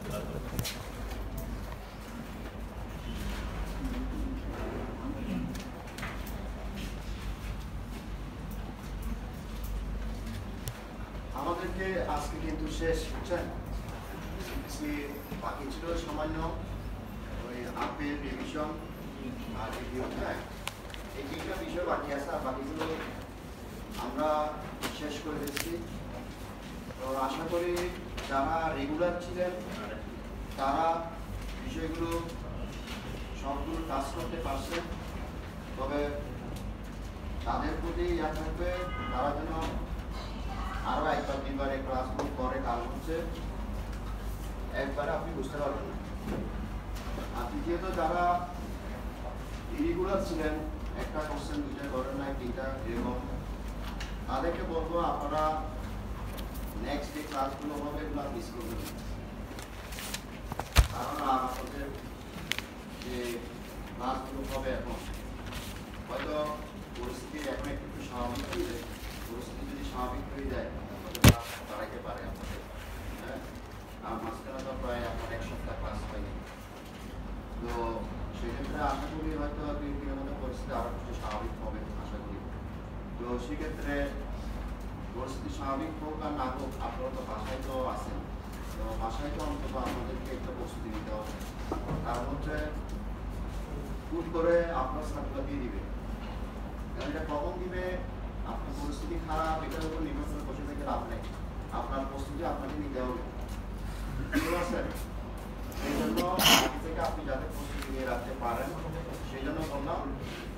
আমাদেরকে আজকে কিন্তু শেষ বুঝছেন, বাকি ছিল সামান্য ওই আপেল রিভিশন আর রিভিউ। হ্যাঁ, এই তিনটা বিষয় বাকি আছে, আর বাকিগুলো আমরা শেষ করে দিচ্ছি। তো আশা করি যারা রেগুলার ছিলেন তারা বিষয়গুলো সবগুলো কাজ করতে পারছেন। তবে তাদের প্রতি ইয়া থাকবে তারা যেন আরো একবার দুইবার এই ক্লাসগুলো করে, কারণ হচ্ছে একবারে আপনি বুঝতে পারবেন না। আর দ্বিতীয়ত যারা ইরেগুলার ছিলেন, একটা কোশ্চেন দুইটা করেন নাই, তিনটা এরকম, তাদেরকে বলবো আপনারা নেক্সট যে ক্লাসগুলো হবে এগুলো মিস করবেন। কারণ আপনাদের যে ক্লাসগুলো হবে এখন হয়তো পরিস্থিতি এখন একটু স্বাভাবিক হয়ে যায়, পরিস্থিতি যদি স্বাভাবিক হয়ে যায় তাহলে ক্লাস বাড়াইতে পারে আপনাদের। হ্যাঁ, আর মাঝখানে তো প্রায় আপনার এক সপ্তাহ ক্লাস হয়নি। তো সেক্ষেত্রে আশা করি হয়তো 2 দিনের মধ্যে পরিস্থিতি আরো একটু স্বাভাবিক হবে আশা করি। তো সেক্ষেত্রে পরিস্থিতি স্বাভাবিক হোক আর না হোক, আপনারা তো বাসায় তো আছেন, তো বাসায় তো অন্তত আপনাদেরকে একটা প্রস্তুতি নিতে হবে। কারণ হচ্ছে হুট করে আপনার ছাত্ররা দিয়ে দিবে, কারণ এটা কখন দিবে, আপনার পরিস্থিতি খারাপ, এটার উপর নির্ভর করে বসে থেকে লাভ নেই। আপনার প্রস্তুতি আপনাকে নিতে হবে, বুঝতে পারছেন? সেই জন্য আগে থেকে আপনি যাতে প্রস্তুতি নিয়ে রাখতে পারেন, সেই জন্য বললাম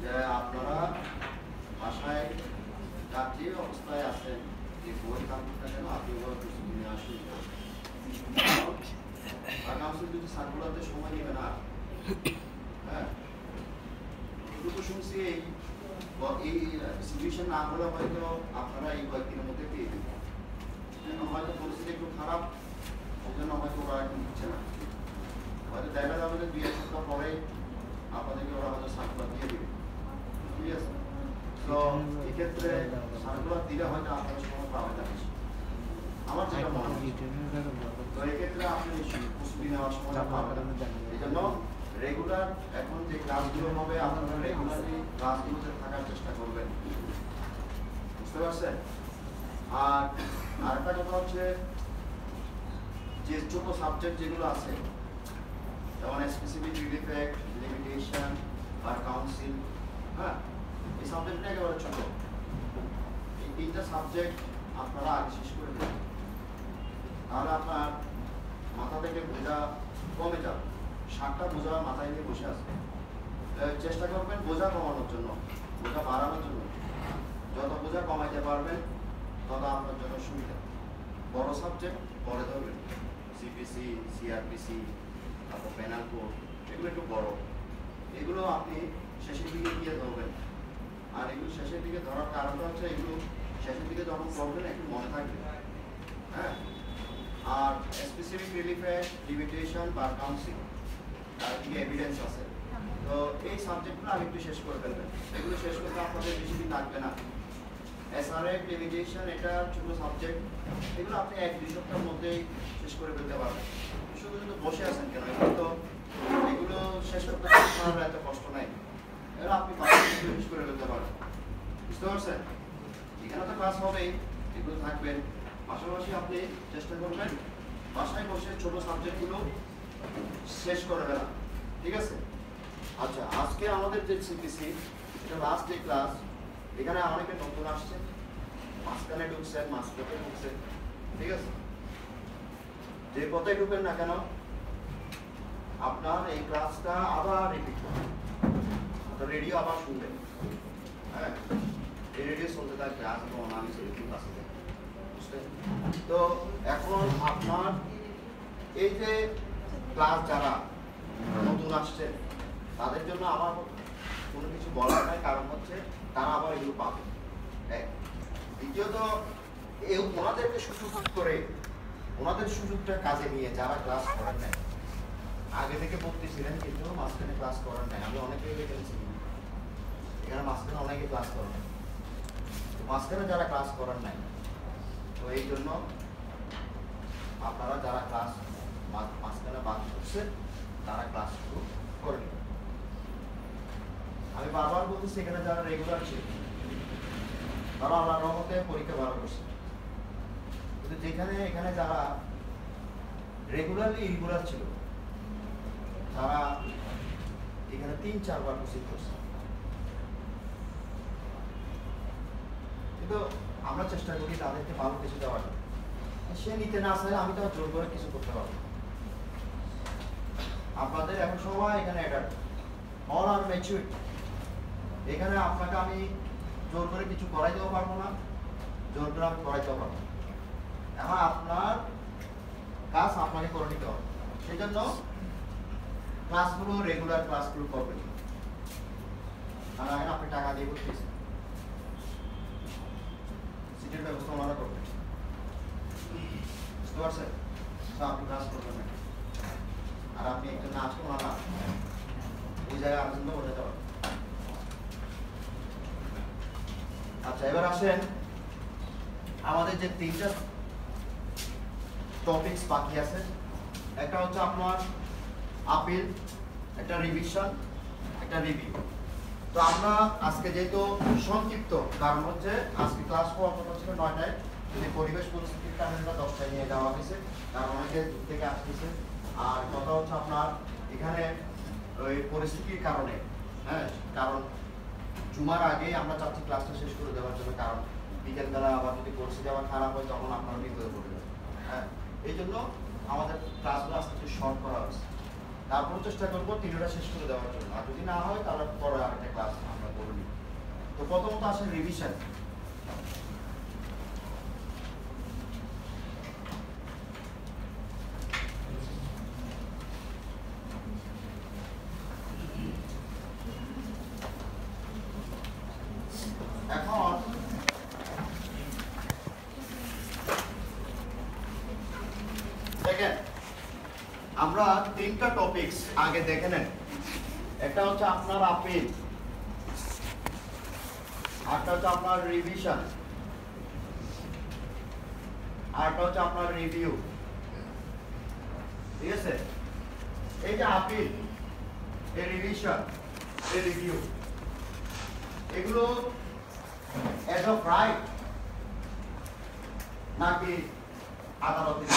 যে আপনারা বাসায় যার যে অবস্থায় আছেন, যে বই থাকুক না কেন, আপনি ওভাবে প্রস্তুতি নিয়ে আসুন। আগামী যদি সার্কুলারদের সময় নেবে না, হ্যাঁ, শুধু শুনছি এই সিচুয়েশন না হলে হয়তো আপনারা এই কয়েকদিনের মধ্যে পেয়ে দেবেন। হয়তো পরিস্থিতি একটু খারাপ, ওই জন্য হয়তো ওরা এখন দিচ্ছে না, হয়তো দেখা যাবে যে 2-1 সপ্তাহ পরে আপনাদেরকে ওরা হয়তো সার্কুলার দিয়ে দেবে। ঠিক আছে, তো এক্ষেত্রে সার্কুলার দিলে হয়তো আপনারা সময় পাবেন না বেশি, আমার যেটা মনে হয়। তো এক্ষেত্রে আপনি প্রস্তুতি নেওয়ার সময় পাবেন না। এই জন্য রেগুলার এখন যে ক্লাসগুলো হবে আপনারা রেগুলারলি ক্লাসগুলোতে থাকার চেষ্টা করবেন, বুঝতে পারছেন? আর আরেকটা কথা হচ্ছে যে ছোট সাবজেক্ট যেগুলো আছে, যেমন স্পেসিফিক রিলিফ অ্যাক্ট, লিমিটেশন আর কাউন্সিল, হ্যাঁ, এই সাবজেক্টটা একেবারে ছোট। এই 3টা সাবজেক্ট আপনারা আগে শেষ করে দেবেন, তাহলে আপনার মাথা থেকে বোঝা কমে যাবে। 7টা বোঝা মাথায় নিয়ে বসে আছে, চেষ্টা করবেন বোঝা কমানোর জন্য, বোঝা বাড়ানোর জন্য। যত বোঝা কমাইতে পারবেন তত আপনার জন্য সুবিধা। বড় সাবজেক্ট পরে ধরবেন, সিপিসি, সিআরপিসি, তারপর প্যানাল কোড, এগুলো একটু বড়, এগুলো আপনি শেষের দিকে গিয়ে ধরবেন। আর এগুলো শেষের দিকে ধরার কারণটা হচ্ছে এগুলো শেষের দিকে যখন পড়বেন একটু মনে থাকবে। হ্যাঁ, আর স্পেসিফিক রিলিফ অ্যাক্ট, লিমিটেশন বা কাউন্সিল, তার দিকে এভিডেন্স আছে। তো এই সাবজেক্টগুলো আমি একটু শেষ করে ফেলবেন, এগুলো শেষ করতে আপনাদের বেশি দিন লাগবে না। এসআরএফ, লিমিটেশন, এটা ছোট সাবজেক্ট, এগুলো আপনি 1-2 সপ্তাহের মধ্যেই শেষ করে ফেলতে পারবেন। শুধু শুধু বসে আছেন কেন, এগুলো শেষ করতে আপনার এত কষ্ট নাই, এগুলো আপনি শেষ করে ফেলতে পারবেন, বুঝতে পারছেন? এখানে তো ক্লাস হবেই, এগুলো থাকবেন, পাশাপাশি আপনি চেষ্টা করবেন বাসায় বসে ছোট সাবজেক্টগুলো শেষ করে ফেলা, ঠিক আছে? আচ্ছা, আজকে আমাদের যে সিপিসি, এটা লাস্ট ডে ক্লাস। এখানে অনেকে নতুন আসছে, মাঝখানে ঢুকছেন, মাঝপথে ঢুকছেন, ঠিক আছে? যে পথে ঢুকেন না কেন, আপনার এই ক্লাসটা আবার রিপিট করবেন, রেডিও আবার শুনবেন। হ্যাঁ, এই রেডিও শুনতে থাকবে, আজ তো আমি ক্লাস আছে, বুঝলেন? তো এখন আপনার এই যে ক্লাস যারা নতুন আসছে তাদের জন্য আমার কোনো কিছু বলার নাই, কারণ হচ্ছে তারা আবার এগুলো পাবে। দ্বিতীয়ত ওনাদেরকে সুযোগ করে, ওনাদের সুযোগটা কাজে নিয়ে যারা ক্লাস করেন নাই, আগে থেকে পড়তেছিলেন কিন্তু মাঝখানে ক্লাস করেন নাই, আমি অনেকেই দেখেছি এখানে মাঝখানে অনেকে ক্লাস করেন নাই, মাঝখানে যারা ক্লাস করেন নাই, তো এই জন্য আপনারা যারা ক্লাস মাঝখানে করছে তারা ক্লাস শুরু করে নেবে। আমি বারবার বলতেছি এখানে যারা রেগুলার ছিল তারা আল্লাহর রহমতে পরীক্ষা ভালো করছে, কিন্তু যেখানে এখানে যারা রেগুলারলি ইরেগুলার ছিল তারা এখানে 3-4 বার কোচিং করছে। কিন্তু আমরা চেষ্টা করি তাদেরকে ভালো কিছু দেওয়ার, সে নিতে না চাইলে আমি তো জোর করে কিছু করতে পারবো। আপনাদের এখন সবাই এখানে অ্যাডাল্ট, অল আর ম্যাচিউরড। এখানে আপনাকে আমি জোর করে কিছু করাইতেও পারবো না, জোর করে আমি করাইতেও পারবো না। এখন আপনার কাজ আপনাকে করে নিতে হবে। সেই জন্য ক্লাসগুলো রেগুলার ক্লাসগুলো করবেন। আর এখন আপনি টাকা দিয়ে করতেছেন, সিটের ব্যবস্থা ওনারা করবেন, বুঝতে পারছেন? আপনি ক্লাস করবেন না, আর আপনি একটা না আসলে ওনারা ওই জায়গায় আলোচনা করে যেতে পারবেন। আচ্ছা, এবার আসেন আমাদের যে 3টা টপিকস বাকি আছে। একটা হচ্ছে আপনার আপিল, একটা রিভিশন, একটা রিভিউ। তো আমরা আজকে যেহেতু সংক্ষিপ্ত, কারণ হচ্ছে আজকে ক্লাস হওয়ার কথা ছিল 9টায়, যদি পরিবেশ পরিস্থিতির কারণে 10টায় নিয়ে যাওয়া হয়েছে, কারণ অনেকে দূর থেকে আসতেছে। আর কথা হচ্ছে আপনার এখানে ওই পরিস্থিতির কারণে, হ্যাঁ, কারণ জুমার আগে আমরা চাচ্ছি ক্লাসটা শেষ করে দেওয়ার জন্য, কারণ বিকেলবেলা আবার যদি পরিস্থিতি আবার খারাপ হয় তখন আপনারা বিপদে পড়ে যাবেন। হ্যাঁ, এই জন্য আমাদের ক্লাসগুলো আস্তে আস্তে শর্ট করা হয়েছে। তারপর চেষ্টা করবো 3টা শেষ করে দেওয়ার জন্য, আর যদি না হয় তাহলে পরে আরেকটা ক্লাস আমরা করে নিই। তো প্রথমত আসে রিভিশন। এখন দেখেন, আমরা 3টা টপিকস আগে দেখে নেন। একটা হচ্ছে আপনার আপিল, আরেকটা হচ্ছে আপনার রিভিশন, আরেকটা হচ্ছে আপনার রিভিউ। ঠিক আছে? এই যে আপিল, এই রিভিশন, এই রিভিউ, এগুলো এজ অফ রাইট নাকি আদালতের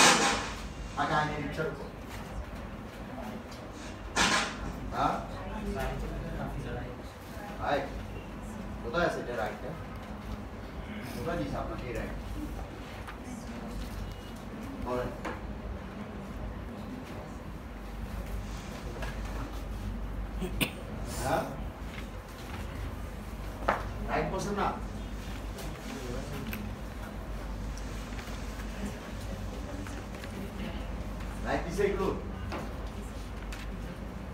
নাকি আইনের ইচ্ছার উপর? হ্যাঁ, রাইট। কোথায় আছে এটা রাইটটা? কোথায় দিচ্ছে আপনাকে এই রাইট? বলেন। হ্যাঁ, রাইট বলছেন না? রাইট দিছে এগুলো?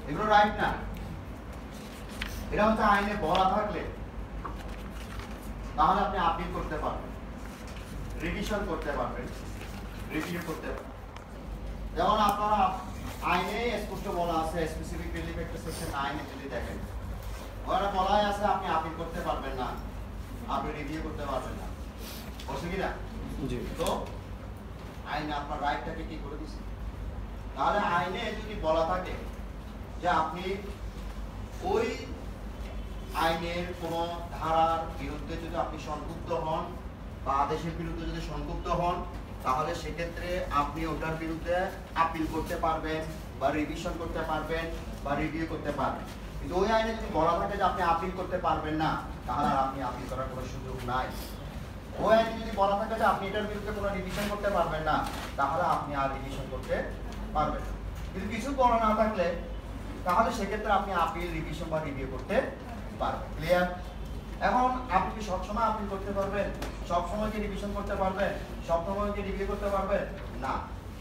এগুলো রাইট না। এটা হচ্ছে আইনে বলা থাকলে তাহলে আপনি আপিল করতে পারবেন, রিভিশন করতে পারবেন, রিভিউ করতে পারবেন। যেমন আপনারা আইনে স্পষ্ট বলা আছে, স্পেসিফিক রিলিফ একটা সেকশন 9 যদি দেখেন, ওরা বলাই আছে আপনি আপিল করতে পারবেন না, আপনি রিভিউ করতে পারবেন না। বলছে কি না? জি। তো আইনে আপনার রাইটটাকে কি করে দিছে? তাহলে আইনে যদি বলা থাকে যে আপনি ওই আইনের কোন ধারার বিরুদ্ধে যদি আপনি সংযুক্ত হন বা আদেশের বিরুদ্ধে যদি সংযুক্ত হন, তাহলে সেক্ষেত্রে আপনি ওটার বিরুদ্ধে আপিল করতে পারবেন বা রিভিশন করতে পারবেন বা রিভিউ করতে পারবেন। কিন্তু ওই আইনে যদি বলা থাকে যে আপনি আপিল করতে পারবেন না, তাহলে আর আপনি আপিল করার কোনো সুযোগ নাই। ওই আইনে যদি বলা থাকে যে আপনি এটার বিরুদ্ধে কোনো রিভিশন করতে পারবেন না, তাহলে আপনি আর রিভিশন করতে পারবেন। কিন্তু কিছু বলা না থাকলে তাহলে সেক্ষেত্রে আপনি আপিল, রিভিশন বা রিভিউ করতে পারবেন। ক্লিয়ার? এখন আপনি কি সবসময় আপিল করতে পারবেন? সবসময় কি রিভিশন করতে পারবেন? সবসময় কি রিভিউ করতে পারবেন? না।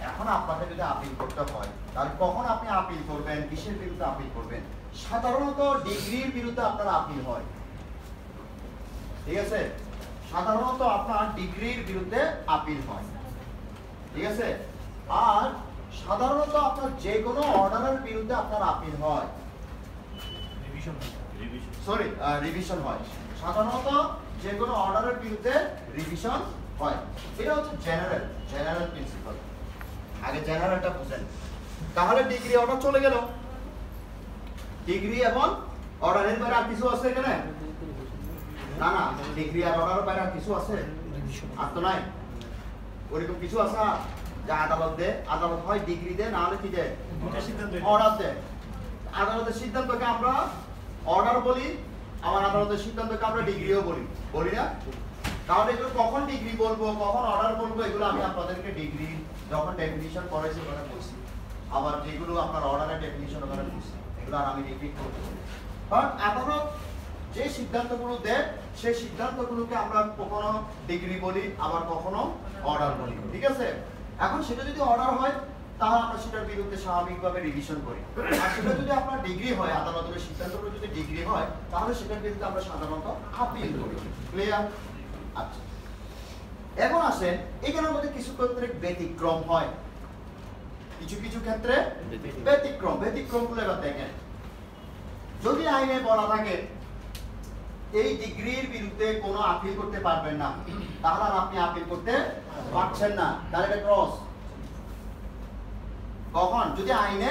এখন আপনাকে যদি আপিল করতে হয়, তাহলে কখন আপনি আপিল করবেন? কিসের বিরুদ্ধে আপিল করবেন? সাধারণত ডিগ্রির বিরুদ্ধে আপনার আপিল হয়। ঠিক আছে? সাধারণত আপনার ডিগ্রির বিরুদ্ধে আপিল হয়। ঠিক আছে? আর সাধারণত আপনার যে কোনো অর্ডারের বিরুদ্ধে আপনার আপিল হয়, রিভিশন হয়। সাধারণত যে কোনো অর্ডারের বিরুদ্ধে রিভিশন হয়। এটা হচ্ছে জেনারেল প্রিন্সিপাল। আগে জেনারেলটা বুঝেন। তাহলে ডিগ্রি অর্ডার চলে গেল। ডিগ্রি এবং অর্ডারের বাইরে আর কিছু আছে এখানে? না না, ডিগ্রি আর অর্ডারের বাইরে আর কিছু আছে? আর তো নাই। ওরকম কিছু আছে যা আদালত হয় ডিগ্রি দেয়, না হলে কি দেয়? অর্ডার দেয়। আদালতের সিদ্ধান্তকে আমরা অর্ডার বলি, আবার আদালতের সিদ্ধান্তকে আমরা ডিগ্রিও বলি না? তাহলে এগুলো কখন ডিগ্রি বলবো, কখন অর্ডার বলবো, এগুলো আমি আপনাদেরকে ডিগ্রি যখন ডেফিনিশন করেছি ওখানে বলছি। আবার যেগুলো আপনার অর্ডারের ডেফিনিশন ওখানে বলছি, এগুলো আর আমি রিপিট করতে পারি। কারণ আদালত যে সিদ্ধান্তগুলো দেয় সেই সিদ্ধান্তগুলোকে আমরা কখনো ডিগ্রি বলি, আবার কখনো অর্ডার বলি। ঠিক আছে? এখন সেটা যদি অর্ডার হয় তাহলে আমরা সেটার বিরুদ্ধে স্বাভাবিকভাবে রিভিশন করি। আর সেটা যদি আপনার ডিগ্রি হয়, আদালতের সিদ্ধান্তগুলো যদি ডিগ্রি হয়, তাহলে সেটার বিরুদ্ধে আমরা সাধারণত আপিল করি। ক্লিয়ার? আচ্ছা, এখন আসেন এখানের মধ্যে কিছু ক্ষেত্রে ব্যতিক্রম হয়, কিছু ক্ষেত্রে ব্যতিক্রমগুলো এবার দেখেন। যদি আইনে বলা থাকে এই ডিগ্রির বিরুদ্ধে কোনো আপিল করতে পারবেন না, তাহলে আপনি আপিল করতে পারছেন না, তাহলে এটা ক্রস। কখন? যদি আইনে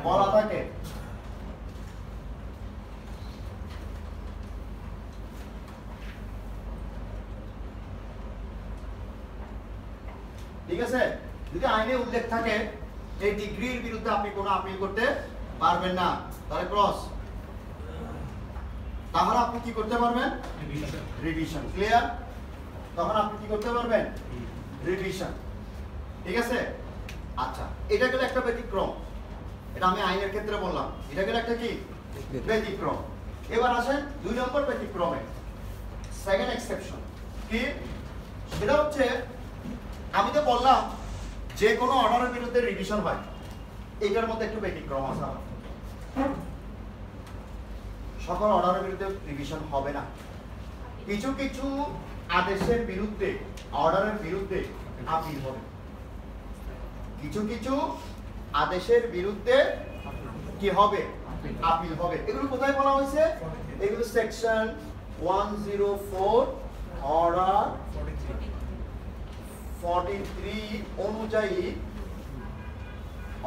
বলা থাকে ঠিক আছে, যদি আইনে উল্লেখ থাকে এই ডিগ্রির বিরুদ্ধে আপনি কোনো আপিল করতে পারবেন না, তাহলে ক্রস। তাহলে আপনি কি করতে পারবেন? রিভিশন। ক্লিয়ার? তখন আপনি কি করতে পারবেন? রিভিশন। ঠিক আছে? আচ্ছা, এটা গেল একটা ব্যতিক্রম, এটা আমি আইনের ক্ষেত্রে বললাম, এটা গেল একটা কি ব্যতিক্রম। এবার আসেন 2 নম্বর ব্যতিক্রমে, সেকেন্ড এক্সেপশন কি? সেটা হচ্ছে আমি তো বললাম যে কোনো অর্ডারের বিরুদ্ধে রিভিশন হয়, এটার মধ্যে একটু ব্যতিক্রম আছে। সকল অর্ডারের বিরুদ্ধে রিভিশন হবে না। কিছু আদেশের বিরুদ্ধে, অর্ডারের বিরুদ্ধে আপিল হবে। কিছু আদেশের বিরুদ্ধে কি হবে? আপিল হবে। এগুলো কোথায় বলা হয়েছে? এগুলো সেকশন 104 অর্ডার 43 অনুযায়ী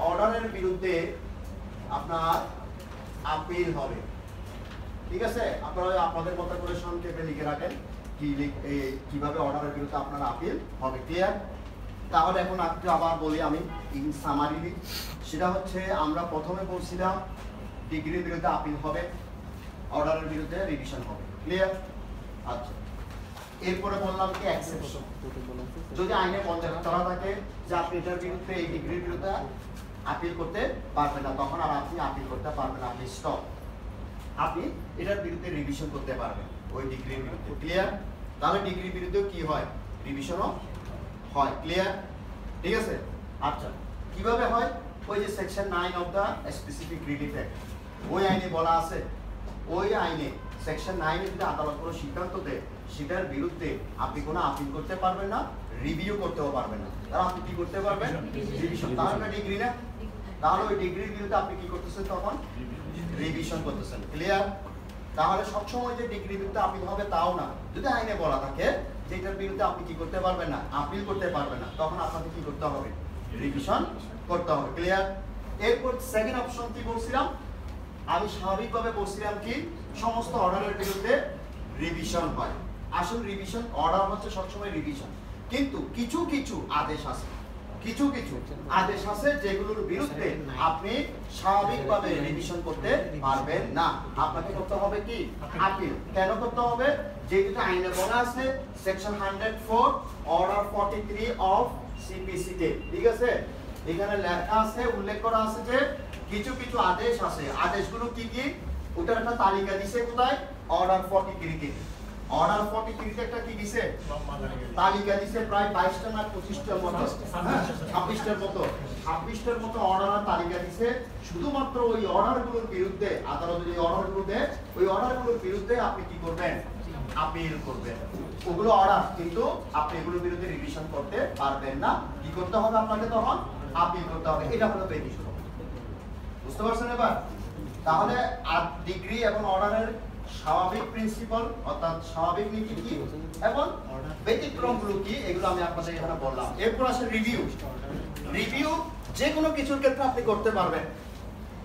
অর্ডারের বিরুদ্ধে আপনার আপিল হবে। ঠিক আছে? আপনারা আপনাদের মতো করে সংক্ষেপে লিখে রাখেন কিভাবে অর্ডারের বিরুদ্ধে আপনার আপিল হবে। ক্লিয়ার? তাহলে এখন একটু আবার বলি আমি ইন সামারি, সেটা হচ্ছে আমরা প্রথমে বলছিলাম ডিগ্রির বিরুদ্ধে আপিল হবে, অর্ডারের বিরুদ্ধে রিভিশন হবে। ক্লিয়ার? আচ্ছা, এরপরে বললাম কি এক্সেপশন। যদি আইনে বলা থাকে যে আপনি এটার বিরুদ্ধে, এই ডিগ্রির বিরুদ্ধে আপিল করতে পারবেন না, তখন আর আপনি আপিল করতে পারবেন না, আপনি স্টপ। আপনি এটার বিরুদ্ধে রিভিশন করতে পারবেন ওই ডিগ্রির বিরুদ্ধে। ক্লিয়ার? তাহলে ডিগ্রির বিরুদ্ধে কি হয়? রিভিশনও হয়। ক্লিয়ার? ঠিক আছে? আচ্ছা, কিভাবে হয়? ওই যে section 9 of the specific relief act, ওই আইনে বলা আছে, ওই আইনে সেকশন 9 এ যদি আদালত কোনো সিদ্ধান্ত দেয় সেটার বিরুদ্ধে আপনি কোনো আপিল করতে পারবেন না, রিভিউ করতেও পারবেন না। তাহলে আপনি কি করতে পারবেন? রিভিশন। তাহলে ডিগ্রি না, তাহলে ওই ডিগ্রির বিরুদ্ধে আপনি কি করতেছেন? তখন রিভিশন করতেছেন। ক্লিয়ার? তাহলে সবসময় যে ডিগ্রির বিরুদ্ধে আপিল হবে তাও না। যদি আইনে বলা থাকে যে এটার বিরুদ্ধে আপনি কি করতে পারবেন না, আপিল করতে পারবেন না, তখন আপনাকে কি করতে হবে? রিভিশন করতে হবে। ক্লিয়ার? এরপর সেকেন্ড অপশন কি বলছিলাম? আমি স্বাভাবিকভাবে বলছিলাম কি সমস্ত অর্ডারের বিরুদ্ধে রিভিশন হয়। আসল রিভিশন অর্ডার হচ্ছে সবসময় রিভিশন, কিন্তু কিছু আদেশ আছে, কিছু আদেশ আছে যেগুলোর বিরুদ্ধে আপনি স্বাভাবিকভাবে রিভিশন করতে পারবেন না, আপনাকে করতে হবে কি? আপিল। কেন করতে হবে? যেহেতু আইনে বলা আছে সেকশন 104 অর্ডার 43 অফ সিপিসিতে। ঠিক আছে? এখানে লেখা আছে, উল্লেখ করা আছে যে কিছু আদেশ আছে। আদেশগুলো কি কি? ওটার একটা তালিকা দিছে কোথায়? অর্ডার 43 তে। অর্ডার 43 তে একটা কি দিছে? তালিকা দিছে প্রায় 22টা না 25টার মতো, 26টার মতো, 26টার মতো অর্ডারের তালিকা দিছে। শুধুমাত্র ওই অর্ডারগুলোর বিরুদ্ধে আদালত যে অর্ডারগুলো দেয়, ওই অর্ডারগুলোর বিরুদ্ধে আপনি কি করবেন? আপিল করবেন। ওগুলো অর্ডার, কিন্তু আপনি এগুলোর বিরুদ্ধে রিভিশন করতে পারবেন না। কি করতে হবে আপনাকে? তখন আপিল করতে হবে। এটা হলো ব্যতিক্রম। বুঝতে পারছেন এবার? তাহলে ডিগ্রি এবং অর্ডারের স্বাভাবিক প্রিন্সিপাল অর্থাৎ স্বাভাবিক নীতি কি এবং ব্যতিক্রমগুলো কি, এগুলো আমি আপনাদের এখানে বললাম। এরপর আসে রিভিউ। রিভিউ যে কোনো কিছুর ক্ষেত্রে আপনি করতে পারবেন।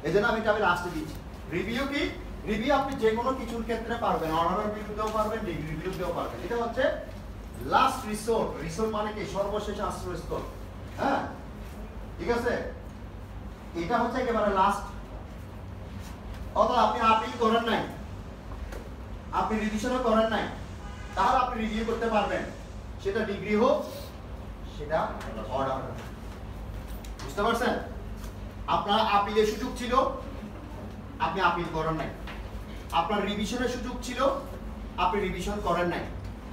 এই জন্য আমি লাস্টে দিচ্ছি রিভিউ কি, রিভিউ আপনি যে কোনো কিছুর ক্ষেত্রে পারবেন, অর্ডারের বিরুদ্ধেও পারবেন, ডিগ্রির বিরুদ্ধেও পারবেন। এটা হচ্ছে লাস্ট রিসোর্ট। রিসোর্ট মানে কি? সর্বশেষ আশ্রয়স্থল। হ্যাঁ, ঠিক আছে, এটা হচ্ছে একেবারে লাস্ট। অথবা আপনি আপিল করেন নাই, আপনি রিভিশনও করেন নাই, তাহলে আপনি রিভিউ করতে পারবেন, সেটা ডিগ্রি হোক, সেটা অর্ডার হোক। বুঝতে পারছেন? আপনার আপিলের সুযোগ ছিল, আপনি আপিল করেন নাই। আপনার রিভিশনের সুযোগ ছিল, আপনি রিভিশন করেন নাই,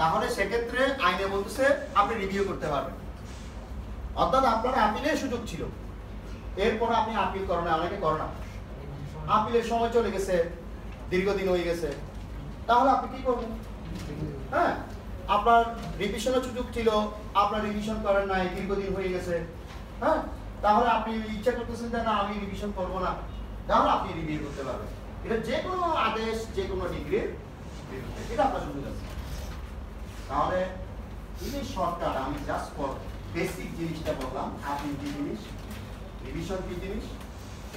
তাহলে সেক্ষেত্রে আইনে বলতেছে আপনি রিভিউ করতে পারবেন। অর্থাৎ আপনার আপিলের সুযোগ ছিল, এরপর আপনি আপিল করেন না, অনেকে করে না, আপিলের সময় চলে গেছে, দীর্ঘদিন হয়ে গেছে, তাহলে আপনি কি করবেন? হ্যাঁ, আপনার রিভিশনের সুযোগ ছিল, আপনার রিভিশন করেন নাই, দীর্ঘদিন হয়ে গেছে, হ্যাঁ, তাহলে আপনি ইচ্ছা করতেছেন যে না আমি রিভিশন করব না, তাহলে আপনি রিভিউ করতে পারবেন। এটা যে কোনো আদেশ, যে কোনো ডিগ্রির বিরুদ্ধে, এটা আপনার সুযোগ আছে। তাহলে এই শর্টকাট আমি জাস্ট ফর বেসিক জিনিসটা বললাম, আপিল কি জিনিস, রিভিশন কি জিনিস,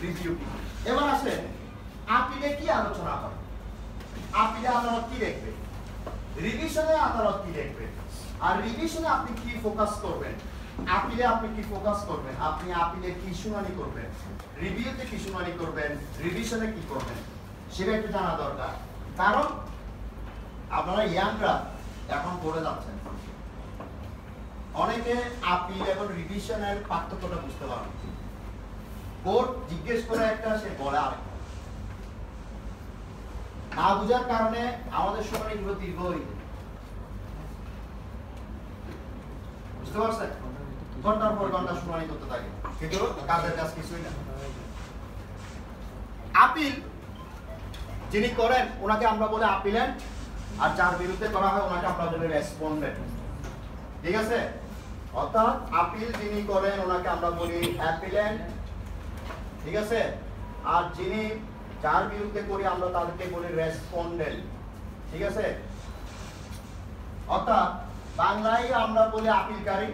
রিভিউ কি। এবার আসে আপিলে কি আলোচনা হয়, আপিলে আদালত কি দেখবে, রিভিশনে আদালত কি দেখবে, আর রিভিশনে আপনি কি ফোকাস করবেন, আপিলে আপনি কি ফোকাস করবেন, আপনি আপিলে কি শুনানি করবেন, রিভিউতে কি শুনানি করবেন, রিভিশনে কি করবেন, সেটা একটু জানা দরকার। কারণ আপনারা ইয়াংরা এখন পড়ে যাচ্ছেন, অনেকে আপিল এবং রিভিশনের পার্থক্যটা বুঝতে পারেন। কোর্ট জিজ্ঞেস করে একটা, সে বলে আরেকটা। না বুঝার কারণে আমাদের শুনানিগুলো দীর্ঘ হয়ে যায়। বুঝতে পারছেন? ঘন্টার পর ঘন্টা শুনানি করতে থাকে, কিন্তু কাজের কাজ কিছুই না। আপিল যিনি করেন ওনাকে আমরা বলে আপিলেন্ট, আর যার বিরুদ্ধে করা হয় ওনাকে আমরা বলি রেসপন্ডেন্ট। ঠিক আছে? অর্থাৎ আপিল যিনি করেন ওনাকে আমরা বলি অ্যাপিলেন্ট, ঠিক আছে, আর যিনি যার বিরুদ্ধে করি আমরা তাদেরকে বলি রেসপন্ডেন্ট। ঠিক আছে? অর্থাৎ বাংলায় আমরা বলি আপিলকারী,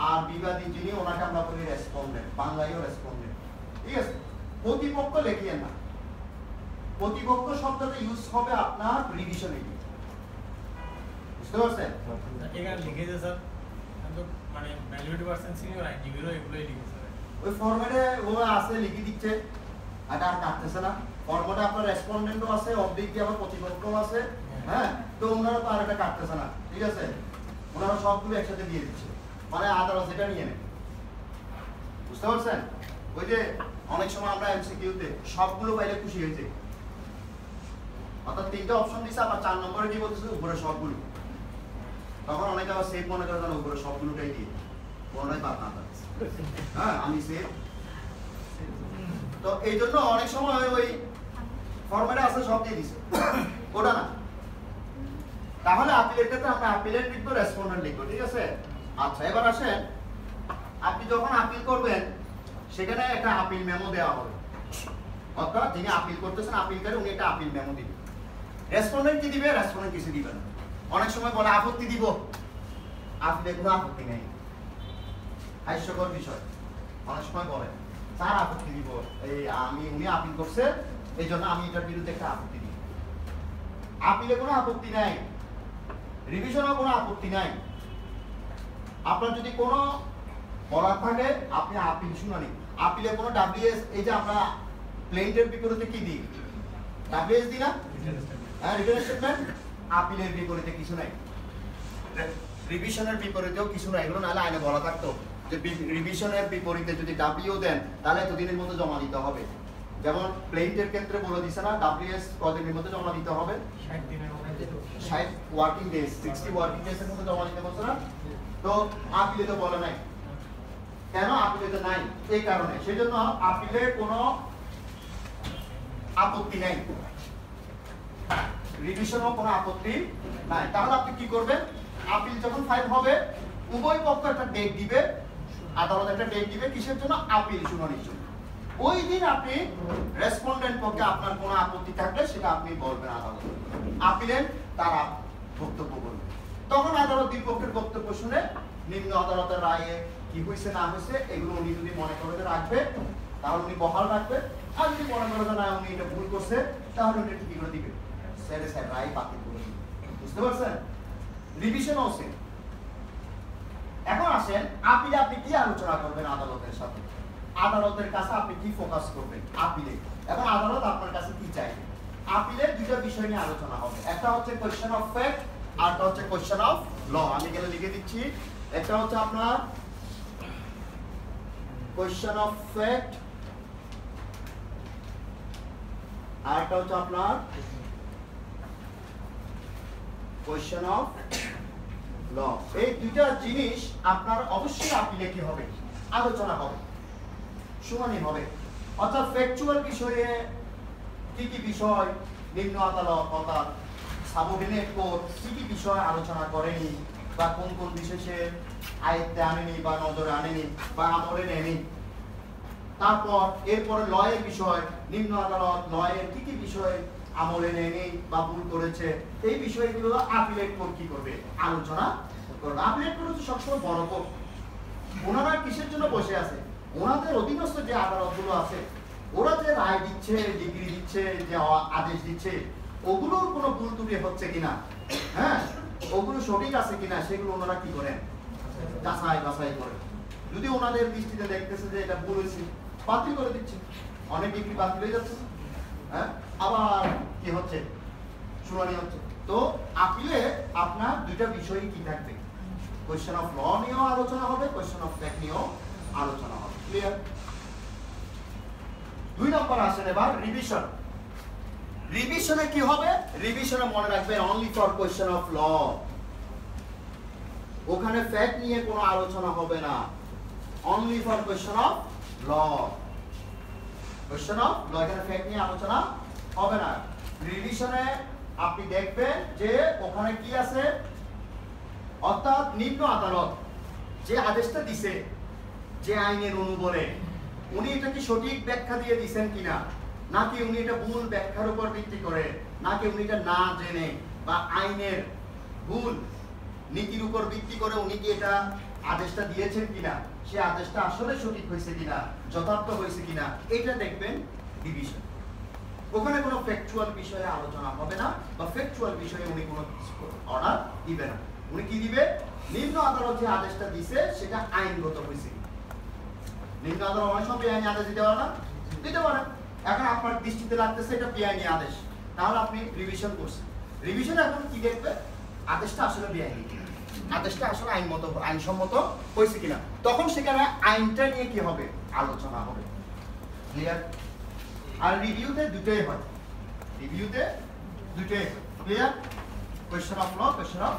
আর বিবাদী যিনি ওনাকে আমরা বলি রেসপন্ডেন্ট, বাংলায়ও রেসপন্ডেন্ট। ঠিক আছে? প্রতিপক্ষ লিখিয়ে না, প্রতিপক্ষ শব্দটা ইউজ হবে আপনার রিভিশনে। বুঝতে পারছেন? এখানে লিখেছে স্যার, কিন্তু মানে ভ্যালিডিটি পার্সেন্ট সিনিয়র আইনি বিরো এগুলোই লিখেছে। ওই ফরম্যাটে ও আছে, লিখে দিচ্ছে, এটা আর কাটতেছে না। ফরম্যাটে আপনার রেসপন্ডেন্টও আছে, অবদিক দিয়ে আবার প্রতিপক্ষও আছে। হ্যাঁ, তো ওনারা তো আর এটা কাটতেছে না। ঠিক আছে? ওনারা সবগুলো একসাথে দিয়ে দিচ্ছে, মানে আদালত যেটা নিয়ে নেয়। বুঝতে পারছেন? ওই যে অনেক সময় আমরা এমসিকিউতে সবগুলো পাইলে খুশি হয়েছে, অর্থাৎ 3টা অপশন দিছে, আবার 4 নম্বরে কি বলতেছে উপরে সবগুলো, তখন অনেকে আবার সেফ মনে করে জানো উপরে সবগুলোটাই দিয়ে কোনটাই বাদ না থাকে। হ্যাঁ, আমি সেফ। তো এই জন্য অনেক সময় ওই ফরম্যাটে আছে সব দিয়ে দিছে, ওটা না। তাহলে আপিলের ক্ষেত্রে আমরা আপিলের লিখবো, রেসপন্ডেন্ট লিখবো। ঠিক আছে? আচ্ছা, এবার আসেন, আপনি যখন আপিল করবেন সেখানে একটা আপিল মেমো দেওয়া হবে। অর্থাৎ যিনি আপিল করতেছেন আপিলকারী, উনি একটা আপিল মেমো দিবেন। রেসপন্ডেন্ট কি দিবে? রেসপন্ডেন্ট কিছু দিবে না। অনেক সময় বলে আপত্তি দিব, আপিলে কোনো আপত্তি নেই, হাস্যকর বিষয়। অনেক সময় বলে স্যার আপত্তি দিব, এই উনি আপিল করছে এই জন্য আমি এটার বিরুদ্ধে একটা আপত্তি দিব। আপিলে কোনো আপত্তি নাই, রিভিশনেও কোনো আপত্তি নাই। আপনার যদি কোনো বলার থাকে আপনি আপিল শুনানি, আপিলে কোনো ডাব্লিউএস, এই যে আমরা প্লেন্টের বিপরীতে কি দিই? ডাব্লিউএস দিই না? হ্যাঁ, রিটেন স্টেটমেন্ট। আপিলের বিপরীতে কিছু নাই, রিভিশনের বিপরীতেও কিছু নাই। এগুলো নাহলে আইনে বলা থাকতো যে রিভিশনের বিপরীতে যদি ডাব্লিউ দেন তাহলে এতদিনের মধ্যে জমা দিতে হবে। যেমন প্লেন্টের ক্ষেত্রে বলে দিছে না ডাব্লিউএস কতদিনের মধ্যে জমা দিতে হবে? 60 দিনের মধ্যে, 60 ওয়ার্কিং ডেজ, 60 ওয়ার্কিং ডেজ এর মধ্যে জমা দিতে বলছে না। তো আপিলে তো বলে নাই, কেন? আপিলে তো নাই, এই কারণে। সেজন্য আপিলে কোনো আপত্তি নাই, রিভিশনও কোনো আপত্তি নাই। তাহলে আপনি কি করবেন? আপিল যখন ফাইল হবে উভয় পক্ষ একটা ডেট দিবে, আদালত একটা ডেট দিবে কিসের জন্য? আপিল শুনানির জন্য। ওই দিন আপনি রেসপন্ডেন্ট পক্ষে আপনার কোনো আপত্তি থাকলে সেটা আপনি বলবেন আদালতে, আপিলের তারা বক্তব্য বলবে। তখন আদালত দুই পক্ষের বক্তব্য শুনে নিম্ন আদালতের রায়ে কি হয়েছে না হয়েছে এগুলো উনি যদি মনে করে যে রাখবে তাহলে উনি বহাল রাখবে, আর যদি মনে করে যে না উনি এটা ভুল করছে তাহলে উনি কি করে দিবে, স্যারে স্যার রায় বাতিল করে দিবে। বুঝতে পারছেন? রিভিশন আছে। এখন আসেন আপিলে আপনি কি আলোচনা করবেন আদালতের সাথে, আদালতের কাছে আপনি কি ফোকাস করবেন আপিলে। এখন আদালত আপনার কাছে কি চাইবে? আপিলের দুটো বিষয় নিয়ে আলোচনা হবে, একটা হচ্ছে কোয়েশ্চেন অফ ফ্যাক্ট আর একটা হচ্ছে কোয়েশ্চেন অফ ল। আমি এখানে লিখে দিচ্ছি, একটা হচ্ছে আপনার কোয়েশ্চেন অফ ফ্যাক্ট আর একটা হচ্ছে আপনার কোয়েশ্চেন অফ ল। এই দুইটা জিনিস আপনার অবশ্যই আপিলে কি হবে, আলোচনা হবে, শুনানি হবে। অর্থাৎ ফ্যাকচুয়াল বিষয়ে কি কি বিষয় নিম্ন আদালত অর্থাৎ সাবঅর্ডিনেট কোর্ট কি কি বিষয় আলোচনা করেনি বা কোন কোন বিষয় সে আয়ত্তে আনেনি বা নজরে আনেনি বা আমলে নেয়নি। তারপর এরপরে লয়ের বিষয়, নিম্ন আদালত লয়ের কি কি বিষয় আমলে নেয়নি বা ভুল করেছে, এই বিষয়গুলো আপিলেট কোর্ট কি করবে, আলোচনা করবে। আপিলেট কোর্ট হচ্ছে সবসময় বড় কোর্ট। ওনারা কিসের জন্য বসে আছে? ওনাদের অধীনস্থ যে আদালতগুলো আছে ওরা যে রায় দিচ্ছে, ডিগ্রি দিচ্ছে, যে আদেশ দিচ্ছে ওগুলোর কোনো ভুল ত্রুটি হচ্ছে কিনা, হ্যাঁ ওগুলো সঠিক আছে কিনা সেগুলো ওনারা কি করেন, যাচাই বাছাই করেন। যদি ওনাদের দৃষ্টিতে দেখতেছে যে এটা ভুল হয়েছে বাতিল করে দিচ্ছে, অনেক ডিগ্রি বাতিল হয়ে যাচ্ছে, হ্যাঁ আবার কি হচ্ছে, শুনানি হচ্ছে। তো আপিলে আপনার দুইটা বিষয়ই কি থাকবে, কোয়েশ্চেন অফ ল নিয়েও আলোচনা হবে, কোয়েশ্চেন অফ ফ্যাক্ট নিয়েও আলোচনা হবে। ক্লিয়ার? 2 নম্বর আসেন এবার রিভিশন। রিভিশনে কি হবে? রিভিশনে মনে রাখবেন only for question of law. ওখানে ফ্যাক্ট নিয়ে কোনো আলোচনা হবে না, only for question of law. Question of law, এখানে ফ্যাক্ট নিয়ে আলোচনা হবে না। রিভিশনে আপনি দেখবেন যে ওখানে কি আছে, অর্থাৎ নিম্ন আদালত যে আদেশটা দিছে যে আইনের অনুবলে উনি এটা কি সঠিক ব্যাখ্যা দিয়ে দিবেন কিনা, নাকি উনি এটা ভুল ব্যাখ্যার উপর ভিত্তি করে, নাকি উনি এটা না জেনে বা আইনের ভুল নীতির উপর ভিত্তি করে উনি কি এটা আদেশটা দিয়েছেন কিনা, সে আদেশটা আসলে সঠিক হয়েছে কিনা, যথার্থ হয়েছে কিনা, এটা দেখবেন ডিভিশন। ওখানে কোনো ফ্যাকচুয়াল বিষয়ে আলোচনা হবে না বা ফ্যাকচুয়াল বিষয়ে উনি কোনো অর্ডার দিবে না। উনি কি দিবে, নিম্ন আদালত যে আদেশটা দিছে সেটা আইনগত হয়েছে। নিম্ন আদালত অনেক সময় বেআইনি আদেশ দিতে পারে না, দিতে পারে। এখন আপনার দৃষ্টিতে লাগতেছে এটা বেআইনি আদেশ, তাহলে আপনি রিভিশন করছেন। রিভিশন এখন কি দেখবে, আদেশটা আসলে বেআইনি কিনা, আদেশটা আসলে আইনসম্মত হয়েছে কিনা, তখন সেখানে আইনটা নিয়ে কি হবে, আলোচনা হবে। ক্লিয়ার? আর রিভিউতে দুটোই হয়, রিভিউতে দুটোই হয়। Clear? Question of law, question of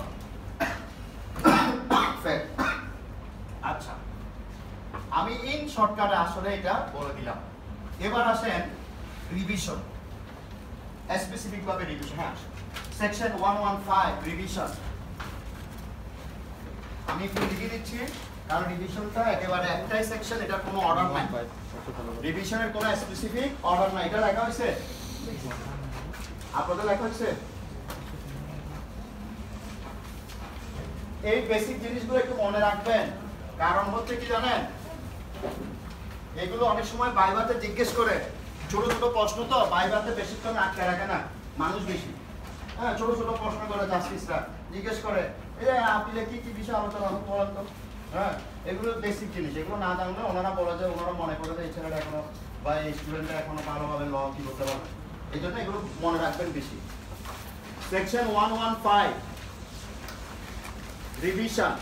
fact. আচ্ছা, আমি ইন শর্টকাটে আসলে এটা বলে দিলাম। এবার আসেন রিভিশন, স্পেসিফিক ভাবে রিভিশন। হ্যাঁ, সেকশন 115 রিভিশন আমি একটু লিখে দিচ্ছি, কারণ রিভিশনটা একেবারে একটাই সেকশন, এটা কোনো অর্ডার নাই, রিভিশনের কোনো স্পেসিফিক অর্ডার নাই। এটা লেখা হয়েছে আপনাদের, লেখা হয়েছে। এই বেসিক জিনিসগুলো একটু মনে রাখবেন, কারণ হচ্ছে কি জানেন, এগুলো অনেক সময় ভাইভাতে জিজ্ঞেস করে, ছোট ছোট প্রশ্ন তো ভাইভাতে বেশিক্ষণ আটকে রাখে না মানুষ বেশি, হ্যাঁ ছোট ছোট প্রশ্ন করে জাস্টিসরা জিজ্ঞেস করে আপিলে কি কি বিষয় আলোচনা হবে বলেন তো। হ্যাঁ, এগুলো বেসিক জিনিস, এগুলো না জানলে ওনারা বলে যে, ওনারা মনে করে যে এই ছেলেটা এখনো বা এই স্টুডেন্টটা এখনো ভালোভাবে ল কি করতে পারবে, এই জন্য এগুলো মনে রাখবেন বেশি। Section 115 revision.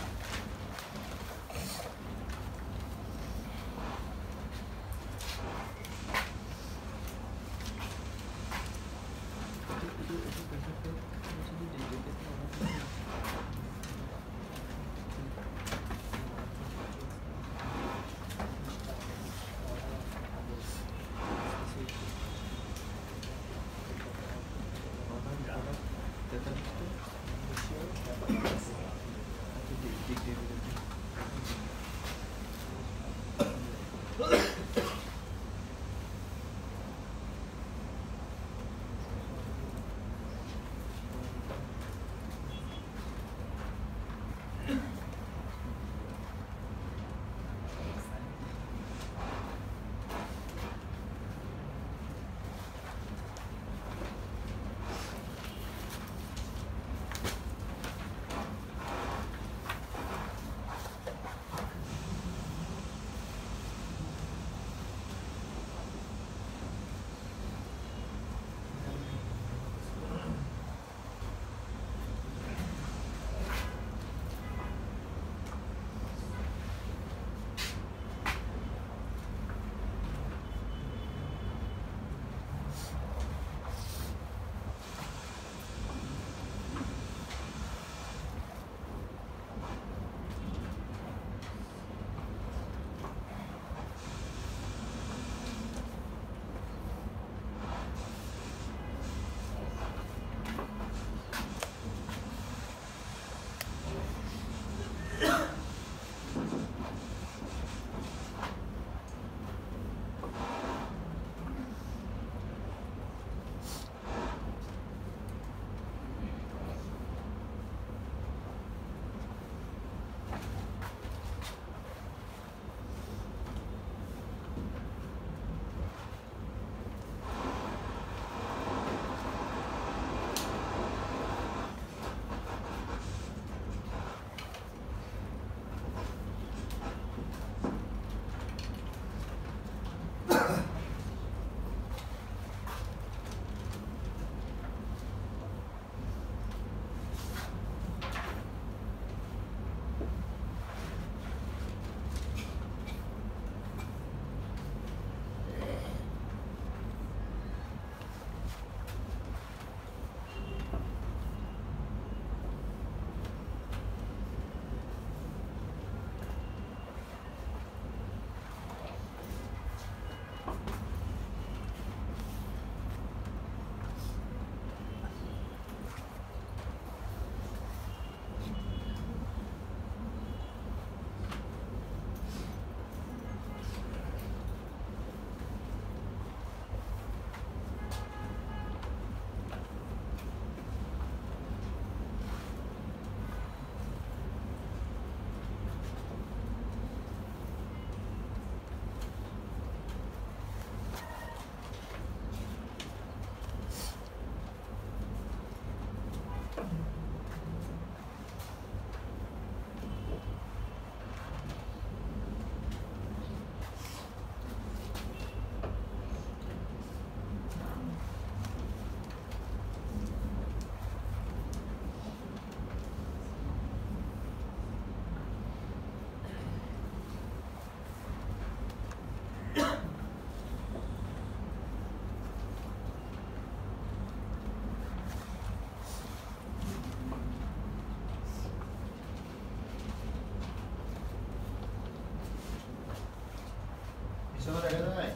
সেকশনে দেখা যায়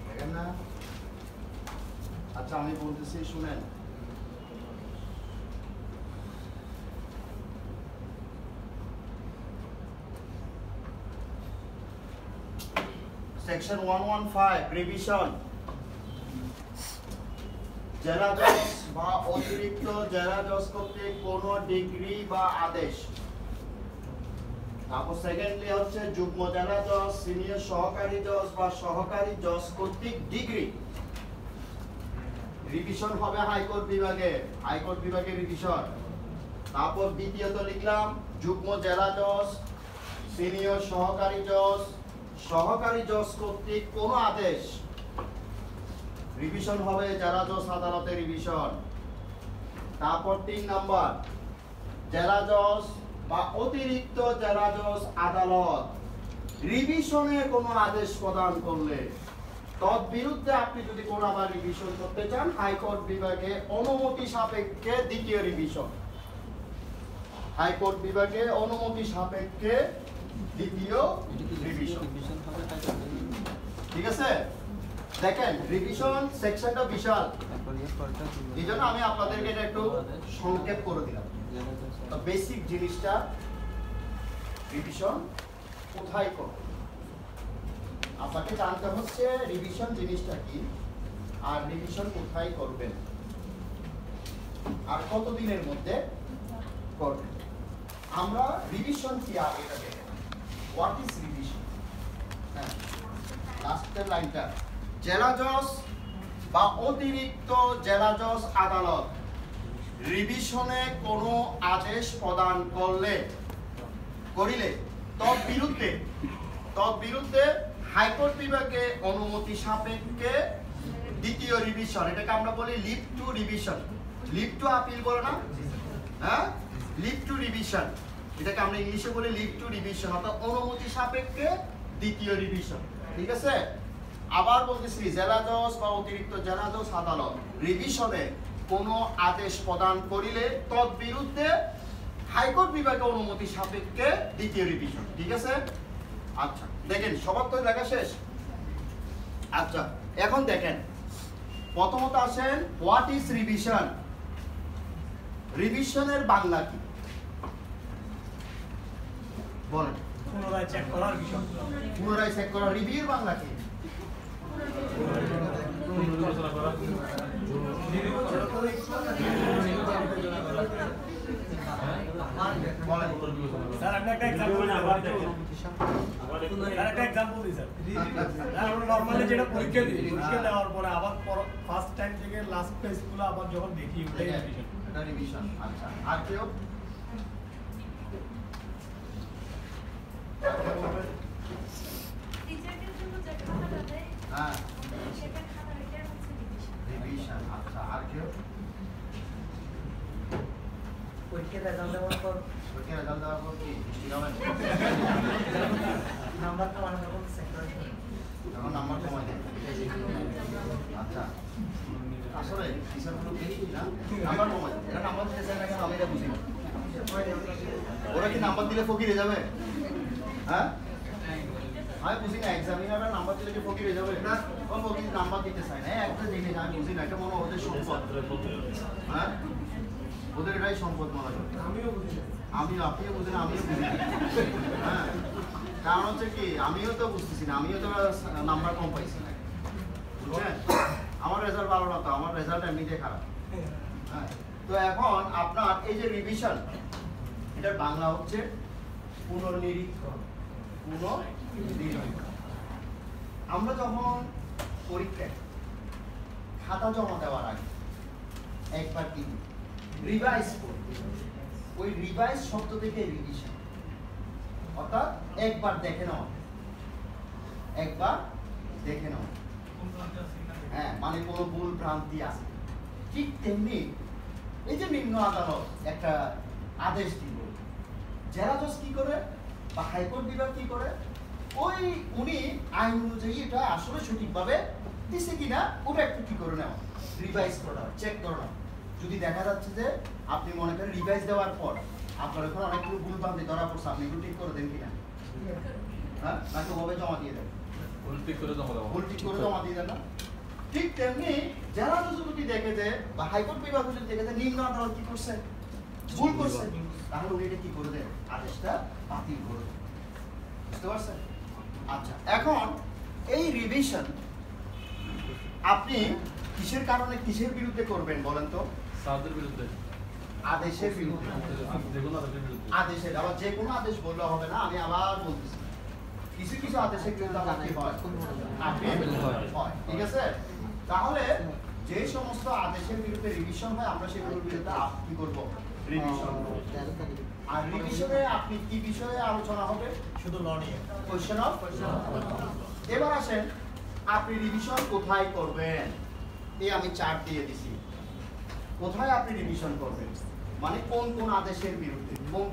দেখেন না? আচ্ছা আমি বলতেছি শুনেন। Section 115 revision. জেলা জজ বা অতিরিক্ত জেলা জজ কর্তৃক কোন ডিগ্রি বা আদেশ। তারপর সেকেন্ডলি হচ্ছে যুগ্ম জেলা জজ, সিনিয়র সহকারী জজ বা সহকারী জজ কর্তৃক ডিগ্রি। রিভিশন হবে হাইকোর্ট বিভাগে, হাইকোর্ট বিভাগে রিভিশন। তারপর দ্বিতীয়ত লিখলাম যুগ্ম জেলা জজ, সিনিয়র সহকারী জজ, সহকারী জজ কর্তৃক কোন আদেশ। রিভিশন হবে জেলা জজ আদালতে রিভিশন। তারপর 3 নাম্বার জেলা জজ বা অতিরিক্ত জেলা জজ আদালত রিভিশনে কোনো আদেশ প্রদান করলে তদ বিরুদ্ধে আপনি যদি কোনো আবার রিভিশন করতে চান হাইকোর্ট বিভাগে অনুমতি সাপেক্ষে দ্বিতীয় রিভিশন। হাইকোর্ট বিভাগে অনুমতি সাপেক্ষে দ্বিতীয় রিভিশন। ঠিক আছে, দেখেন রিভিশন সেকশনটা বিশাল, এই জন্য আমি আপনাদেরকে এটা একটু সংক্ষেপ করে দিলাম। তো বেসিক জিনিসটা রিভিশন কোথায় করবেন আপনাকে জানতে হচ্ছে, রিভিশন জিনিসটা কি আর রিভিশন কোথায় করবেন আর কতদিনের মধ্যে করবেন। আমরা রিভিশন কি আগে এটা দেখে নেব। What is revision? হ্যাঁ, লাস্টের লাইনটা জেলা জজ বা অতিরিক্ত জেলা জজ আদালত রিভিশনে কোনো আদেশ প্রদান করিলে তদ বিরুদ্ধে হাইকোর্ট বিভাগে অনুমতি সাপেক্ষে দ্বিতীয় রিভিশন, এটাকে আমরা বলি leave to revision. Leave to appeal বলে না? হ্যাঁ, লিভ টু রিভিশন, এটাকে আমরা ইংলিশে বলি লিভ টু রিভিশন, অর্থাৎ অনুমতি সাপেক্ষে দ্বিতীয় রিভিশন। ঠিক আছে, আবার বলতেছি জেলা জজ বা অতিরিক্ত জেলা জজ আদালত রিভিশনে কোনো আদেশ প্রদান করিলে তদ বিরুদ্ধে হাইকোর্ট বিভাগে অনুমতি সাপেক্ষে দ্বিতীয় রিভিশন। ঠিক আছে, আচ্ছা দেখেন সবার তো দেখা শেষ। আচ্ছা এখন দেখেন প্রথমত আসেন হোয়াট ইজ রিভিশন। রিভিশনের বাংলা কি বলেন? পুনরায় চেক করার বিষয়। পুনরায় চেক করা। রিভিউর বাংলা কি? স্যার আপনি একটা এক্সাম্পল দিই স্যার। আমরা নরমালি যেটা পরীক্ষা দিই, পরীক্ষা দেওয়ার পরে আবার ফার্স্ট টাইম থেকে লাস্ট পেজগুলো আবার যখন দেখি ওটাই রিভিশন। এটা রিভিশন। আচ্ছা আর কেউ? টিচারদের জন্য যে খাতাটা দেয় হ্যাঁ সেটা খাতা এটা হচ্ছে রিভিশন। রিভিশন। আচ্ছা আর কেউ? পরীক্ষার রেজাল্ট দেওয়ার পর পরীক্ষার রেজাল্ট দেওয়ার পর কি বৃষ্টি হবে? নাম্বার কমানোর পর চেক করে তখন নাম্বার কমাই দেয়। আচ্ছা আসলে টিচারগুলো বেশি না নাম্বার কমাই দেয়। এটা নাম্বার দিতে চায় না কেন আমি এটা বুঝি না। ওরা কি নাম্বার দিলে ফকিরে যাবে? হ্যাঁ আমি বুঝি না, এক্সামিনাররা নাম্বার দিলে কি ফকিরে যাবে? না, ও ফকির নাম্বার দিতে চায় না। একটা জিনিস আমি বুঝি না, এটা মনে হয় ওদের সম্পদ। হ্যাঁ ওদের এটাই সম্পদ মনে হয়। আপনিও বুঝি না, আমিও বুঝি না। হ্যাঁ কারণ হচ্ছে কি আমিও তো বুঝতেছি না, আমিও তো নাম্বার কম পাইছি না, বুঝছেন? আমার রেজাল্ট ভালো না, তো আমার রেজাল্ট এমনিতে খারাপ। হ্যাঁ তো এখন আপনার এই যে রিভিশন, এটার বাংলা হচ্ছে পুনর্নিরীক্ষণ। পুনর্নিরীক্ষণ আমরা যখন পরীক্ষায় খাতা জমা দেওয়ার আগে একবার কি রিভাইজ করি, ওই রিভাইজ শব্দ থেকে রিভিশন, অর্থাৎ একবার দেখে নাও, একবার দেখে নাও। হ্যাঁ মানে কোনো ভুল ভ্রান্তি আছে। ঠিক তেমনি এই যে নিম্ন আদালত একটা আদেশ দিব, জেলা জজ কি করে বা হাইকোর্ট বিভাগ কি করে, ওই উনি আইন অনুযায়ী এটা আসলে সঠিকভাবে দিছে কিনা ওটা একটু কি করে নেওয়া, রিভাইজ করা, চেক করা। যদি দেখা যাচ্ছে যে আপনি মনে করেন রিভাইজ দেওয়ার পর আপনার ওখানে অনেকগুলো ভুল ভ্রান্তি ধরা পড়ছে, আপনি একটু ঠিক করে দেন কিনা, হ্যাঁ নাকি ওভাবে জমা দিয়ে দেন? উল্টি করে জমা দেওয়া উল্টি করে জমা দিয়ে দেন না? ঠিক তেমনি যারা যদি দেখে যে বা হাইকোর্ট বিভাগ যদি দেখে যে নিম্ন আদালত কি করছে, ভুল করছে, তাহলে উনি এটা কি করে দেন, আদেশটা বাতিল করে দেন। বুঝতে পারছেন? আচ্ছা, এখন এই রিভিশন আপনি কিসের কারণে কিসের বিরুদ্ধে করবেন বলেন তো? সাদের বিরুদ্ধে, আদেশের বিরুদ্ধে। যে কোনো আদেশের বিরুদ্ধে। আদেশের, আবার যে কোনো আদেশ বললে হবে না, আমি আবার বলতেছি কিছু কিছু আদেশের বিরুদ্ধে আমার কি হয়, আপিল হয়। ঠিক আছে? তাহলে যে সমস্ত আদেশের বিরুদ্ধে রিভিশন হয় আমরা সেগুলোর বিরুদ্ধে কি করব, রিভিশন। আর রিভিশনে আপনি কি বিষয়ে আলোচনা হবে? শুধু ল নিয়ে। Question of. এবার আসেন আপনি রিভিশন কোথায় করবেন, এই আমি চার্ট দিয়ে দিছি। কোথায় আপনি রিভিশন করবেন মানে কোন কোন আদেশের বিরুদ্ধে, কোন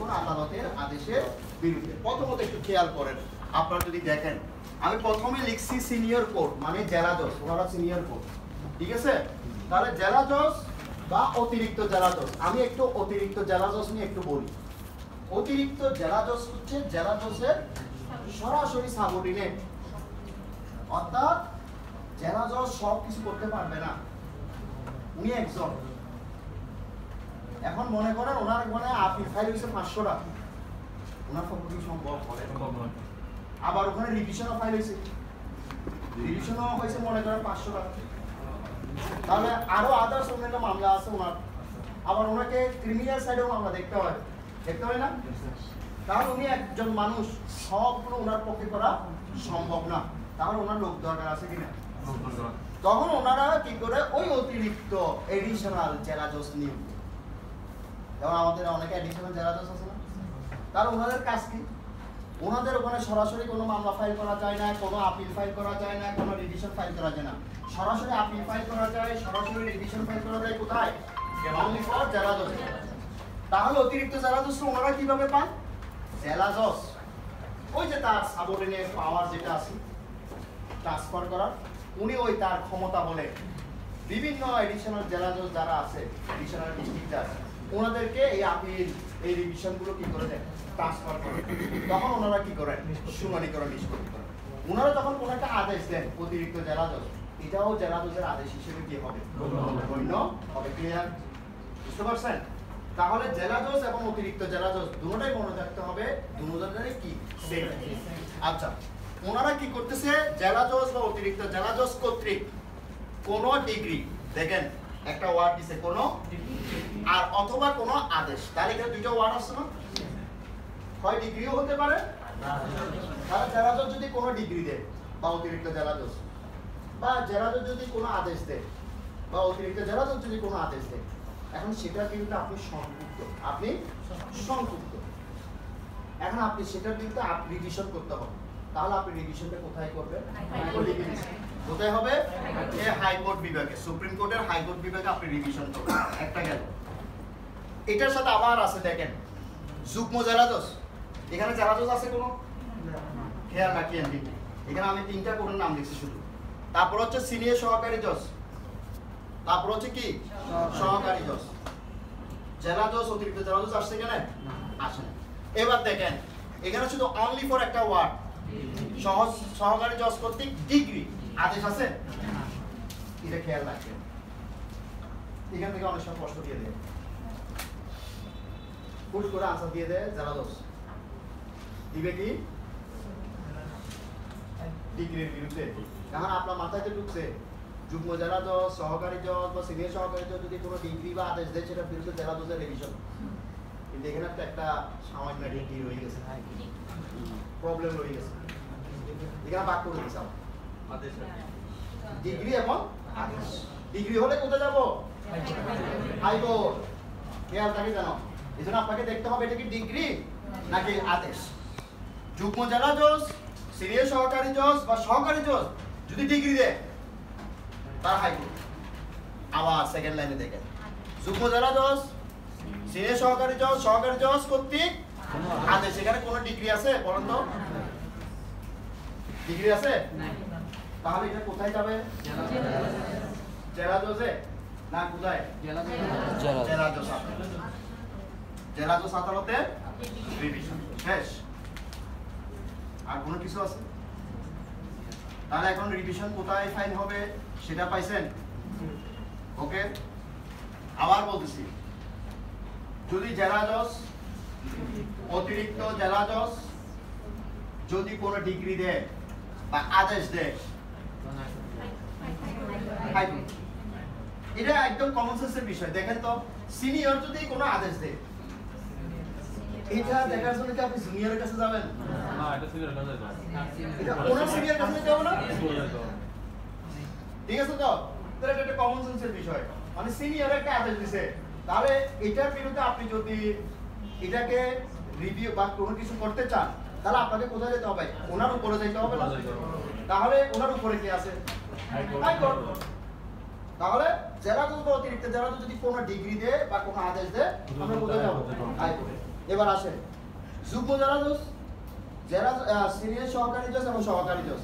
কোন আদালতের আদেশের বিরুদ্ধে। প্রথমত একটু খেয়াল করেন, আপনারা যদি দেখেন আমি প্রথমে লিখছি সিনিয়র কোর্ট মানে জেলা জজ, ওনারা সিনিয়র কোর্ট। ঠিক আছে? তাহলে জেলা জজ বা অতিরিক্ত জেলা জজ, আমি একটু অতিরিক্ত জেলা জজ নিয়ে একটু বলি। অতিরিক্ত জেলা জজ হচ্ছে জেলা জজের সরাসরি সাবঅর্ডিনেট, অর্থাৎ জেলা জজ সব কিছু করতে পারবে না, উনি একজন। এখন মনে করেন ওনার মানে আপিল ফাইল হয়েছে 500টা, ওনার পক্ষে কি সম্ভব হবে? আবার ওখানে রিভিশনও ফাইল হয়েছে, রিভিশনও হয়েছে মনে করেন 500টা, তাহলে আরো আদার্স অন্যান্য মামলা আছে ওনার, আবার ওনাকে ক্রিমিনাল সাইডেও মামলা দেখতে হয় না? তাহলে উনি একজন মানুষ, সবগুলো ওনার পক্ষে করা সম্ভব না, তাহলে ওনার লোক দরকার আছে কিনা? তখন ওনারা কি করে ওই অতিরিক্ত এডিশনাল জেলা জজ নিয়োগ, যেমন আমাদের অনেকে এডিশনাল জেলা জজ আছে না, তাহলে ওনাদের কাজ কি? ওনাদের ওখানে সরাসরি কোনো মামলা ফাইল করা যায় না, কোনো আপিল ফাইল করা যায় না, কোনো রিভিশন ফাইল করা যায় না। সরাসরি আপিল ফাইল করা যায়, সরাসরি রিভিশন ফাইল করা যায় কোথায়? অনলি ফর জেলা জজ। তাহলে অতিরিক্ত জেলা জজ ওনারা কিভাবে পান? জেলা জজ ওই যে তার সাবঅর্ডিনেট পাওয়ার যেটা আছে ট্রান্সফার করার, উনি ওই তার ক্ষমতা বলে বিভিন্ন এডিশনাল জেলা জজ যারা আছে, এডিশনাল ডিস্ট্রিক্ট আছে, ওনাদেরকে এই আপিল এই রিভিশনগুলো কি করে দেন, ট্রান্সফার করে। তখন ওনারা কি করেন, শুনানি করে নিষ্পত্তি করেন। ওনারা যখন কোনো একটা আদেশ দেন অতিরিক্ত জেলা জজ, এটাও জেলা জজের আদেশ হিসেবে কি হবে, গণ্য হবে। ক্লিয়ার? বুঝতে পারছেন? তাহলে জেলা জজ এবং অতিরিক্ত জেলা জজ দুটোটাই মনে রাখতে হবে, দুটোটারই কি সেম। আচ্ছা, ওনারা কি করতেছে, জেলা জজ বা অতিরিক্ত জেলা জজ কর্তৃক কোন ডিগ্রি, দেখেন একটা ওয়ার্ড দিছে কোন, আর অথবা কোন আদেশ, তাহলে এখানে দুইটা ওয়ার্ড আছে না, হয় ডিগ্রিও হতে পারে। তাহলে জেলা জজ যদি কোনো ডিগ্রি দেয় বা অতিরিক্ত জেলা জজ, বা জেলা জজ যদি কোনো আদেশ দেয় বা অতিরিক্ত জেলা জজ যদি কোনো আদেশ দেয়, এখন সেটার বিরুদ্ধে আপনি সংযুক্ত, এখন আপনি সেটার বিরুদ্ধে রিভিশন করতে হবে। তাহলে আপনি রিভিশনটা কোথায় করবেন? কোথায় হবে? হাইকোর্ট বিভাগে, সুপ্রিম কোর্টের হাইকোর্ট বিভাগে আপনি রিভিশন করবেন। একটা গেল, এটার সাথে আবার আছে দেখেন যুগ্ম জেলা জজ। এখানে জেলা জজ আছে কোনো? খেয়াল রাখিয়েন, এখানে আমি 3টা কোর্টের নাম লিখছি শুধু। তারপর হচ্ছে সিনিয়র সহকারী জজ, তারপর হচ্ছে কি সহকারী জজ। জেলা জজ অতিরিক্ত জেলা জজ আসছে এখানে? আসে না। এবার দেখেন এখানে শুধু অনলি ফর একটা ওয়ার্ড, সহকারী জজ কর্তৃক ডিগ্রি আদেশ আছে, এটা খেয়াল রাখবেন। এখান থেকে অনেক সময় প্রশ্ন দিয়ে দেয়, ফুট করে আনসার দিয়ে দেয় জেলা জজ, দিবে কি ডিগ্রির বিরুদ্ধে। এখন আপনার মাথায় তো ঢুকছে যুগ্ম জেলা জজ, সহকারী জজ বা সিনিয়র সহকারী জজ যদি কোনো ডিগ্রি বা আদেশ দেয় সেটার বিরুদ্ধে জেলা জজের রিভিশন, কিন্তু এখানে একটা সামান্য ডিগ্রি রয়ে গেছে, প্রবলেম রয়ে গেছে। এখানে বাদ করে দিচ্ছি ডিগ্রি এবং আদেশ। ডিগ্রি হলে কোথায় যাবো? হাইকোর্ট। খেয়াল থাকে জানো, এই জন্য আপনাকে দেখতে হবে এটা কি ডিগ্রি নাকি আদেশ। যুগ্ম জেলা জজ, সিনিয়র সহকারী জজ বা সহকারী জজ যদি ডিগ্রি দেয় তার হাইকোর্ট। আবার সেকেন্ড লাইনে দেখেন যুগ্ম জেলা জজ, সিনিয়র সহকারী জজ কর্তৃক আদেশ। এখানে কোনো ডিগ্রি আছে বলেন তো? ডিগ্রি আছে? তাহলে এটা কোথায় যাবে? জেলা জজে না কোথায়? জেলা জজ আদালতে রিভিশন শেষ। আর কোনো কিছু আছে? তাহলে এখন রিভিশন কোথায় ফাইল হবে সেটা পাইছেন? ওকে, আবার বলতেছি, যদি জেলা জজ, অতিরিক্ত জেলা জজ যদি কোনো ডিগ্রি দেয় বা আদেশ দেয়, এটা একদম কমন সেন্সের বিষয়। দেখেন তো, সিনিয়র যদি কোনো আদেশ দেয়, এটা দেখার জন্য কি আপনি জুনিয়রের কাছে যাবেন? না, এটা সিনিয়র কাছে যাও। এটা ওনার সিনিয়র কাছে যাবো না? ঠিক আছে তো? তাহলে এটা একটা কমন সেন্সের বিষয়। মানে সিনিয়র একটা আদেশ দিছে, তাহলে এটার বিরুদ্ধে আপনি যদি এটাকে রিভিউ বা কোনো কিছু করতে চান, তাহলে আপনাকে কোথায় যেতে হবে? ওনার উপরে যেতে হবে না? তাহলে ওনার উপরে কি আছে? হাইকোর্ট। তাহলে জেলা জজ বা অতিরিক্ত জেলা জজ যদি কোনো ডিগ্রি দেয় বা কোনো আদেশ দেয়, আমরা কোথায় যাবো? হাইকোর্টে। এবার আসেন যুগ্ম জেলা জজ, জেলা সিনিয়র সহকারী জজ এবং সহকারী জজ,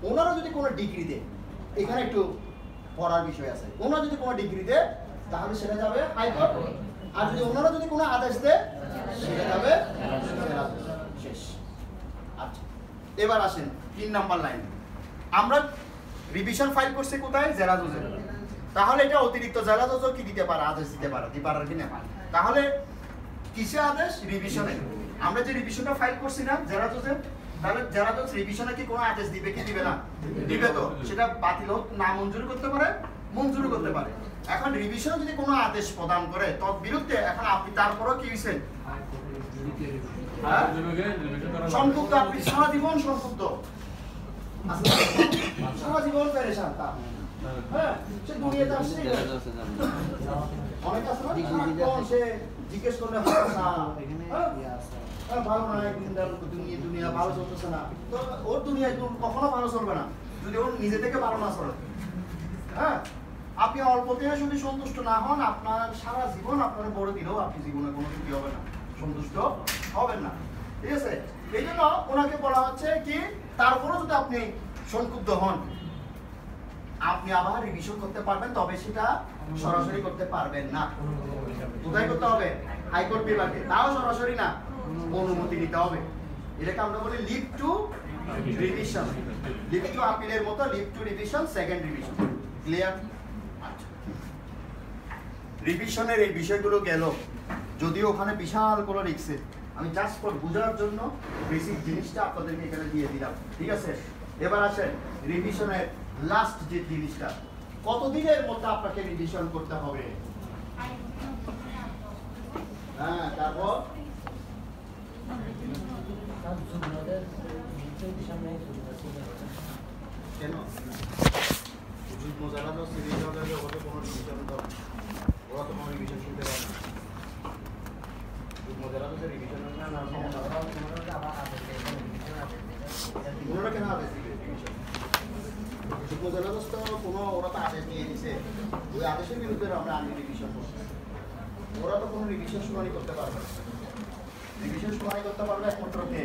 ওনারা যদি কোনো ডিগ্রি দেয়, এখানে একটু পড়ার বিষয় আছে, ওনারা যদি কোনো ডিগ্রি দেয় তাহলে সেটা যাবে হাইকোর্ট, আর যদি ওনারা যদি কোনো আদেশ দেয় সেটা যাবে জেলা জজ। শেষ। আচ্ছা, এবার আসেন 3 নাম্বার লাইন। আমরা রিভিশন ফাইল করছি কোথায়? জেলা জজে। তাহলে এটা অতিরিক্ত জেলা জজও কি দিতে পারে? আদেশ দিতে পারে, দিতে পারে কি না? তাহলে কিসে আদেশ? রিভিশনে। আমরা যে রিভিশনটা ফাইল করছি না জেলা জজে, তাহলে জেলা জজ রিভিশনে কি কোনো আদেশ দিবে কি দিবে না? দিবে তো। সেটা বাতিল হোক, না মঞ্জুর করতে পারে, মঞ্জুর করতে পারে। এখন রিভিশনে যদি কোনো আদেশ প্রদান করে তৎ বিরুদ্ধে, এখন আপনি তারপরও কি হইছেন? সংক্ষুব্ধ। আপনি সারা জীবন সংক্ষুব্ধ, সারা জীবন পেরেশান। হ্যাঁ, সে দুনিয়াতে আসছে, অনেক আছে না, সারাক্ষণ সে জিজ্ঞেস করলে হয় না, ভালো না, দুনিয়া ভালো চলতেছে না, তো ওর দুনিয়ায় কখনো ভালো চলবে না যদি ওর নিজে থেকে ভালো না চলে। হ্যাঁ, আপনি অল্পতে যদি সন্তুষ্ট না হন, আপনার সারা জীবন আপনার বড় দিলেও আপনি জীবনে কোনো কিছু হবে না, সন্তুষ্ট হবেন না। ঠিক আছে, এই জন্য ওনাকে বলা হচ্ছে কি, তারপরেও যদি আপনি সংক্ষুব্ধ হন, আপনি আবার রিভিশন করতে পারবেন, তবে সেটা সরাসরি করতে পারবেন না। কোথায় করতে হবে? হাইকোর্ট বিভাগে। তাও সরাসরি না, অনুমতি নিতে হবে। এটাকে আমরা বলি leave to revision, leave to আপিলের মতো leave to revision, second revision. Clear? আচ্ছা, রিভিশনের এই বিষয়গুলো গেল, যদিও ওখানে বিশাল কোনো রিস্কে, আমি জাস্ট ফর বোঝার জন্য বেসিক জিনিসটা আপনাদেরকে এখানে দিয়ে দিলাম। ঠিক আছে, এবার আসেন রিভিশনের লাস্ট যে জিনিসটা, কতদিনের মধ্যে আপনাকে রিভিশন করতে হবে? হ্যাঁ, তারপর কেন যুগ্ম যারা তো সিরিজ হবে, ওরা কোনো রিভিশন করে, ওরা তো কোনো রিভিশন শুনতে পারে না। যুগ্ম যারা তো রিভিশন না, ওনারা কেন আদেশ দিবে? যুগ্ম জেলা জজ তো কোনো, ওরা তো আদেশ দিয়ে দিছে, ওই আদেশের বিরুদ্ধে আমরা আনি রিভিশন করছি। ওরা তো কোনো রিভিশন শুনানি করতে পারবে না। রিভিশন শুনানি করতে পারবে একমাত্র কে?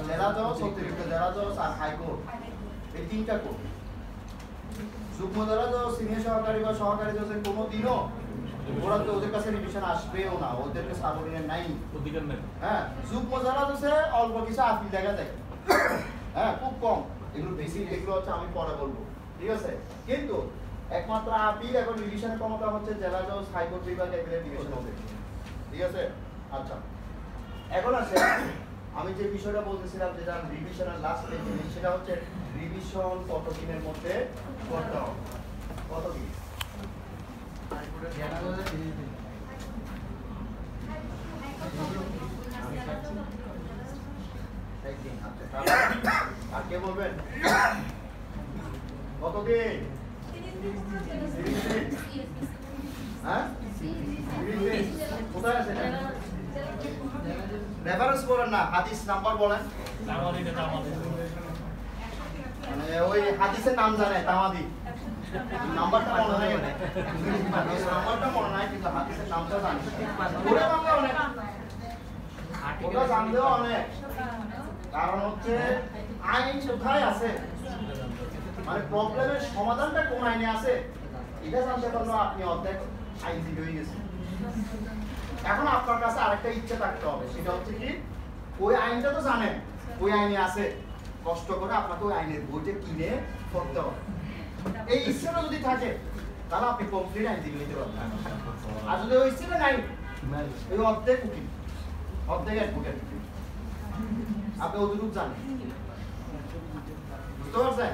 জেলা জজ, অতিরিক্ত জেলা জজ আর হাইকোর্ট, এই 3টা কোর্ট। যুগ্ম জেলা জজ, সিনিয়র সহকারী বা সহকারী জজের কোনো দিনও ওরা তো ওদের কাছে রিভিশন আসবেও না, ওদেরকে সাবঅর্ডিনেট নাই, অধিকার নেই। হ্যাঁ, যুগ্ম জেলা জজে অল্প কিছু আপিল দেখা যায়, হ্যাঁ, খুব কম। এগুলো বেশি, এগুলো হচ্ছে আমি পরে বলবো। ঠিক আছে, কিন্তু একমাত্র আপিল এবং রিভিশনের ক্ষমতা হচ্ছে জেলা জজ, হাইকোর্ট বিভাগে এগুলো ডিভিশন হবে। ঠিক আছে, আচ্ছা, এখন আছে আমি যে বিষয়টা বলতেছিলাম, যেটা রিভিশনের লাস্ট জিনিস, সেটা হচ্ছে রিভিশন কত দিনের মধ্যে করতে হবে? কত দিন? একদিন। আচ্ছা, আর কে বলবেন? কতদিন? হ্যাঁ, কোথায় আছে? রেফারেন্স বলেন না, হাদিস নাম্বার বলেন। মানে ওই হাদিসের নাম জানে তামাদি, নাম্বারটা মনে নাই, নাম্বারটা মনে নাই, কিন্তু হাদিসের নামটা জানে। ওটা জানলে অনেক, ওটা জানলেও অনেক। কারণ হচ্ছে আইন কোথায় আছে, মানে প্রবলেমের সমাধানটা কোন আইনে আছে, এটা জানতে পারলে আপনি অর্ধেক আইনজীবী হয়ে গেছেন। এখন আপনার কাছে আরেকটা ইচ্ছে থাকতে হবে, সেটা হচ্ছে কি, ওই আইনটা তো জানেন, ওই আইনে আছে, কষ্ট করে আপনাকে ওই আইনের বইটা কিনে পড়তে হবে। এই ইচ্ছাটা যদি থাকে তাহলে আপনি কমপ্লিট আইনজীবী নিতে পারবেন। আর যদি ওই ইচ্ছাটা নাই, ওই অর্ধেক উকিল, অর্ধেক অ্যাডভোকেট, আপনি অতটুকু জানেন, বুঝতে পারছেন?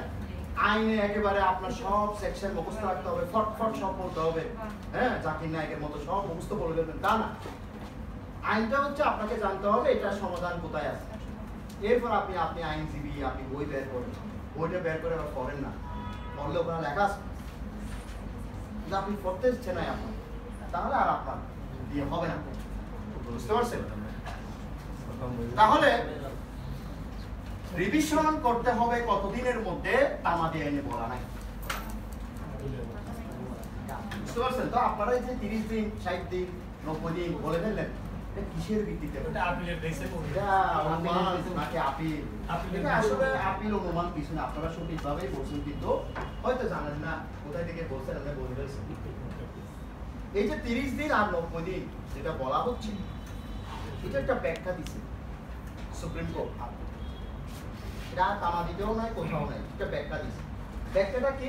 আইনে একেবারে আপনার সব সেকশন মুখস্থ রাখতে হবে, ফটফট সব বলতে হবে, হ্যাঁ, জাকির নায়কের মতো সব মুখস্থ বলে দেবেন তা না। আইনটা হচ্ছে আপনাকে জানতে হবে এটার সমাধান কোথায় আছে। এরপর আপনি আইনজীবী, আপনি বই বের করেন, বইটা বের করে আবার পড়েন না, পড়লে ওখানে লেখা আছে, কিন্তু আপনি পড়তে ইচ্ছে নাই আপনার, তাহলে আর আপনার দিয়ে হবে না, বুঝতে পারছেন? তাহলে রিভিশন করতে হবে কতদিনের মধ্যে তামাদি আইনে বলা নাই, বুঝতে পারছেন? তো আপনারা এই যে 30 দিন, 60 দিন, 90 দিন বলে ফেললেন, এটা কিসের ভিত্তিতে? এটা আপিলের বেসে করবে। এটা অনুমান নাকি আপিল? এটা আসলে আপিল অনুমান কিছু না, আপনারা সঠিকভাবেই বলছেন, কিন্তু হয়তো জানেন না কোথায় থেকে বলছেন, আমরা বলে ফেলছি। এই যে 30 দিন আর 90 দিন যেটা বলা হচ্ছে, এটা একটা ব্যাখ্যা দিচ্ছে সুপ্রিম কোর্ট। এটা তামাদিতেও নাই, কোথাও নাই, এটা ব্যাখ্যা দিচ্ছে। ব্যাখ্যাটা কি?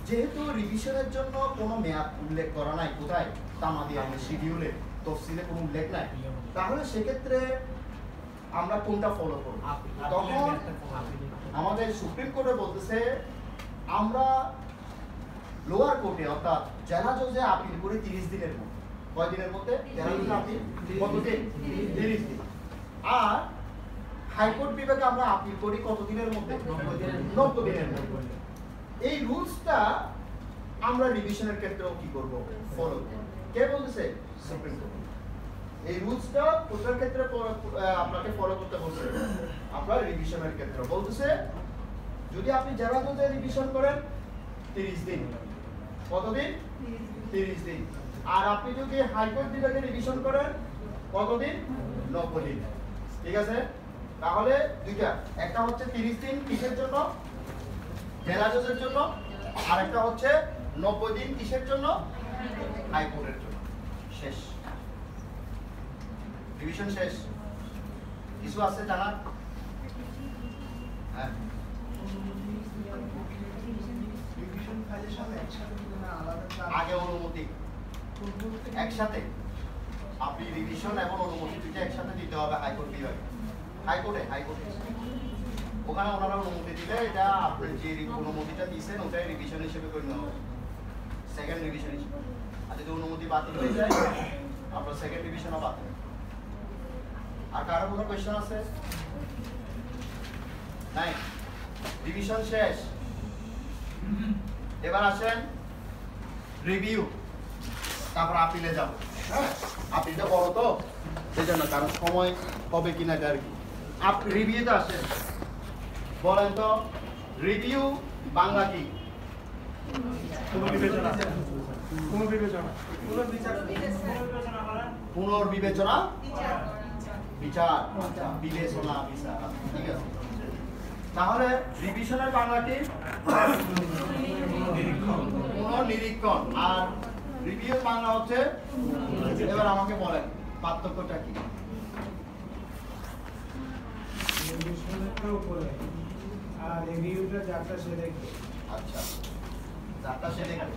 যেহেতু রিভিশনের জন্য কোনো মেয়াদ উল্লেখ করা নাই, কোথায়? তামাদি আইনের শিডিউলে, তফসিলে কোনো উল্লেখ নাই, তাহলে সেক্ষেত্রে আমরা কোনটা ফলো করব? তখন আমাদের সুপ্রিম কোর্টে বলতেছে আমরা লোয়ার কোর্টে অর্থাৎ জেলা জজে আপিল করি 30 দিনের মধ্যে। কয় দিনের মধ্যে? জেলা জজে আপিল কতদিন? 30 দিন। আর হাইকোর্ট বিভাগে আমরা আপিল করি কত দিনের মধ্যে? 90 দিনের মধ্যে। এই রুলসটা আমরা রিভিশনের ক্ষেত্রেও কি করব? ফলো করব। কে বলতেছে? Supreme court. এই রুলসটা কোটার ক্ষেত্রে আপনাকে ফলো করতে বলছে, আপনার রিভিশনের ক্ষেত্রে বলতেছে যদি আপনি জেলা জজে রিভিশন করেন 30 দিন। কতদিন? 30 দিন। আর আপনি যদি হাইকোর্ট বিভাগে রিভিশন করেন কতদিন? 90 দিন। ঠিক আছে? তাহলে দুইটা, একটা হচ্ছে 30 দিন কিসের জন্য? জেলা জজের জন্য, আর একটা হচ্ছে 90 দিন কিসের জন্য? হাইকোর্টের জন্য। শেষ, রিভিশন শেষ। কিছু আছে জানার? হ্যাঁ, রিভিশন ফাইলের সাথে একসাথে দিলে না আলাদা আগে অনুমতি একসাথে, আপনি রিভিশন এবং অনুমতি দুটো একসাথে দিতে হবে হাইকোর্ট বিভাগে। হাইকোর্টে ওখানে ওনারা অনুমতি দিলে এটা আপনি যে অনুমতিটা দিয়েছেন ওটাই রিভিশন হিসেবে গণ্য হবে, সেকেন্ড রিভিশন হিসেবে। আর যদি অনুমতি বাতিল হয়ে যায় আপনার সেকেন্ড রিভিশনও বাতিল। আর কারো কোনো কোয়েশ্চেন আছে? নাই, রিভিশন শেষ। এবার আসেন রিভিউ, তারপর আপিলে যাব। হ্যাঁ, আপিলটা বড় তো সেজন্য, কারণ সময় হবে কিনা এটা আর কি। আপনি রিভিউতে আসেন, বলেন তো রিভিউ বাংলা কি? পুনর্বিবেচনা। পুনর্বিবেচনা, বিচার, বিবেচনা, বিচার। ঠিক আছে, তাহলে রিভিশনের বাংলা কি? পুনর্নিরীক্ষণ। আর রিভিউর বাংলা হচ্ছে, এবার আমাকে বলেন পার্থক্যটা কি? আর রিভিউটা যাত্রা সে দেখবে। আচ্ছা, যাত্রা সে দেখবে।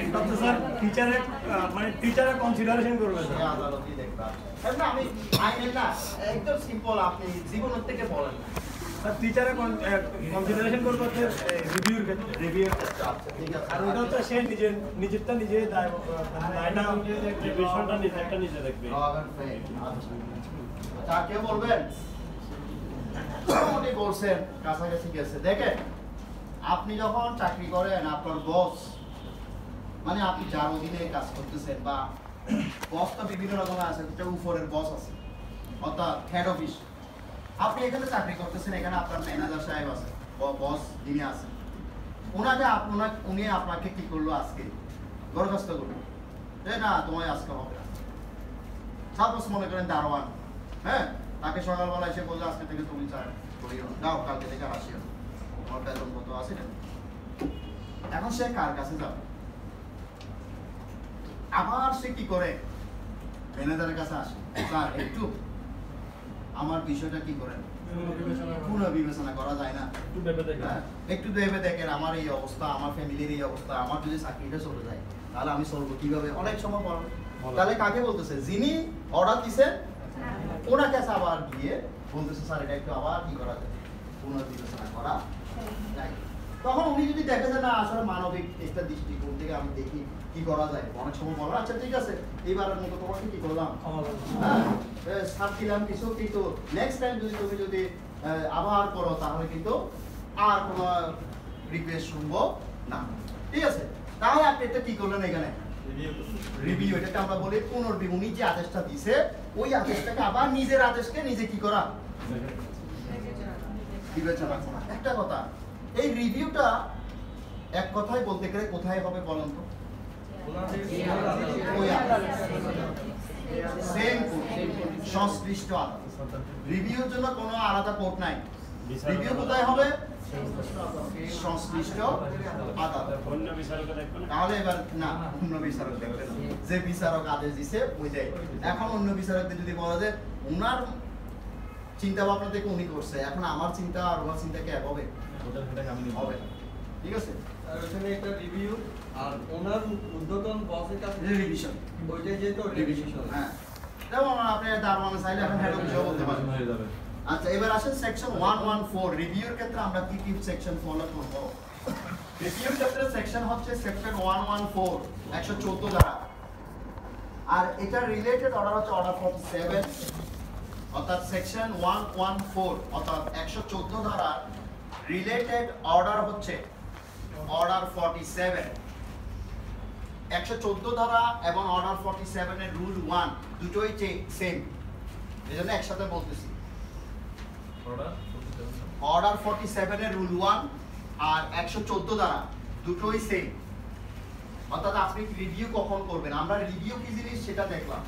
একদম তো স্যার টিচারের মানে টিচারের কনসিডারেশন করবে স্যার। আদালতই দেখবে। না, আমি আইনের না, একদম সিম্পল, আপনি জীবনের থেকে বলেন। স্যার টিচারের কনসিডারেশন করবে হচ্ছে রিভিউর ক্ষেত্রে। রিভিউর ক্ষেত্রে, আচ্ছা ঠিক আছে। আর ওটা হচ্ছে সে নিজেরটা নিজে দায়টা রিভিশনটা নিজেরটা নিজে দেখবে। আচ্ছা, কেউ বলবেন? মোটামুটি বলছেন, কাছাকাছি গেছে। দেখেন, আপনি যখন চাকরি করেন আপনার বস, মানে আপনি যার অধীনে কাজ করতেছেন, বা বস তো বিভিন্ন রকমের আছে, একটা উপরের বস আছে অর্থাৎ হেড অফিস। আপনি এখানে চাকরি করতেছেন, এখানে আপনার ম্যানেজার সাহেব আছে, বস যিনি আছেন, উনি আপনাকে কি করলো আজকে? বরখাস্ত করলো, না তোমায় আজকে হবে না। সাপোজ মনে করেন দারোয়ান, হ্যাঁ, তাকে সকালবেলা এসে বললো আজকে থেকে তুমি যাও, কালকে থেকে আসিও, তোমার বেতন কত আছে না। এখন সে কার কাছে যাবে? আবার সে কি করে? ম্যানেজারের কাছে আসে, স্যার একটু আমার বিষয়টা কি করেন পুনর্বিবেচনা করা যায় না? একটু ভেবে দেখেন। হ্যাঁ, একটু ভেবে দেখেন আমার এই অবস্থা, আমার ফ্যামিলির এই অবস্থা, আমার যদি চাকরিটা চলে যায় তাহলে আমি চলবো কিভাবে? অনেক সময় বলেন। তাহলে কাকে বলতেছে? যিনি অর্ডার দিছেন ওনার কাছে আবার গিয়ে বলতেছে স্যার এটা একটু আবার কি করা যায়, পুনর্বিবেচনা করা যায়। তখন উনি যদি দেখে যে না আসলে মানবিক একটা দৃষ্টিকোণ থেকে আমি দেখি কি করা যায়, অনেক সময় বলো আচ্ছা ঠিক আছে এইবারের মতো তোমাকে কি করলাম, হ্যাঁ ছাড় দিলাম কিছু, কিন্তু নেক্সট টাইম তুমি যদি আবার করো তাহলে কিন্তু আর কোনো রিকোয়েস্ট শুনবো না, ঠিক আছে? তাহলে আপনি এটা কি করলেন এখানে রিভিউ, এটাকে আমরা বলি পুনর্বিবেচনা। উনি যে আদেশটা দিছে ওই আদেশটাকে আবার নিজের আদেশকে নিজে কি করা, বিবেচনা করা। একটা কথা, এই রিভিউটা এক কথায় বলতে গেলে কোথায় হবে বলেন তো? সেম সংশ্লিষ্ট আদালত। রিভিউর জন্য কোনো আলাদা কোর্ট নাই। রিভিউ কোথায় হবে? সংশ্লিষ্ট আদালত। তাহলে এবার না অন্য বিচারক দেখবে না, যে বিচারক আদেশ দিছে ওই দেয়। এখন অন্য বিচারকদের যদি বলা যায় ওনার চিন্তা ভাবনা থেকে উনি করছে, এখন আমার চিন্তা আর ওনার চিন্তা কি এক হবে? হবে না, ঠিক আছে? আর ওখানে একটা রিভিউ আর ওনার উদ্বোধন বসের কাছে রিভিশন, ওইটা যেহেতু রিভিশন। হ্যাঁ যেমন আপনি দারোয়ান চাইলে এখন হেড অফিসও বলতে পারেন। হয়ে যাবে। আচ্ছা এবার আসেন সেকশন 114 রিভিউর ক্ষেত্রে আমরা কি কি সেকশন ফলো করব? রিভিউর ক্ষেত্রে সেকশন হচ্ছে সেকশন 114 114 ধারা, আর এটা রিলেটেড অর্ডার হচ্ছে অর্ডার 47, অর্থাৎ সেকশন 114 অর্থাৎ 114 ধারা রিলেটেড অর্ডার হচ্ছে অর্ডার 47। 114 ধারা এবং অর্ডার 47 এর রুল 1 দুটোই সেম, এজন্য একসাথে বলতেছি। অর্ডার 47 এর রুল 1 আর 114 ধারা দুটোই সেম, অর্থাৎ আপনি রিভিউ কখন করবেন, আমরা রিভিউ কি জিনিস সেটা দেখলাম,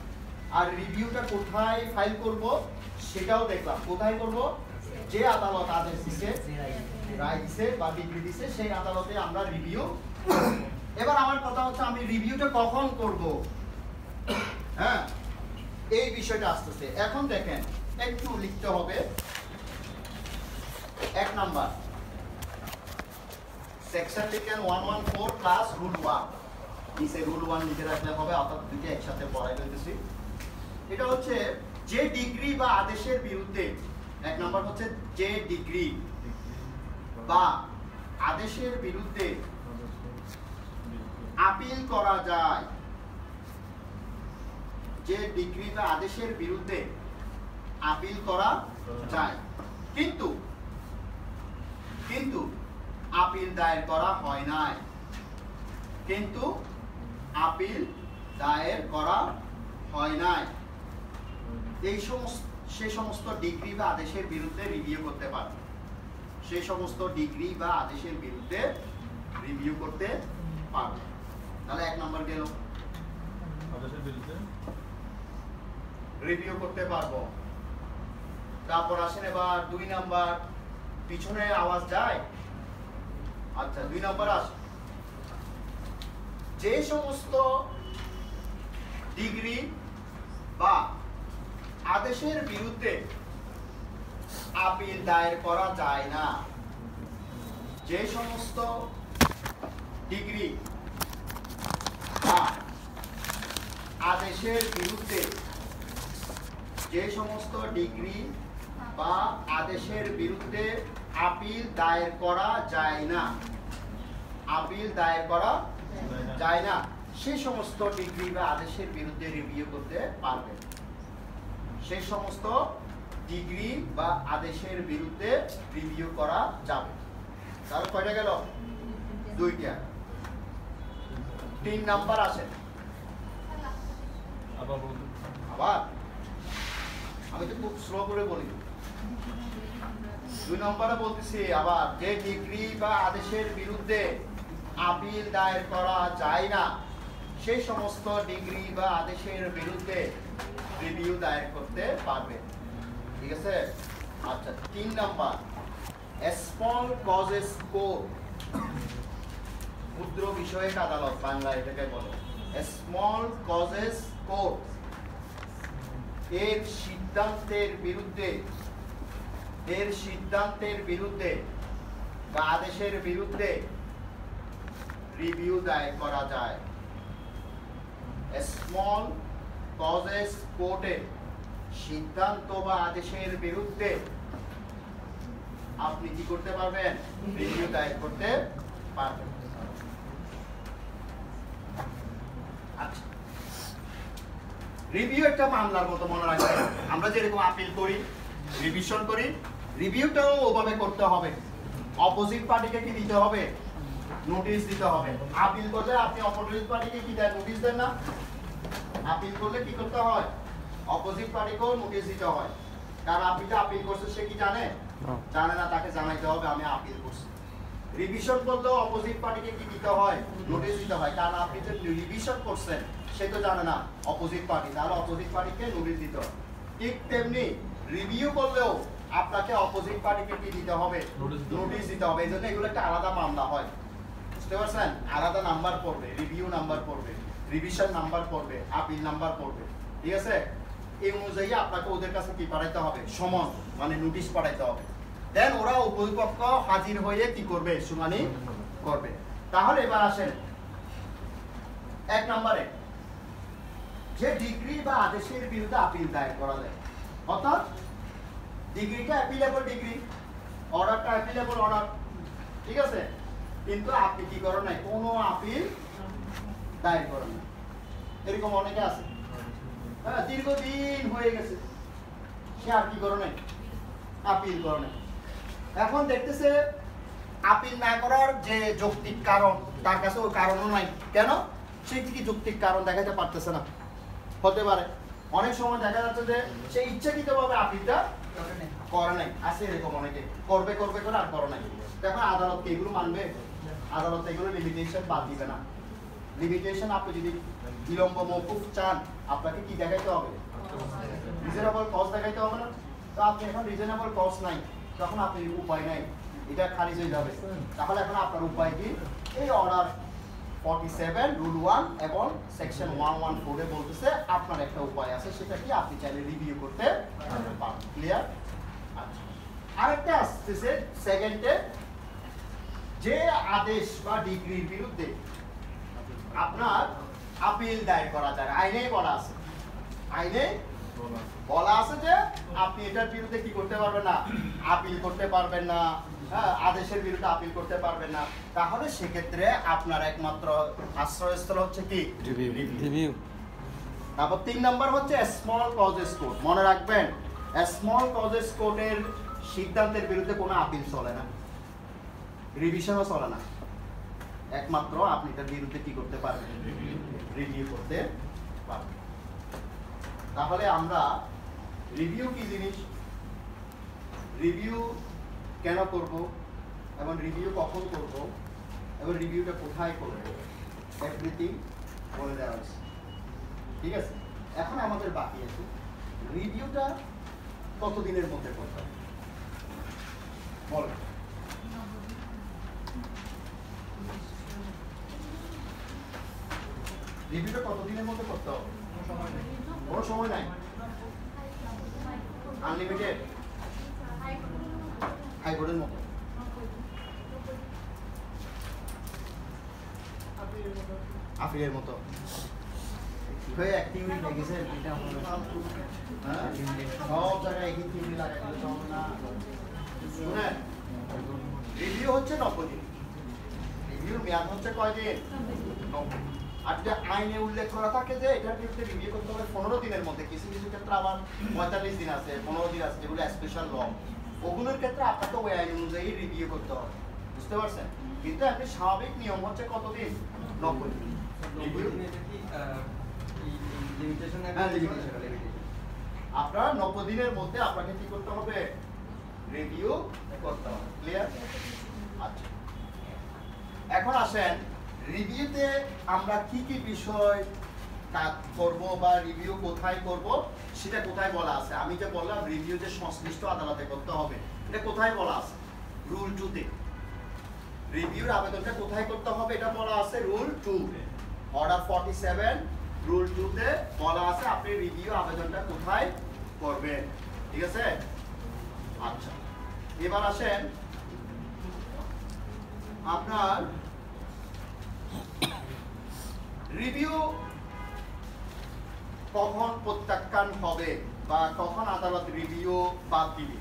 আর রিভিউটা কোথায় ফাইল করব সেটাও দেখলাম। কোথায় করব? যে আদালত আদেশ দিছে, রায় দিছে বা ডিগ্রি দিছে সেই আদালতে আমরা রিভিউ। এবার আমার কথা হচ্ছে আমি রিভিউটা কখন করব, হ্যাঁ এই বিষয়টা আসতেছে। এখন দেখেন একটু লিখতে হবে। 1 নাম্বার সেকশন লিখেন 114 প্লাস রুল 1, নিচে রুল 1 লিখে রাখলে হবে, অর্থাৎ দুটো একসাথে পড়াই ফেলতেছি। এটা হচ্ছে যে ডিগ্রি বা আদেশের বিরুদ্ধে, 1 নাম্বার হচ্ছে যে ডিগ্রি বা আদেশের বিরুদ্ধে আপিল করা যায়, যে ডিগ্রি বা আদেশের বিরুদ্ধে আপিল করা যায়, কিন্তু আপিল দায়ের করা হয় নাই, কিন্তু আপিল দায়ের করা হয় নাই, সেই সমস্ত ডিগ্রি বা আদেশের বিরুদ্ধে রিভিউ করতে পারবে। সেই সমস্ত ডিগ্রি বা আদেশের বিরুদ্ধে রিভিউ করতে পারবে। তাহলে 1 নাম্বার গেল, আদেশের বিরুদ্ধে রিভিউ করতে পারবো। তারপর আসেন এবার 2 নাম্বার, পিছনে আওয়াজ যায়, আচ্ছা 2 নাম্বার আসে, যে সমস্ত ডিগ্রি বা আদেশের বিরুদ্ধে আপিল দায়ের করা যায় না, যে সমস্ত ডিগ্রি বা আদেশের বিরুদ্ধে, যে সমস্ত ডিগ্রি বা আদেশের বিরুদ্ধে আপিল দায়ের করা যায় না, আপিল দায়ের করা যায় না, সেই সমস্ত ডিগ্রি বা আদেশের বিরুদ্ধে রিভিউ করতে পারবে। সেই সমস্ত ডিগ্রি বা আদেশের বিরুদ্ধে রিভিউ করা যাবে। তাহলে কয়টা গেল? 2টা। 3 নাম্বার আসে, আবার বলুন। আবার আমি তো খুব স্লো করে বলি। 2 নম্বরে বলতেছি আবার, যে ডিগ্রি বা আদেশের বিরুদ্ধে আপিল দায়ের করা যায় না, সেই সমস্ত ডিগ্রি বা আদেশের বিরুদ্ধে রিভিউ দায়ের করতে পারবে। ঠিক আছে? আচ্ছা 3 নাম্বার, স্মল কজেস কোর্ট, ক্ষুদ্র বিষয়ক আদালত বাংলা এটাকে বলে স্মল কজেস কোর্ট। এর সিদ্ধান্তের বিরুদ্ধে বা আদেশের বিরুদ্ধে রিভিউ দায়ের করা যায়। স্মল কজেস কোর্টে সিদ্ধান্ত বা আদেশের বিরুদ্ধে আপনি কি করতে পারবেন? রিভিউ দায়ের করতে পারবেন। আচ্ছা, রিভিউ একটা মামলার মতো মনে রাখবেন। আমরা যেরকম আপিল করি, রিভিশন করি, রিভিউটাও ওভাবে করতে হবে। অপোজিট পার্টিকে কি দিতে হবে? নোটিশ দিতে হবে। আপিল করলে আপনি অপোজিট পার্টিকে কি দেন? নোটিশ দেন না? আপিল করলে কি করতে হয়? অপোজিট পার্টিকেও নোটিশ দিতে হয়। কারণ আপনি যে আপিল করছেন সে কি জানে? জানে না, তাকে জানাইতে হবে আমি আপিল করছি। রিভিশন করলেও অপোজিট পার্টিকে কি দিতে হয়? নোটিশ দিতে হয়। কারণ আপনি যে রিভিশন করছেন সে তো জানে না অপোজিট পার্টি, তাহলে অপোজিট পার্টিকে নোটিশ দিতে হয়। ঠিক তেমনি রিভিউ করলেও আপনাকে অপোজিট পার্টিকে কি দিতে হবে? নোটিশ দিতে হবে। এই জন্য এগুলো একটা আলাদা মামলা হয়, বুঝতে পারছেন? আলাদা নাম্বার পড়বে, রিভিউ নাম্বার পড়বে, রিভিশন নাম্বার পড়বে, আপিল নাম্বার পড়বে, ঠিক আছে? এই অনুযায়ী আপনাকে ওদের কাছে কি পাঠাইতে হবে? সমন মানে নোটিশ পাঠাইতে হবে। দেন ওরা উভয়পক্ষ হাজির হয়ে কি করবে? শুনানি করবে। তাহলে এবার আসেন 1 নম্বরে, যে ডিগ্রি বা আদেশের বিরুদ্ধে আপিল দায়ের করা যায়। অর্থাৎ ডিগ্রিটা অ্যাপিলেবল ডিগ্রি, অর্ডারটা অ্যাপিলেবল অর্ডার, ঠিক আছে? কিন্তু আপনি কি করেন নাই? কোনো আপিল দায়ের করেন না। এরকম অনেকে আছে, হ্যাঁ, দীর্ঘদিন হয়ে গেছে, সে আর কি করে নাই? আপিল করে নাই। এখন দেখতেছে আপিল না করার যে যৌক্তিক কারণ তার কাছে ওই কারণও নাই। কেন? সে কি যৌক্তিক কারণ দেখাতে পারতেছে না। হতে পারে অনেক সময় দেখা যাচ্ছে যে সে ইচ্ছাকৃতভাবে আপিলটা করে নাই। আছে এরকম অনেকে, করবে করে আর করে নাই। এখন আদালত কি এগুলো মানবে? আদালত এগুলো লিমিটেশন বাদ দিবে না। লিমিটেশন আপনি যদি বিলম্ব মওকুফ চান, আপনাকে কি দেখাইতে হবে? রিজনেবল কজ দেখাইতে হবে না? তো আপনি এখন রিজনেবল কজ নাই, তখন আপনি উপায় নাই, এটা খারিজ হয়ে যাবে। তাহলে এখন আপনার উপায় কি? এই অর্ডার 47 রুল 1 এবং সেকশন 114 এ বলতেছে আপনার একটা উপায় আছে, সেটা কি? আপনি চাইলে রিভিউ করতে পারেন। ক্লিয়ার? আচ্ছা, আরেকটা আসছে সেকেন্ডে, যে আদেশ বা ডিগ্রির বিরুদ্ধে আপনার আপিল দায়ের করা যায়। আইনে বলা আছে, আইনে বলা আছে যে আপনি এটার বিরুদ্ধে কি করতে পারবেন না? আপিল করতে পারবেন না, হ্যাঁ, আদেশের বিরুদ্ধে আপিল করতে পারবেন না। তাহলে সেক্ষেত্রে আপনার একমাত্র আশ্রয়স্থল হচ্ছে কি? রিভিউ। তারপর 3 নাম্বার হচ্ছে স্মল কজেস কোর্ট। মনে রাখবেন, স্মল কজেস কোর্টের সিদ্ধান্তের বিরুদ্ধে কোনো আপিল চলে না, রিভিশনও চলে না। একমাত্র আপনি এটার বিরুদ্ধে কি করতে পারবেন? রিভিউ করতে পারবেন। তাহলে আমরা রিভিউ কি জিনিস, রিভিউ কেন করব, এবং রিভিউ কখন করব, এবং রিভিউটা কোথায় করব, এভরিথিং বলে দেওয়া হয়েছে, ঠিক আছে? এখন আমাদের বাকি আছে রিভিউটা কত দিনের মধ্যে করতে হবে? বলেন। রিভিউটা কত দিনের মধ্যে করতে হবে? কোনো সময় নাই, আনলিমিটেড, হাইকোর্টের মতো। আপিলের মতো হয়ে অ্যাক্টিভিটি লেগেছে, সব জায়গায় একই থিওরি লাগাই দিলে তো হবে না। শুনেন, রিভিউ হচ্ছে 90 দিন। রিভিউর মেয়াদ হচ্ছে কয়দিন? 90। আর যে আইনে উল্লেখ করা থাকে যে এটার বিরুদ্ধে রিভিউ করতে হবে 15 দিনের মধ্যে, কিছু কিছু ক্ষেত্রে আবার 45 দিন আছে, 15 দিন আছে, যেগুলো স্পেশাল ল, ওগুলোর ক্ষেত্রে আপনাকে ওই আইন অনুযায়ী রিভিউ করতে হবে, বুঝতে পারছেন? কিন্তু একটা স্বাভাবিক নিয়ম হচ্ছে কতদিন? 90 দিন। আপনার 90 দিনের মধ্যে আপনাকে কি করতে হবে? রিভিউ করতে হবে। ক্লিয়ার? আচ্ছা, এখন আসেন রিভিউতে আমরা কি কি বিষয় কাজ করব বা রিভিউ কোথায় করব সেটা কোথায় বলা আছে? আমি যে বললাম রিভিউ যে সংশ্লিষ্ট আদালতে করতে হবে, এটা কোথায় বলা আছে? রুল 2 তে। রিভিউর আবেদনটা কোথায় করতে হবে এটা বলা আছে রুল 2, অর্ডার 47 রুল 2-তে বলা আছে আপনি রিভিউ আবেদনটা কোথায় করবেন, ঠিক আছে? আচ্ছা, এবার আসেন আপনার রিভিউ কখন প্রত্যাখ্যান হবে বা কখন আদালত রিভিউ বাদ দিবে,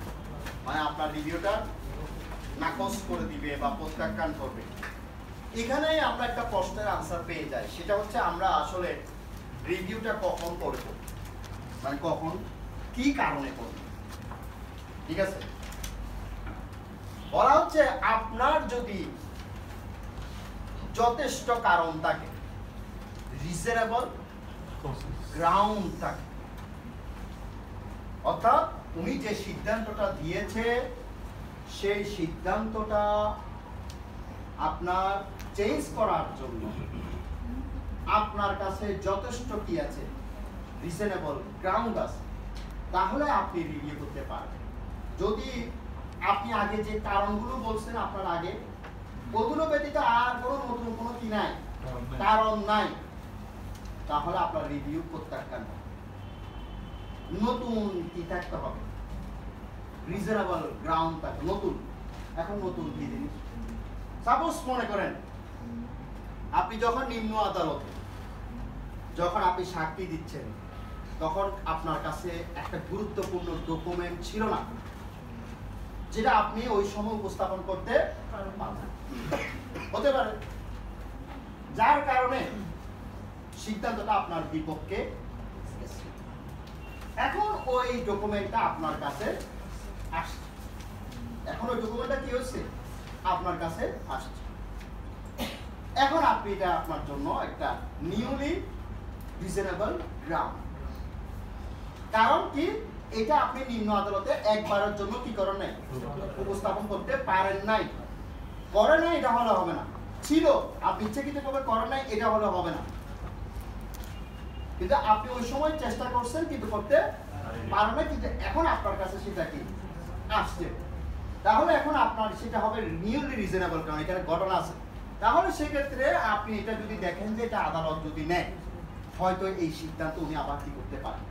মানে আপনার রিভিউটা নাকচ করে দিবে বা প্রত্যাখ্যান করবে। এখানেই আমরা একটা প্রশ্নের আনসার পেয়ে যাই, সেটা হচ্ছে আমরা আসলে রিভিউটা কখন করব, মানে কখন কি কারণে করব, ঠিক আছে? বলা হচ্ছে আপনার যদি যথেষ্ট কারণ থাকে, রিজনেবল গ্রাউন্ড থাকে, অর্থাৎ উনি যে সিদ্ধান্তটা দিয়েছে সেই সিদ্ধান্তটা আপনার চেঞ্জ করার জন্য আপনার কাছে যথেষ্ট কি আছে, রিজনেবল গ্রাউন্ড আছে, তাহলে আপনি রিভিউ করতে পারবেন। যদি আপনি আগে যে কারণগুলো বলছেন আপনার আগে, ওগুলো ব্যতীত আর কোনো নতুন কোনো কি নাই, কারণ নাই, তাহলে আপনার রিভিউ প্রত্যাখ্যান হবে। নতুন কি থাকতে হবে, রিজনেবল গ্রাউন্ড থাকে, নতুন। এখন নতুন কি জিনিস? সাপোজ মনে করেন আপনি যখন নিম্ন আদালতে যখন আপনি সাক্ষী দিচ্ছেন, তখন আপনার কাছে একটা গুরুত্বপূর্ণ ডকুমেন্ট ছিল না, যেটা আপনি ওই সময় উপস্থাপন করতে পারবেন, হতে পারে, যার কারণে সিদ্ধান্তটা আপনার বিপক্ষে গেছে। এখন ওই ডকুমেন্টটা আপনার কাছে আসছে, এখন ওই ডকুমেন্টটা কি হচ্ছে, আপনার কাছে আসছে। এখন আপনি এটা আপনার জন্য একটা নিউলি রিজনেবল গ্রাউন্ড, কারণ কি এটা আপনি নিম্ন আদালতে একবারের জন্য কি করেন নাই, উপস্থাপন করতে পারেন নাই, করেন নাই, এটা হলে হবে না। ছিল, আপনি ইচ্ছাকৃতভাবে করেন নাই, এটা হলে হবে না, কিন্তু আপনি ওই সময় চেষ্টা করছেন কিন্তু করতে পারেন না, কিন্তু এখন আপনার কাছে সেটা কি আসছে, তাহলে এখন আপনার সেটা হবে নিউলি রিজনেবল, কারণ এখানে ঘটনা আছে। তাহলে সেক্ষেত্রে আপনি এটা যদি দেখেন যে এটা আদালত যদি নেয়, হয়তো এই সিদ্ধান্ত উনি আবার কি করতে পারেন,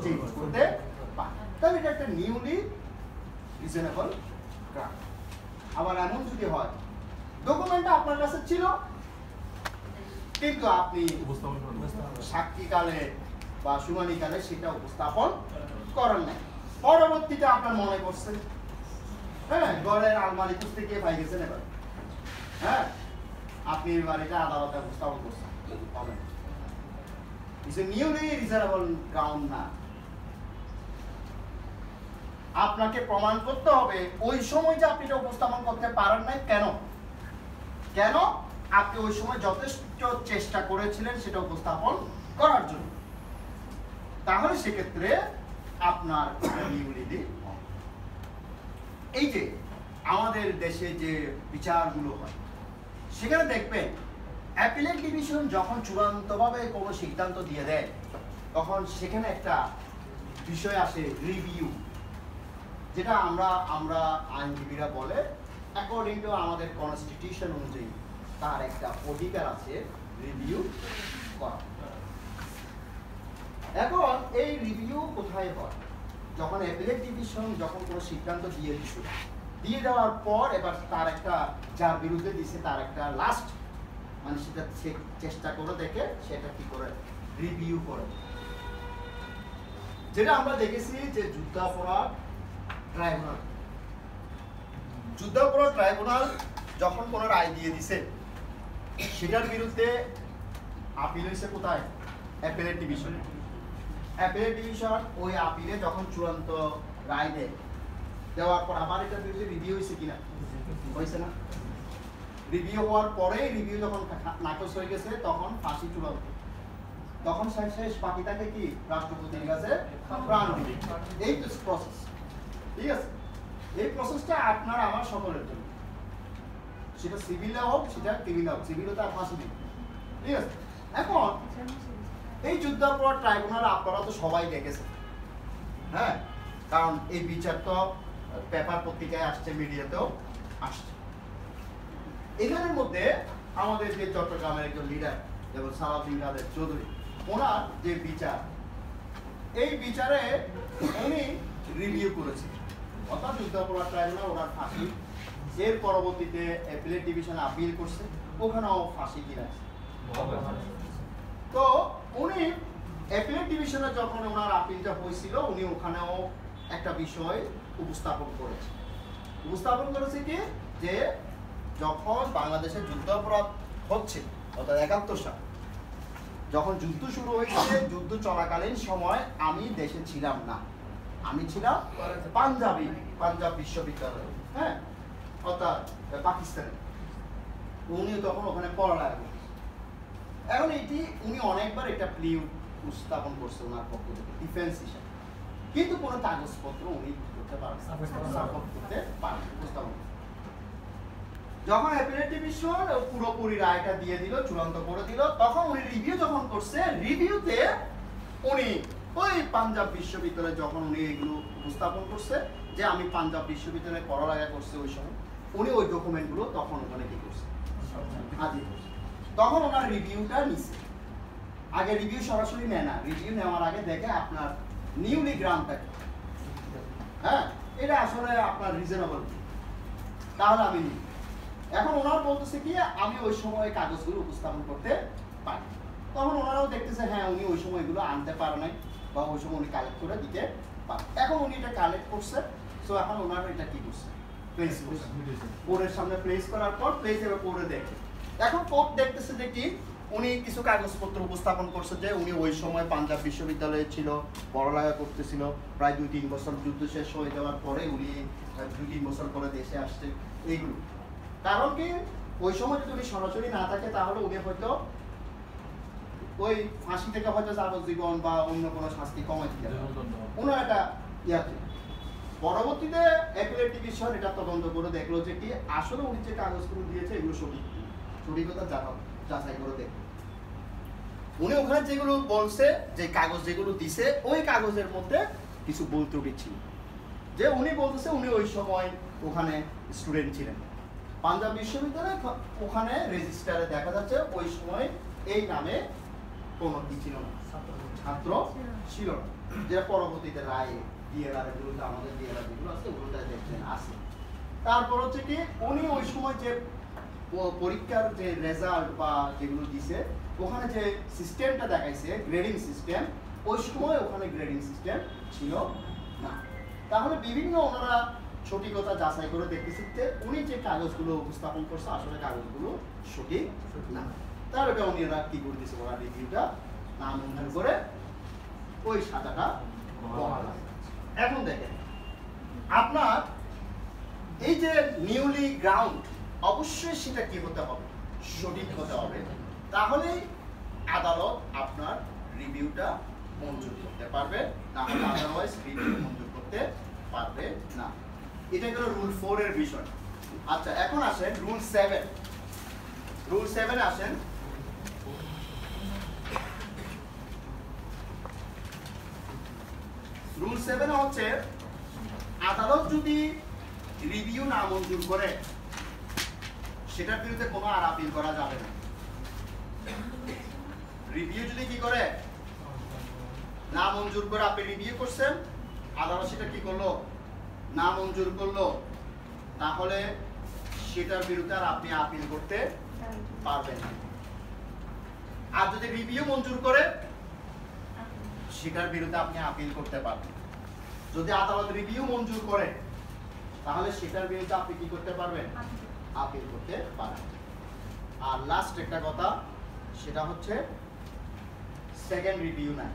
চেঞ্জ করতে পারেন, তাহলে এটা একটা নিউলি রিজনেবল গ্রাউন্ড। আবার এমন যদি হয় ডকুমেন্টটা আপনার কাছে ছিল কিন্তু আপনি সাক্ষীকালে বা শুনানিকালে সেটা উপস্থাপন করেন নাই, পরবর্তীতে আপনার মনে করছে, হ্যাঁ, ঘরের আলমারি খুঁজতে গিয়ে পাই গেছেন, এবার হ্যাঁ আপনি এবার এটা আদালতে উপস্থাপন করছেন, পাবেন নিউলি রিজনেবল গ্রাউন্ড না। আপনাকে প্রমাণ করতে হবে ওই সময় যে আপনি এটা উপস্থাপন করতে পারেন নাই, কেন কেন আপনি ওই সময় যথেষ্ট চেষ্টা করেছিলেন সেটা উপস্থাপন করার জন্য, তাহলে সেক্ষেত্রে আপনার নিউলি। এই যে আমাদের দেশে যে বিচারগুলো হয় সেখানে দেখবেন অ্যাপিলেট ডিভিশন যখন চূড়ান্তভাবে কোনো সিদ্ধান্ত দিয়ে দেয়, তখন সেখানে একটা বিষয় আসে রিভিউ, যেটা আমরা আইনজীবীরা বলে অ্যাকর্ডিং টু আমাদের কনস্টিটিউশন অনুযায়ী তার একটা অধিকার আছে রিভিউ করা। এখন এই রিভিউ কোথায় হয়, যখন অ্যাপিলেট ডিভিশন যখন কোনো সিদ্ধান্ত দিয়ে দেওয়ার পর এবার তার একটা যার বিরুদ্ধে দিছে তার একটা লাস্ট, মানে সেটা চেষ্টা করে দেখে সেটা কি করে রিভিউ করে, যেটা আমরা দেখেছি যে যুদ্ধাপরাধ ট্রাইব্যুনাল যখন কোনো রায় দিয়ে দিছে, সেটার বিরুদ্ধে আপিল হয়েছে কোথায়, অ্যাপিলেট ডিভিশন। অ্যাপিলেট ডিভিশন ওই আপিলে যখন চূড়ান্ত রায় দেওয়ার পর আবার এটার বিরুদ্ধে রিভিউ হয়েছে কিনা, হয়েছে না, রিভিউ হওয়ার পরে রিভিউ যখন নাকচ হয়ে গেছে তখন ফাঁসি চূড়ান্ত, তখন শেষ বাকি থাকে কি রাষ্ট্রপতির কাছে প্রাণ দিবে। এই তো প্রসেস, ঠিক আছে? এই প্রসেসটা আপনার আমার সকলের জন্য, সেটা সিভিলে হোক সেটা ক্রিমিনাল হোক, সিভিলে তো আর ফাঁসি দিবে, ঠিক আছে? এখন এই যুদ্ধাপরাধ ট্রাইব্যুনাল আপনারা তো সবাই দেখেছেন, হ্যাঁ, কারণ এই বিচার তো পেপার পত্রিকায় আসছে, মিডিয়াতেও আসছে। এখানের মধ্যে আমাদের যে চট্টগ্রামের একজন লিডার যেমন সালাউদ্দিন কাদের চৌধুরী, ওনার যে বিচার, এই বিচারে উনি রিভিউ করেছেন, অর্থাৎ যুদ্ধাপরাধ ট্রাইব্যুনাল ওনার ফাঁসি, এর পরবর্তীতে অ্যাপিলেট ডিভিশন আপিল করছে, ওখানেও ফাঁসি দিয়েছে। তো উনি অ্যাপিলেট ডিভিশনে যখন ওনার আপিলটা হয়েছিল, উনি ওখানেও একটা বিষয় উপস্থাপন করেছে। উপস্থাপন করেছে কি, যে যখন বাংলাদেশে যুদ্ধাপরাধ হচ্ছে, অর্থাৎ ৭১ সাল যখন যুদ্ধ শুরু হয়েছে, যুদ্ধ চলাকালীন সময় আমি দেশে ছিলাম না, আমি ছিলাম পাঞ্জাব বিশ্ববিদ্যালয়ে, হ্যাঁ, অর্থাৎ পাকিস্তানে। উনি তখন ওখানে পড়ালেখা করছেন। এখন এটি উনি অনেকবার এটা প্লি উপস্থাপন করছে ওনার পক্ষ থেকে ডিফেন্স হিসাবে, কিন্তু কোনো কাগজপত্র উনি করতে পারেন, সাপোর্ট করতে পারেন উপস্থাপন। যখন অ্যাপিলেট ডিভিশন পুরোপুরি রায়টা দিয়ে দিল, চূড়ান্ত করে দিল, তখন উনি রিভিউ যখন করছে, রিভিউতে উনি ওই পাঞ্জাব বিশ্ববিদ্যালয়ে যখন উনি এগুলো উপস্থাপন করছে যে আমি পাঞ্জাব বিশ্ববিদ্যালয়ে পড়ালেখা করছি ওই সময়, উনি ওই ডকুমেন্টগুলো তখন ওখানে কি করছে, হাজির করছে। তখন ওনার রিভিউটা নিচ্ছে। আগে রিভিউ সরাসরি নেয় না, রিভিউ নেওয়ার আগে দেখে আপনার নিউলি গ্রামটা, হ্যাঁ, এটা আসলে আপনার রিজনেবল, তাহলে আমি নিই। এখন ওনার বলতেছে কি আমি ওই সময় কাগজগুলো উপস্থাপন করতে পারি। তখন ওনারাও দেখতেছে হ্যাঁ উনি ওই সময় এগুলো আনতে পারে নাই, বা ওই সময় উনি কালেক্ট করে দিতে পারে। এখন উনি এটা কালেক্ট করছে, সো এখন ওনারা এটা কি করছে, প্লেস করছে কোর্টের সামনে। প্লেস করার পর প্লেস এবার কোর্টে দেখে, এখন কোর্ট দেখতেছে যে কি উনি কিছু কাগজপত্র উপস্থাপন করছে যে উনি ওই সময় পাঞ্জাব বিশ্ববিদ্যালয়ে ছিল, পড়ালেখা করতেছিল, প্রায় ২-৩ বছর যুদ্ধ শেষ হয়ে যাওয়ার পরে উনি ২-৩ বছর পরে দেশে আসছে। এইগুলো কারণ কি, ওই সময় যদি উনি সরাসরি না থাকে তাহলে উনি হয়তো ওই ফাঁসি থেকে হয়তো যাবজ্জীবন বা অন্য কোনো শাস্তি কমাই দিতে ওনার একটা ইয়াতে। পরবর্তীতে অ্যাপিলেট ডিভিশন এটা তদন্ত করে দেখলো যে কি আসলে উনি যে কাগজগুলো দিয়েছে এগুলো সঠিকতা যাচাই করে দেখলো। উনি ওখানে যেগুলো বলছে, যে কাগজ যেগুলো দিছে, ওই কাগজের মধ্যে কিছু ভুল ত্রুটি ছিল। যে উনি বলতেছে উনি ওই সময় ওখানে স্টুডেন্ট ছিলেন, পাঞ্জাব বিশ্ববিদ্যালয়ে ওখানে রেজিস্টারে দেখা যাচ্ছে ওই সময় এই নামে কোনো কি ছিল না, ছাত্র ছিল না, যেটা পরবর্তীতে রায়ে ডিএলআর এর বিরুদ্ধে আমাদের ডিএলআর যেগুলো আছে ওগুলোতে দেখছেন আছে। তারপর হচ্ছে কি উনি ওই সময় যে পরীক্ষার যে রেজাল্ট বা যেগুলো দিছে, ওখানে যে সিস্টেমটা দেখাইছে গ্রেডিং সিস্টেম, ওই সময় ওখানে গ্রেডিং সিস্টেম ছিল না। তাহলে বিভিন্ন ওনারা সঠিকতা যাচাই করে দেখতেছে যে উনি যে কাগজগুলো উপস্থাপন করছে আসলে কাগজগুলো সঠিক না। তার ওটা উনিরা কি করে দিচ্ছে, ওরা রিভিউটা নাম মঞ্জুর করে ওই সাজাটা বহাল। এখন দেখেন আপনার এই যে নিউলি গ্রাউন্ড, অবশ্যই সেটা কি হতে হবে, সঠিক হতে হবে, তাহলেই আদালত আপনার রিভিউটা মঞ্জুর করতে পারবে, না হলে আদারওয়াইজ রিভিউ মঞ্জুর করতে পারবে না। এটা হলো রুল 4 এর বিষয়। আচ্ছা, এখন আসেন রুল 7। রুল 7 আসেন। রুল 7 হচ্ছে আদালত যদি রিভিউ না মঞ্জুর করে সেটার বিরুদ্ধে কোনো আর আপিল করা যাবে না। রিভিউ যদি কি করে না মঞ্জুর করে, আপনি রিভিউ করছেন, আদালত সেটা কি করলো না মঞ্জুর করলো, তাহলে সেটার বিরুদ্ধে আর আপনি আপিল করতে পারবেন না। আর যদি রিভিউ মঞ্জুর করে সেটার বিরুদ্ধে আপনি আপিল করতে পারবেন। যদি আদালত রিভিউ মঞ্জুর করে তাহলে সেটার বিরুদ্ধে আপনি কি করতে পারবেন, আপিল করতে পারবেন। আর লাস্ট একটা কথা, সেটা হচ্ছে সেকেন্ড রিভিউ না,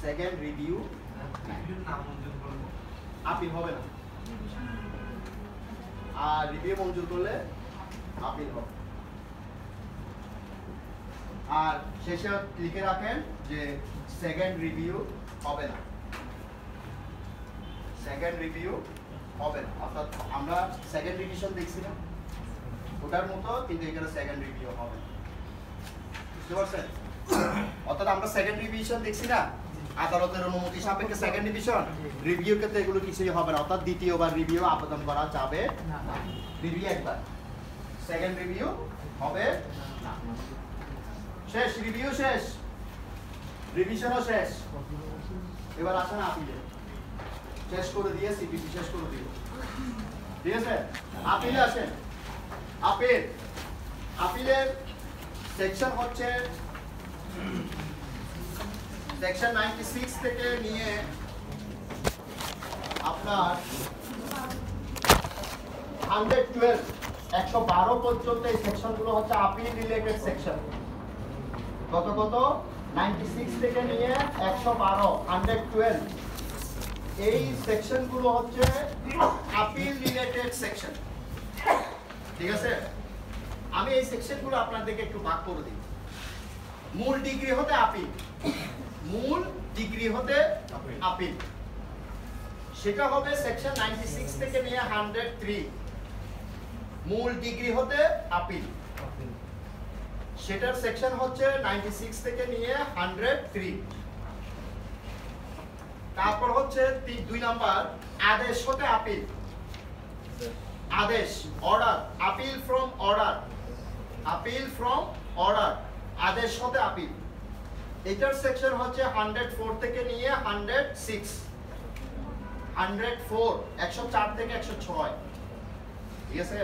সেকেন্ড রিভিউ আপিল হবে না, আর রিভিউ মঞ্জুর করলে আপিল হবে। আর শেষে লিখে রাখেন যে সেকেন্ড রিভিউ হবে না, সেকেন্ড রিভিউ হবে না। অর্থাৎ আমরা সেকেন্ড রিভিশন দেখছিলাম ওটার মতো, কিন্তু এখানে সেকেন্ড রিভিউ হবে না, বুঝতে পারছেন? অর্থাৎ আমরা সেকেন্ড রিভিশন দেখছি না, আদালতের অনুমতি সাপেক্ষে সেকেন্ড রিভিশন, রিভিউর ক্ষেত্রে এগুলো কিছুই হবে না। অর্থাৎ দ্বিতীয়বার রিভিউ আবেদন করা যাবে না, রিভিউ একবার, সেকেন্ড রিভিউ হবে না। শেষ, রিভিউ শেষ, রিভিশনও শেষ। এবার আসেন আপিলে, শেষ করে দিয়ে সিপিপি শেষ করে দিব, ঠিক আছে? আপিলে আসেন। আপিলের সেকশন হচ্ছে সেকশন 96 থেকে নিয়ে আপনার 112 পর্যন্ত এই সেকশনগুলো হচ্ছে আপিল রিলেটেড সেকশন। কত 96 থেকে নিয়ে 112 112 এই সেকশনগুলো হচ্ছে আপিল রিলেটেড সেকশন, ঠিক আছে? আমি এই সেকশনগুলো আপনাদেরকে একটু ভাগ করে দিই। মূল ডিগ্রি হতে আপিল, মূল ডিগ্রি হতে আপিল, সেটা হবে সেকশন 96 থেকে নিয়ে 103। মূল ডিগ্রি হতে আপিল, সেটার সেকশন হচ্ছে 96 থেকে নিয়ে 103। তারপর হচ্ছে 2 নাম্বার আদেশ হতে আপিল, আদেশ order, appeal from order, appeal from order, আদেশ হতে আপিল। এটার সেকশন হচ্ছে 104 থেকে নিয়ে 106। 104 104 থেকে 106, ঠিক আছে?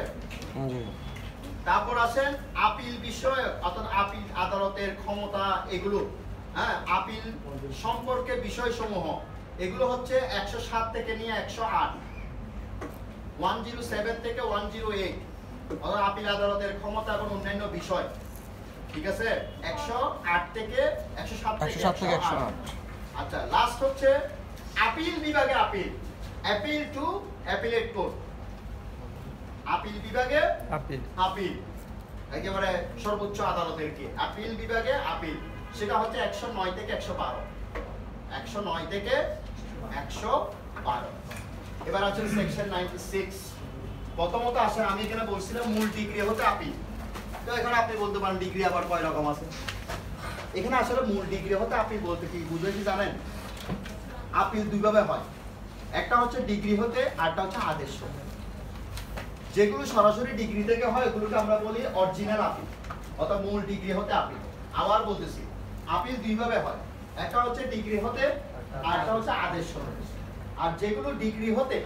তারপর আসেন আপিল বিষয়, অর্থাৎ আপিল আদালতের ক্ষমতা, এগুলো, হ্যাঁ, আপিল সম্পর্কে বিষয়সমূহ, এগুলো হচ্ছে 107 থেকে নিয়ে 108। 107 থেকে 108 অর্থাৎ আপিল আদালতের ক্ষমতা এবং অন্যান্য বিষয়, ঠিক আছে? 108 থেকে 107 থেকে 108। আচ্ছা, লাস্ট হচ্ছে আপিল বিভাগে appeal, appeal two appellate court, appeal বিভাগে আপিল, একেবারে সর্বোচ্চ আদালতের কি আপিল বিভাগে আপিল, সেটা হচ্ছে 109 থেকে 112, 109 থেকে 112। এবার আছে সেকশন 96। প্রথমত আসে, আমি এখানে বলছিলাম মূল ডিগ্রি হতে আপিল। তো এখানে আপনি বলতে পারেন ডিগ্রি আবার কয় রকম আছে। এখানে আসলে মূল ডিগ্রি হতে আপিল বলতে কি বুঝে কি জানেন? আপিল দুইভাবে হয়, একটা হচ্ছে ডিগ্রি হতে, আরটা হচ্ছে আদেশ হতে। যেগুলো সরাসরি ডিগ্রি থেকে হয় এগুলোকে আমরা বলি অরিজিনাল আপিল, অর্থাৎ মূল ডিগ্রি হতে আপিল। আবার বলতেছি, আপিল দুইভাবে হয়, একটা হচ্ছে ডিগ্রি হতে, আরটা হচ্ছে আদেশ হতে। আর যেগুলো ডিগ্রি হতে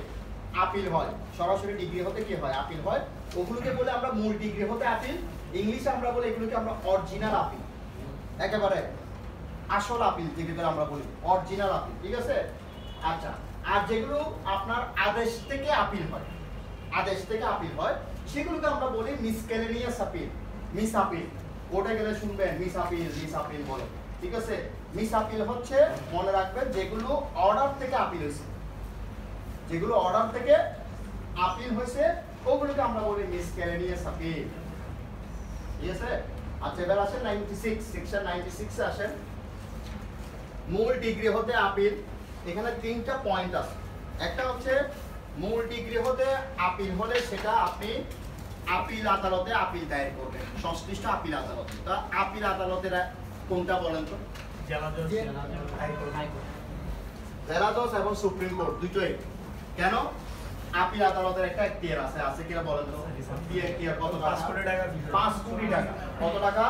আপিল হয়, সরাসরি ডিগ্রি হতে কি হয় আপিল হয়, ওগুলোকে বলে আমরা মূল ডিগ্রি হতে আপিল। ইংলিশে আমরা বলি এগুলোকে আমরা অরিজিনাল আপিল, একেবারে আসল আপিল যেগুলো আমরা বলি অরিজিনাল আপিল, ঠিক আছে? আচ্ছা, আর যেগুলো আপনার আদেশ থেকে আপিল হয়, আদেশ থেকে আপিল হয়, সেগুলোকে আমরা বলি মিসকেলেনিয়াস আপিল, মিস আপিল। কোর্টে গেলে শুনবেন মিস আপিল বলে, ঠিক আছে? মিস আপিল হচ্ছে, মনে রাখবেন, যেগুলো অর্ডার থেকে আপিল হয়েছে, যেগুলো অর্ডার থেকে আপিল হয়েছে ওগুলোকে আমরা বলি মিসকেলেনিয়াস আপিল, ঠিক আছে? আচ্ছা, এবার আসেন 96, সেকশন 96 এ আসেন। মূল ডিগ্রি হতে আপিল, এখানে 3টা পয়েন্ট আছে। একটা হচ্ছে মূল ডিগ্রি হতে আপিল হলে সেটা আপনি আপিল আদালতে আপিল দায়ের করবেন, সংশ্লিষ্ট আপিল আদালতে। তা আপিল আদালতের কোনটা বলেন তো? জেলা জজ, হাইকোর্ট, জেলা জজ এবং সুপ্রিম কোর্ট দুটোই। কেন? আপিল আদালতের একটা এখতিয়ার আছে, আছে কিনা বলেন তো? কি এখতিয়ার? কত? 5 কোটি টাকা। 5 কোটি টাকা। কত টাকা?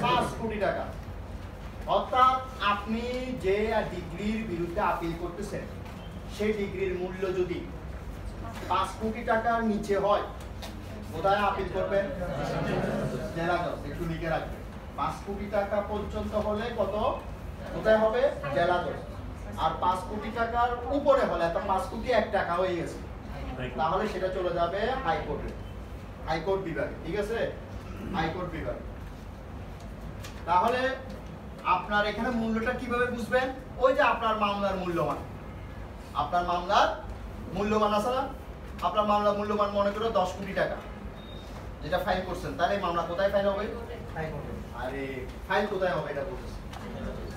5 কোটি টাকা। অর্থাৎ আপনি যে ডিগ্রির বিরুদ্ধে আপিল করতেছেন, সেই ডিগ্রির মূল্য যদি 5 কোটি টাকার নিচে হয়, কোথায় আপিল করবেন? জেলা জজ। একটু লিখে রাখবেন, 5 কোটি টাকা পর্যন্ত হলে কত, কোথায় হবে? জেলা জজ। আর 5 কোটি টাকার উপরে হলে, তো 5 কোটি 1 টাকা হয়ে গেছে, তাহলে সেটা চলে যাবে হাইকোর্টে, হাইকোর্ট বিভাগে, ঠিক আছে? হাইকোর্ট বিভাগ। তাহলে আপনার এখানে মূল্যটা কিভাবে বুঝবেন? ওই যে আপনার মামলার মূল্যমান, আপনার মামলার মূল্যমান আছে না? আপনার মামলার মূল্যমান মনে করো 10 কোটি টাকা, যেটা ফাইল করছেন, তাহলে এই মামলা কোথায় ফাইল হবে? হাইকোর্টে। আরে ফাইল কোথায় হবে এটা বলতেছি।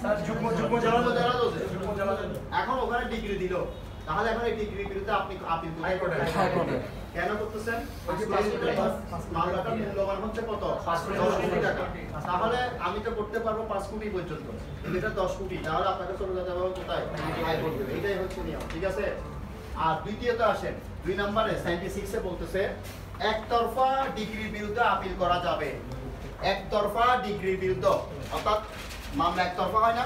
স্যার যুগ্ম জেলা জজ। এখন ওখানে ডিগ্রি দিল, তাহলে এখন এই ডিগ্রির বিরুদ্ধে আপনি আপিল হাইকোর্টে। কেন করতেছেন? ওই যে মামলাটার মূল্যমান হচ্ছে কত? 10 কোটি টাকা। তাহলে আমি তো করতে পারবো 5 কোটি পর্যন্ত, এটা 10 কোটি, তাহলে আপনাকে চলে যেতে হবে কোথায়? হাইকোর্টে। এটাই হচ্ছে নিয়ম, ঠিক আছে? আর দ্বিতীয়ত আসেন 2 নম্বরে 96 এ বলতেছে একতরফা ডিগ্রির বিরুদ্ধে আপিল করা যাবে। একতরফা ডিগ্রির বিরুদ্ধে, অর্থাৎ মামলা একতরফা হয় না,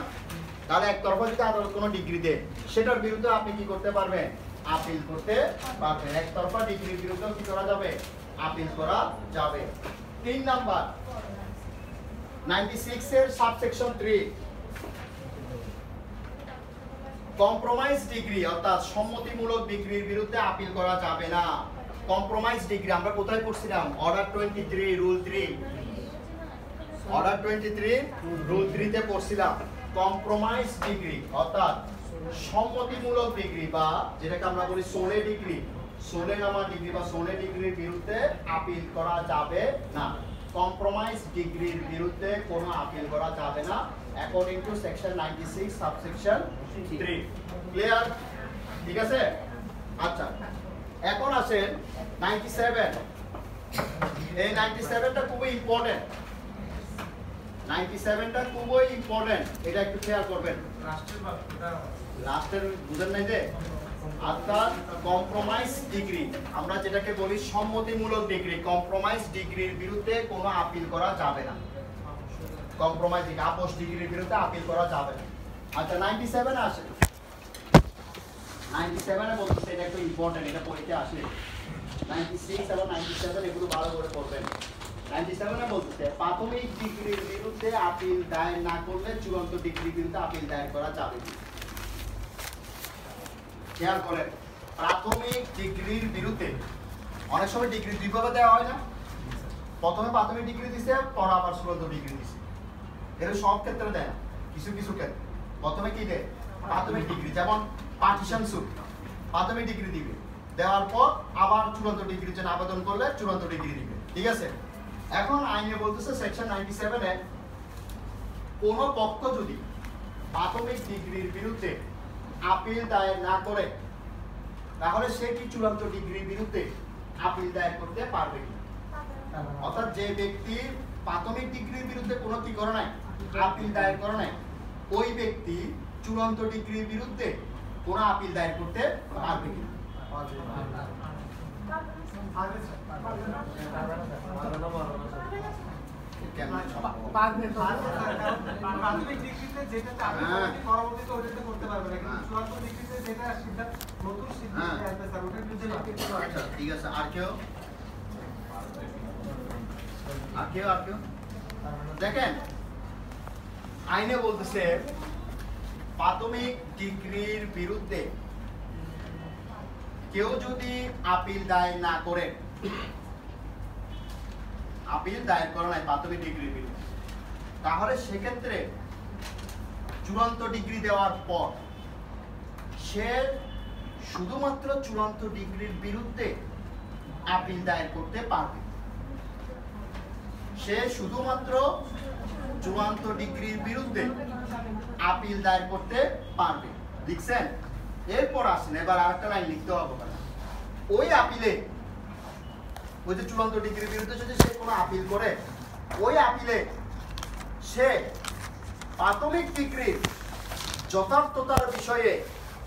তাহলে একতরফা যদি আদালত কোনো ডিগ্রি দেয় সেটার বিরুদ্ধে আপনি কি করতে পারবেন? আপিল করতে পারবেন। একতরফা ডিগ্রির বিরুদ্ধে কি করা যাবে? আপিল করা যাবে। 3 নাম্বার 96 এর সাবসেকশন 3, কম্প্রোমাইজ ডিগ্রি অর্থাৎ সম্মতিমূলক ডিগ্রির বিরুদ্ধে আপিল করা যাবে না। কম্প্রোমাইজ ডিগ্রি আমরা কোথায় পড়ছিলাম? অর্ডার 23 রুল 3, অর্ডার 23 রুল 3 তে পড়ছিলাম। কম্প্রোমাইজ ডিগ্রি অর্থাৎ সম্মতিমূলক ডিগ্রি বা যেটাকে আমরা বলি সোলে ডিগ্রি, সোলে নামা ডিগ্রি বা সোলে ডিগ্রির বিরুদ্ধে আপিল করা যাবে না। কম্প্রোমাইজ ডিগ্রির বিরুদ্ধে কোনো আপিল করা যাবে না according to section 96 subsection 3। Clear? ঠিক আছে। আচ্ছা, এখন আসেন 97। এই 97টা খুবই ইম্পর্টেন্ট, 97টা খুবই ইম্পর্টেন্ট, এটা একটু খেয়াল করবেন। লাস্টের বুঝেন নাই যে অর্থাৎ কম্প্রোমাইজ ডিগ্রি আমরা যেটাকে বলি সম্মতিমূলক ডিগ্রি, কম্প্রোমাইজ ডিগ্রির বিরুদ্ধে কোনো আপিল করা যাবে না। কম্প্রোমাইজ ডিগ্রি আপোষ ডিগ্রির বিরুদ্ধে আপিল করা যাবে না। আচ্ছা 97 আসে, 97 এ বলতেছে এটা একটু ইম্পর্টেন্ট, এটা পরীক্ষায় আসে। 96 এবং 97 এগুলো ভালো করে পড়বেন। 97 এ বলতেছে প্রাথমিক ডিগ্রির বিরুদ্ধে আপিল দায়ের না করলে চূড়ান্ত ডিগ্রির বিরুদ্ধে আপিল দায়ের করা যাবে না। খেয়াল করেন, প্রাথমিক ডিগ্রির বিরুদ্ধে অনেক সময় ডিগ্রি দুইভাবে দেওয়া হয় না, প্রথমে প্রাথমিক ডিগ্রি দিছে পরে আবার চূড়ান্ত ডিগ্রি দিছে। এর সব ক্ষেত্রে দেয় না, কিছু কিছু ক্ষেত্রে প্রথমে কি দেয়? প্রাথমিক ডিগ্রি, যেমন পার্টিশন স্যুট প্রাথমিক ডিগ্রি দিবে, দেওয়ার পর আবার চূড়ান্ত ডিগ্রির জন্য আবেদন করলে চূড়ান্ত ডিগ্রি দিবে। ঠিক আছে। এখন আইনে বলতেছে সেকশন 97 এ কোন পক্ষ যদি প্রাথমিক ডিগ্রির বিরুদ্ধে আপিল দায়ের না করে তাহলে সে কি চূড়ান্ত ডিগ্রির বিরুদ্ধে আপিল দায়ের করতে পারবে কি? অর্থাৎ যে ব্যক্তি প্রাথমিক ডিগ্রির বিরুদ্ধে কোনো কি করে নাই, আপিল দায়ের করে নাই, ওই ব্যক্তি চূড়ান্ত ডিগ্রির বিরুদ্ধে কোনো আপিল দায়ের করতে পারবে কি? প্রাথমিক ডিগ্রিতে যেটা পরবর্তীতে ওইটাতে করতে পারবে না, কিন্তু চূড়ান্ত ডিগ্রিতে যেটা সিদ্ধান্ত নতুন সিদ্ধান্ত আসবে স্যার ওটার বিরুদ্ধে আপিল করা আচ্ছা ঠিক আছে। আর কেউ দেখেন আইনে বলতেছে প্রাথমিক ডিগ্রির বিরুদ্ধে কেউ যদি আপিল দায়ের না করে, আপিল দায়ের করা নাই প্রাথমিক ডিগ্রির বিরুদ্ধে, তাহলে সেক্ষেত্রে চূড়ান্ত ডিগ্রি দেওয়ার পর সে শুধুমাত্র চূড়ান্ত ডিগ্রির বিরুদ্ধে আপিল দায়ের করতে পারবে। সে শুধুমাত্র চূড়ান্ত ডিগ্রির বিরুদ্ধে আপিল দায়ের করতে পারবে। লিখছেন? এরপর আসেন এবার আরেকটা লাইন লিখতে হবে। ওই আপিলে, ওই যে চূড়ান্ত ডিগ্রির বিরুদ্ধে যদি সে কোনো আপিল করে, ওই আপিলে সে প্রাথমিক ডিগ্রির যথার্থতার বিষয়ে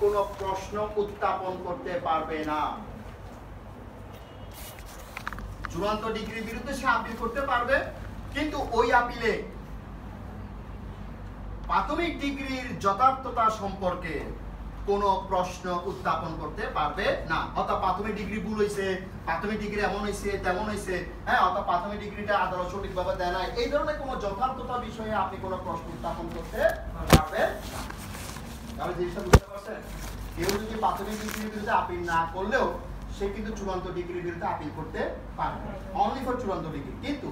কোনো প্রশ্ন উত্থাপন করতে পারবে না। চূড়ান্ত ডিগ্রির বিরুদ্ধে সে আপিল করতে পারবে, কিন্তু ওই আপিলে প্রাথমিক ডিগ্রির যথার্থতা সম্পর্কে কোনো প্রশ্ন উত্থাপন করতে পারবে না। অর্থাৎ প্রাথমিক ডিগ্রি ভুল হয়েছে, প্রাথমিক ডিগ্রি এমন হয়েছে তেমন হয়েছে, হ্যাঁ, অর্থাৎ প্রাথমিক ডিগ্রিটা আদালত সঠিকভাবে দেয় না, এই ধরনের কোনো যথার্থতা বিষয়ে আপনি কোনো প্রশ্ন উত্থাপন করতে পারবেন। তাহলে জিনিসটা বুঝতে পারছেন? কেউ যদি প্রাথমিক ডিগ্রির বিরুদ্ধে আপিল না করলেও সে কিন্তু চূড়ান্ত ডিগ্রির বিরুদ্ধে আপিল করতে পারবে, অনলি ফর চূড়ান্ত ডিগ্রি। কিন্তু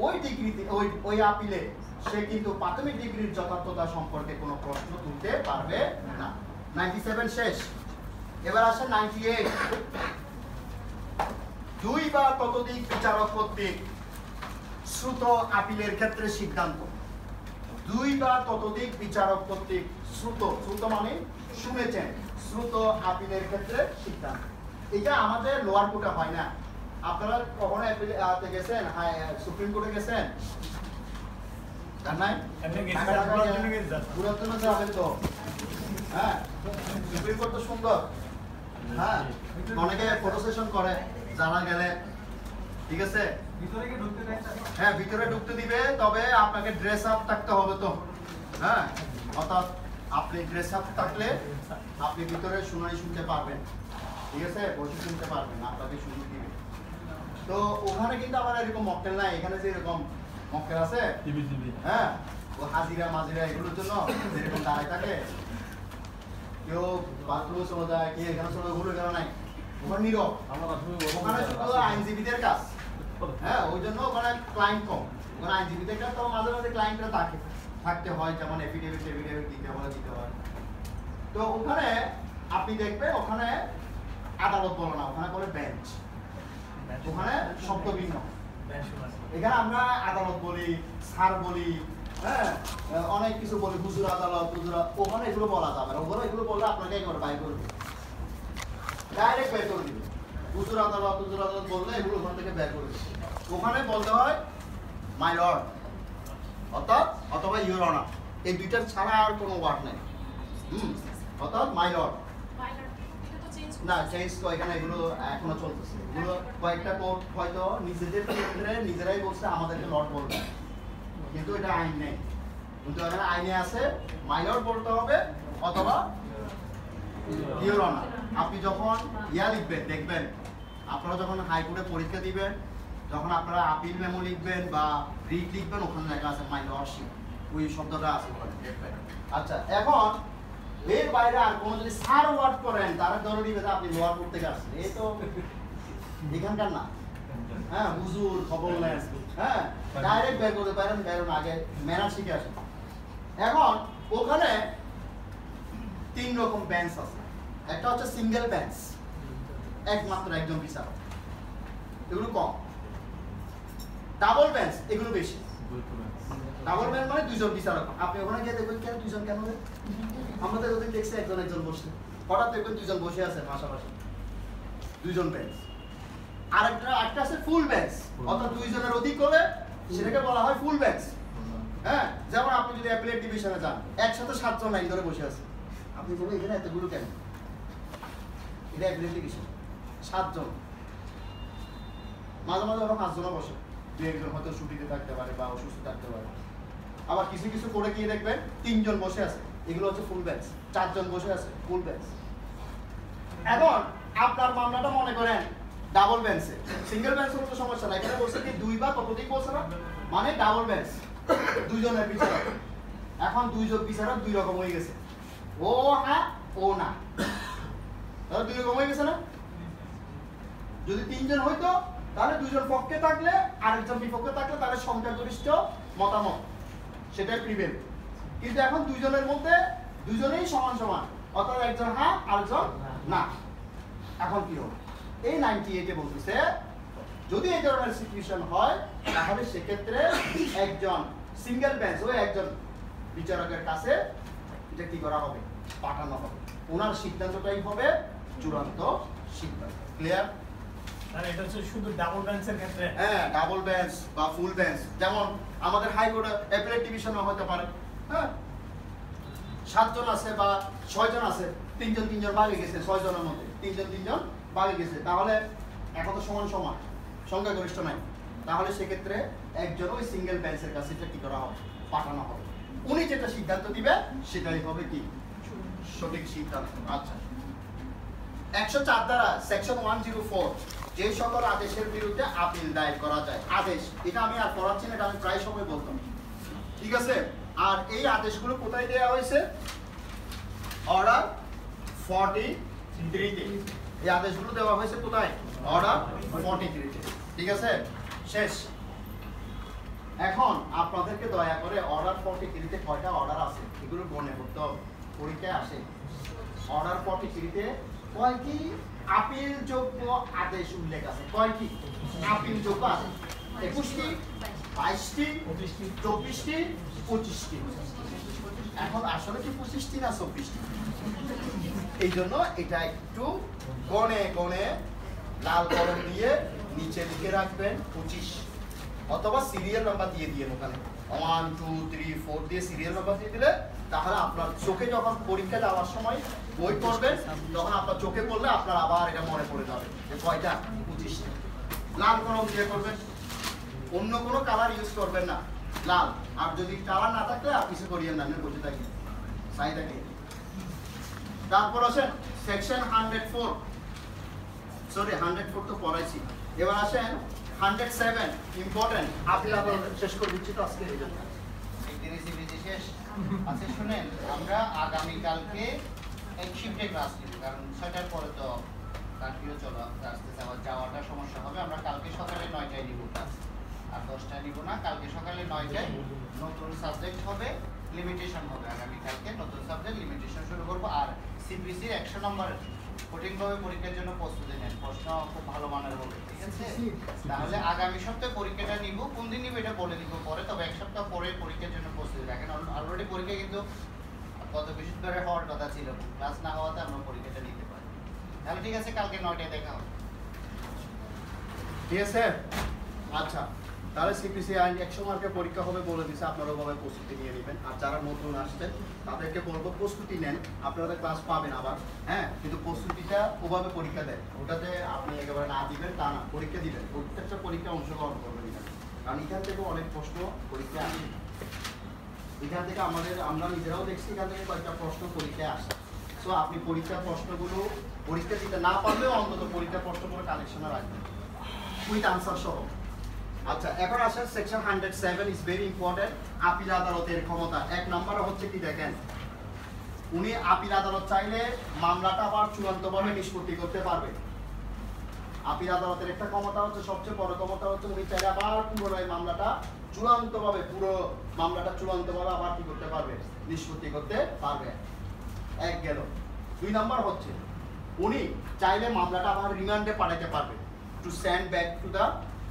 ওই ডিগ্রিতে ওই আপিলে সে কিন্তু প্রাথমিক ডিগ্রির যথার্থতা সম্পর্কে কোনো প্রশ্ন তুলতে পারবে না। 97 শেষ। এবার আসে 98। দুই বা ততোধিক বিচারক কর্তৃক শ্রুত আপিলের ক্ষেত্রে সিদ্ধান্ত। দুই বা ততোধিক বিচারক কর্তৃক শ্রুত, শ্রুত মানে শুনেছেন, শ্রুত আপিলের ক্ষেত্রে সিদ্ধান্ত। এটা আমাদের লোয়ার কোর্টে হয় না। আপনারা কখনো অ্যাপিলে গেছেন? সুপ্রিম কোর্টে গেছেন? নাই? ঘুরার জন্য যাবেন তো? হ্যাঁ, সুপ্রিম কোর্ট তো সুন্দর। হ্যাঁ, অনেকে ফটো সেশন করে জানা গেলে, ঠিক আছে। ভিতরে কি ঢুকতে দেয় স্যার? হ্যাঁ ভিতরে ঢুকতে দিবে, তবে আপনাকে ড্রেস আপ থাকতে হবে তো। হ্যাঁ অর্থাৎ আপনি ড্রেস আপ থাকলে আপনি ভিতরে শুনানি শুনতে পারবেন, ঠিক আছে, বসে শুনতে পারবেন, আপনাকে সুযোগ দিবে। তো ওখানে কিন্তু আবার এরকম মক্কেল নাই, এখানে যে এরকম মক্কেল আছে, হ্যাঁ ও হাজিরা মাজিরা এগুলোর জন্য যেরকম দাঁড়ায় থাকে, কেউ বাথরুমে চলে যায়, কেউ এখানে চলে, ওগুলো এখানে নাই, ওখানে নীরব, ওখানে শুধু আইনজীবীদের কাজ। হ্যাঁ ওই জন্য ওখানে ক্লায়েন্ট কম, ওখানে আইনজীবীদের কাজ, তো মাঝে মাঝে ক্লায়েন্টরা থাকতে হয়, যেমন এফিডেভিট দিতে হয়। তো ওখানে আপনি দেখবেন ওখানে আদালত বলে না, ওখানে বলে বেঞ্চ, ওখানে শব্দ ভিন্ন। এখানে আমরা আদালত বলি, স্যার বলি, হ্যাঁ অনেক কিছু বলি, হুজুর আদালত, ওখানে এগুলো বলা যাবে না, ওখানে এগুলো বললে আপনাকে একবার বাইর করে দিবে, ডাইরেক্ট বের করে দিবে। হুজুর আদালত বললে এগুলো ওখান থেকে বের করে দিবে। ওখানে বলতে হয় মাই লর্ড অথবা ইউর অনার, এই দুইটার ছাড়া আর কোনো ওয়ার্ড নেই। অর্থাৎ মাই লর্ড না, চেঞ্জ তো এখানে এগুলো এখনো চলতেছে, এগুলো কয়েকটা কোর্ট হয়তো নিজেদের ক্ষেত্রে নিজেরাই বলছে আমাদেরকে লর্ড বলবে, কিন্তু এটা আইন নেই, কিন্তু এখানে আইনে আছে মাই লর্ড বলতে হবে অথবা ইউর অনার। আপনি যখন লিখবেন, দেখবেন আপনারা যখন হাইকোর্টে পরীক্ষা দিবেন, যখন আপনারা আপিল মেমো লিখবেন বা রিট লিখবেন, ওখানে লেখা আছে মাই লর্ডশিপ, ওই শব্দটা আছে ওখানে দেখবেন। আচ্ছা এখন এর বাইরে আর কোনো যদি সার ওয়ার্ড করেন, তারা ধরে নিবে যে আপনি লোয়ার কোর্ট থেকে আসছেন, এই তো এখানকার না। হ্যাঁ হুজুর খবর নেন, হ্যাঁ ডাইরেক্ট বের করতে পারেন, বেরোন আগে ম্যানার শিখে আসেন। এখন ওখানে 3 রকম বেঞ্চ আছে। একটা হচ্ছে সিঙ্গেল বেঞ্চ, একমাত্র একজন বিচারক, এগুলো কম। ডাবল বেঞ্চ এগুলো বেশি। ডাবল বেঞ্চ মানে 2জন বিচারক। আপনি ওখানে গিয়ে দেখবেন কেন 2জন, কেন আমরা তো ওদের দেখছি একজন বসে, হঠাৎ দেখবেন 2জন বসে আছে পাশাপাশি, 2জন বেঞ্চ। আরেকটা আছে ফুল বেঞ্চ, অর্থাৎ 2জনের অধিক হলে সেটাকে বলা হয় ফুল বেঞ্চ। হ্যাঁ যেমন আপনি যদি অ্যাপিলেট ডিভিশনে যান, একসাথে 7জন লাইন ধরে বসে আছে, আপনি বলবেন এখানে এতগুলো কেন? এটা অ্যাপিলেট ডিভিশন, 7জন, মাঝে মাঝে ওরা 5জনও বসে, 2-1জন হয়তো ছুটিতে থাকতে পারে বা অসুস্থ থাকতে পারে। আবার কিছু করে গিয়ে দেখবেন 3জন বসে আছে, এগুলো হচ্ছে ফুল বেঞ্চ। 4জন বসে আছে, ফুল বেঞ্চ। এখন আপনার মামলাটা মনে করেন ডাবল বেঞ্চে, সিঙ্গেল বেঞ্চ হলে তো সমস্যা নাই, এখানে বলছে কি 2 বা ততোধিক বলছে না, মানে ডাবল বেঞ্চ, 2জনের বিচারক। এখন 2জন বিচারক 2 রকম হয়ে গেছে, ও হ্যাঁ ও না, তাহলে 2 রকম হয়ে গেছে না? যদি 3জন হইতো তাহলে 2জন পক্ষে থাকলে আরেকজন বিপক্ষে থাকলে তাহলে সংখ্যাগরিষ্ঠ মতামত সেটাই প্রিভেল। কিন্তু এখন 2জনের মধ্যে 2জনেই সমান, অর্থাৎ একজন হ্যাঁ আরেকজন না। এখন কি হবে? এই 98-এ বলতেছে যদি এই ধরনের সিচুয়েশন হয়, তাহলে সেক্ষেত্রে একজন সিঙ্গেল বেঞ্চ ওই একজন বিচারকের কাছে এটা কি করা হবে? পাঠানো হবে। ওনার সিদ্ধান্তটাই হবে চূড়ান্ত সিদ্ধান্ত। ক্লিয়ার? আর এটা হচ্ছে শুধু ডাবল বেঞ্চের ক্ষেত্রে। হ্যাঁ ডাবল বেঞ্চ বা ফুল বেঞ্চ, যেমন আমাদের হাইকোর্টে অ্যাপিলেট ডিভিশনে হতে পারে, হ্যাঁ 7জন আছে বা 6জন আছে, 3জন ভাগে গেছে, 6জনের মধ্যে 3জন ভাগে গেছে, তাহলে এখন তো সমান সংখ্যাগরিষ্ঠ নাই, তাহলে সেক্ষেত্রে একজন ওই সিঙ্গেল বেঞ্চের কাছে এটা কি করা হবে? পাঠানো হবে। উনি যেটা সিদ্ধান্ত দিবে সেটাই হবে কি সঠিক সিদ্ধান্ত। আচ্ছা 104 দ্বারা সেকশন 104 যে সকল আদেশের বিরুদ্ধে আপিল দায়ের করা যায়, আদেশ এটা আমি আর পড়াচ্ছি না, এটা আমি প্রায় সময় বলতাম, ঠিক আছে। আর এই আদেশগুলো কোথায় দেওয়া হয়েছে? অর্ডার 43 তে এই আদেশগুলো দেওয়া হয়েছে। কোথায়? অর্ডার 43 তে, ঠিক আছে। শেষ। এখন আপনাদেরকে দয়া করে অর্ডার 43 তে কয়টা অর্ডার আছে এগুলো মনে করতে হবে, পরীক্ষায় আসে। অর্ডার 43 তে কয়টি আপিলযোগ্য আদেশ উল্লেখ আছে? কয়টি আপিলযোগ্য আছে? 21টি, 22টি, 24টি, 25টি। এখন আসলে কি 25টি না 24টি? এই জন্য এটা একটু গনে লাল কলম দিয়ে নিচে লিখে রাখবেন 25, অথবা সিরিয়াল নাম্বার দিয়ে ওখানে 1 2 3 4 দিয়ে সিরিয়াল নাম্বার দিয়ে দিলে তাহলে আপনার চোখে যখন পরীক্ষা দেওয়ার সময় বই পড়বেন তখন আপনার চোখে পড়লে আপনার আবার এটা মনে পড়ে যাবে যে কয়টা? 25টা। লাল কলম দিয়ে করবেন। অন্য কোনো কালার ইউজ করবেন না, লাল। আর যদি কালার না থাকলে আপনি কিছু করিয়েন না, বসে থাকি সাই থাকি। তারপর আসেন সেকশন 104, সরি 104 তো পড়াইছি। এবার আসেন 107, ইম্পর্টেন্ট। আপনি শেষ করে দিচ্ছি তো আজকে এই জন্য একদিনে সিবিজি শেষ। আচ্ছা শুনেন, আমরা আগামীকালকে এক শিফটে ক্লাস নিব, কারণ 6টার পরে তো কার্ফিউ চলে আসতেছে, আবার যাওয়াটা সমস্যা হবে। আমরা কালকে সকালে 9টায় নিব ক্লাস, আর 10টায় নিব না। কালকে সকালে 9টায় নতুন সাবজেক্ট হবে, লিমিটেশন হবে। আগামীকালকে নতুন সাবজেক্ট লিমিটেশন শুরু করব। আর সিপিসির 100 নম্বরের কঠিনভাবে পরীক্ষার জন্য প্রস্তুতি নেন, প্রশ্ন খুব ভালো মানের হবে, ঠিক আছে? তাহলে আগামী সপ্তাহে পরীক্ষাটা নিব, কোন দিন নিব এটা বলে দিব পরে, তবে এক সপ্তাহ পরে পরীক্ষার জন্য প্রস্তুতি রাখেন। অলরেডি পরীক্ষা কিন্তু গত বৃহস্পতিবারে হওয়ার কথা ছিল, ক্লাস না হওয়াতে আমরা পরীক্ষাটা নিতে পারি। তাহলে ঠিক আছে, কালকে 9টায় দেখা হবে। ঠিক আছে? আচ্ছা, তাহলে সিপিসি আইন 100 মার্কের পরীক্ষা হবে বলে দিছে, আপনারা ওভাবে প্রস্তুতি নিয়ে নেবেন। আর যারা নতুন আসছেন তাদেরকে বলবো প্রস্তুতি নেন, আপনারা ক্লাস পাবেন আবার, হ্যাঁ, কিন্তু প্রস্তুতিটা ওভাবে পরীক্ষা দেন, ওটাতে আপনি একেবারে না দিবেন তা না, পরীক্ষা দিবেন, প্রত্যেকটা পরীক্ষা অংশগ্রহণ করবেন এখানে। কারণ এখান থেকে অনেক প্রশ্ন পরীক্ষা আসে, এখান থেকে আমরা নিজেরাও দেখছি, এখান থেকে কয়েকটা প্রশ্ন পরীক্ষায় আসে। সো আপনি পরীক্ষার প্রশ্নগুলো পরীক্ষা দিতে না পারলেও অন্তত পরীক্ষার প্রশ্নগুলো কালেকশনে রাখবেন উইথ আনসার সহ। আচ্ছা, এখন আসেন section 107 is very important. Appeal আদালতের ক্ষমতা 1 নম্বরে হচ্ছে কি দেখেন, উনি আপিল আদালত চাইলে মামলাটা আবার চূড়ান্তভাবে নিষ্পত্তি করতে পারবে। আপিল আদালতের একটা ক্ষমতা হচ্ছে, সবচেয়ে বড় ক্ষমতা হচ্ছে উনি চাইলে আবার পুনরায় মামলাটা চূড়ান্তভাবে আবার কি করতে পারবে, নিষ্পত্তি করতে পারবে। এক গেল। 2 নম্বর হচ্ছে উনি চাইলে মামলাটা আবার রিমান্ডে পাঠাতে পারবে, to send back to the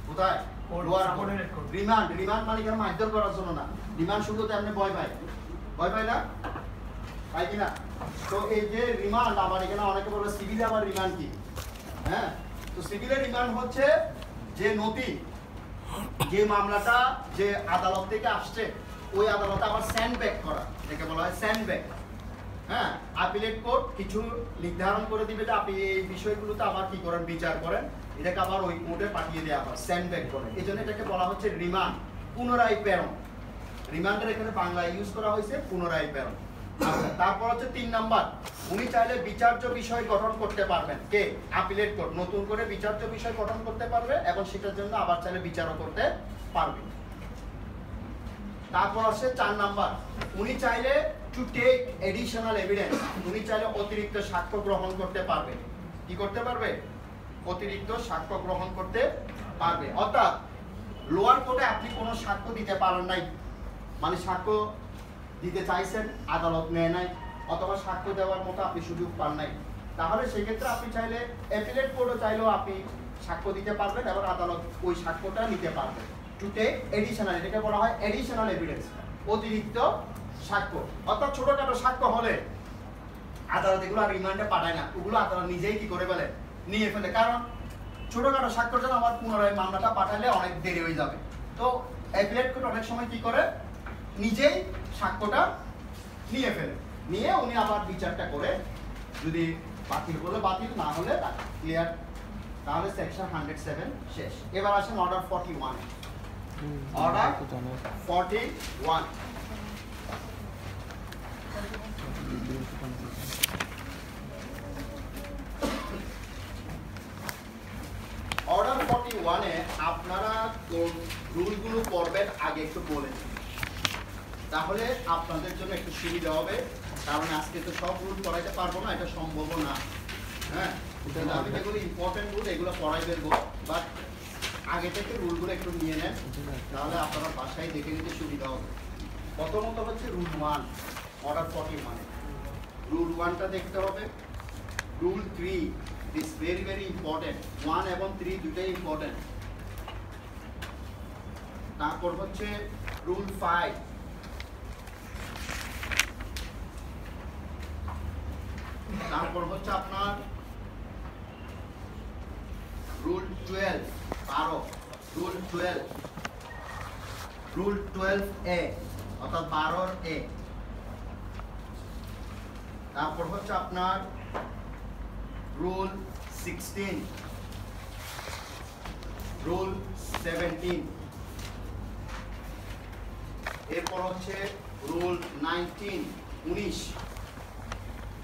কোথায়, লোয়ার কোর্ট। রিমান্ড মানে কেন, মারধর করার জন্য না। রিমান্ড শুনতে আপনি ভয় পাই না, পাই কিনা? তো এই যে রিমান্ড, আবার এখানে অনেকে বলে সিভিলে আবার রিমান্ড কি, হ্যাঁ, তো সিভিলের রিমান্ড হচ্ছে যে নথি, যে মামলাটা যে আদালত থেকে আসছে ওই আদালতে আবার সেন্ড ব্যাক করা, এটাকে বলা হয় সেন্ড ব্যাক। হ্যাঁ, অ্যাপিলেট কোর্ট কিছু নির্ধারণ করে দিবে যে আপনি এই বিষয়গুলোতে আবার কি করেন, বিচার করেন, এটাকে আবার ওই কোর্টে পাঠিয়ে দেওয়া আবার সেন্ড ব্যাক করেন। এই জন্য এটাকে বলা হচ্ছে রিমান্ড, পুনরায় প্রেরণ। রিমান্ডের এখানে বাংলায় ইউজ করা হয়েছে পুনরায় প্রেরণ। আচ্ছা, তারপর হচ্ছে 3 নাম্বার, উনি চাইলে বিচার্য বিষয় গঠন করতে পারবেন। কে? অ্যাপিলেট কোর্ট নতুন করে বিচার্য বিষয় গঠন করতে পারবে এবং সেটার জন্য আবার চাইলে বিচারও করতে পারবে। তারপর আসে 4 নাম্বার, উনি চাইলে টু টেক এডিশনাল এভিডেন্স, উনি চাইলে অতিরিক্ত সাক্ষ্য গ্রহণ করতে পারবে। কি করতে পারবে? অতিরিক্ত সাক্ষ্য গ্রহণ করতে পারবে। অর্থাৎ লোয়ার কোর্টে আপনি কোনো সাক্ষ্য দিতে পারেন নাই, মানে সাক্ষ্য দিতে চাইছেন আদালত নেয় নাই, অথবা সাক্ষ্য দেওয়ার মতো আপনি সুযোগ পান নাই, তাহলে সেক্ষেত্রে আপনি চাইলে অ্যাপিলেট কোর্টও চাইলেও আপনি সাক্ষ্য দিতে পারবেন এবং আদালত ওই সাক্ষ্যটা নিতে পারবে। টু টেক এডিশনাল, এটাকে বলা হয় এডিশনাল এভিডেন্স, অতিরিক্ত সাক্ষ্য। অর্থাৎ ছোটখাটো সাক্ষ্য হলে আদালত এগুলো আর রিমান্ডে পাঠায় না, ওগুলো আদালত নিজেই কি করে ফেলে, নিয়ে ফেলে। কারণ ছোটখাটো সাক্ষ্যের জন্য আমার পুনরায় মামলাটা পাঠালে অনেক দেরি হয়ে যাবে। তো অ্যাপিলেট কোর্ট অনেক সময় কি করে, নিজেই সাক্ষ্যটা নিয়ে ফেলে, নিয়ে উনি আবার বিচারটা করে, যদি বাতিল করলে বাতিল, না হলে ক্লিয়ার। তাহলে সেকশন 107 শেষ। এবার আসেন অর্ডার 41। অর্ডার 41, অর্ডার 41 এ আপনারা রুলগুলো পড়বেন, আগে একটু বলে দিন, তাহলে আপনাদের জন্য একটু সুবিধা হবে। কারণ আজকে তো সব রুল পড়াইতে পারবো না, এটা সম্ভব না। হ্যাঁ, আমি যেগুলো ইম্পর্টেন্ট রুল এগুলো পড়াই দেবো, বাট আগে থেকে রুলগুলো একটু নিয়ে নেন, তাহলে আপনারা বাসায় দেখে নিতে সুবিধা হবে। প্রথমত হচ্ছে রুল 1, অর্ডার 41। রুল 1টা দেখতে হবে। Rule 3 is very very important, 1 এবং 3 দুটোই ইম্পর্টেন্ট। তারপর হচ্ছে রুল 5, তারপর হচ্ছে আপনার রুল 12, 12, রুল 12, রুল 12A অর্থাৎ 12 A। তারপর হচ্ছে আপনার রুল 16, রুল 17, এরপর হচ্ছে রুল 19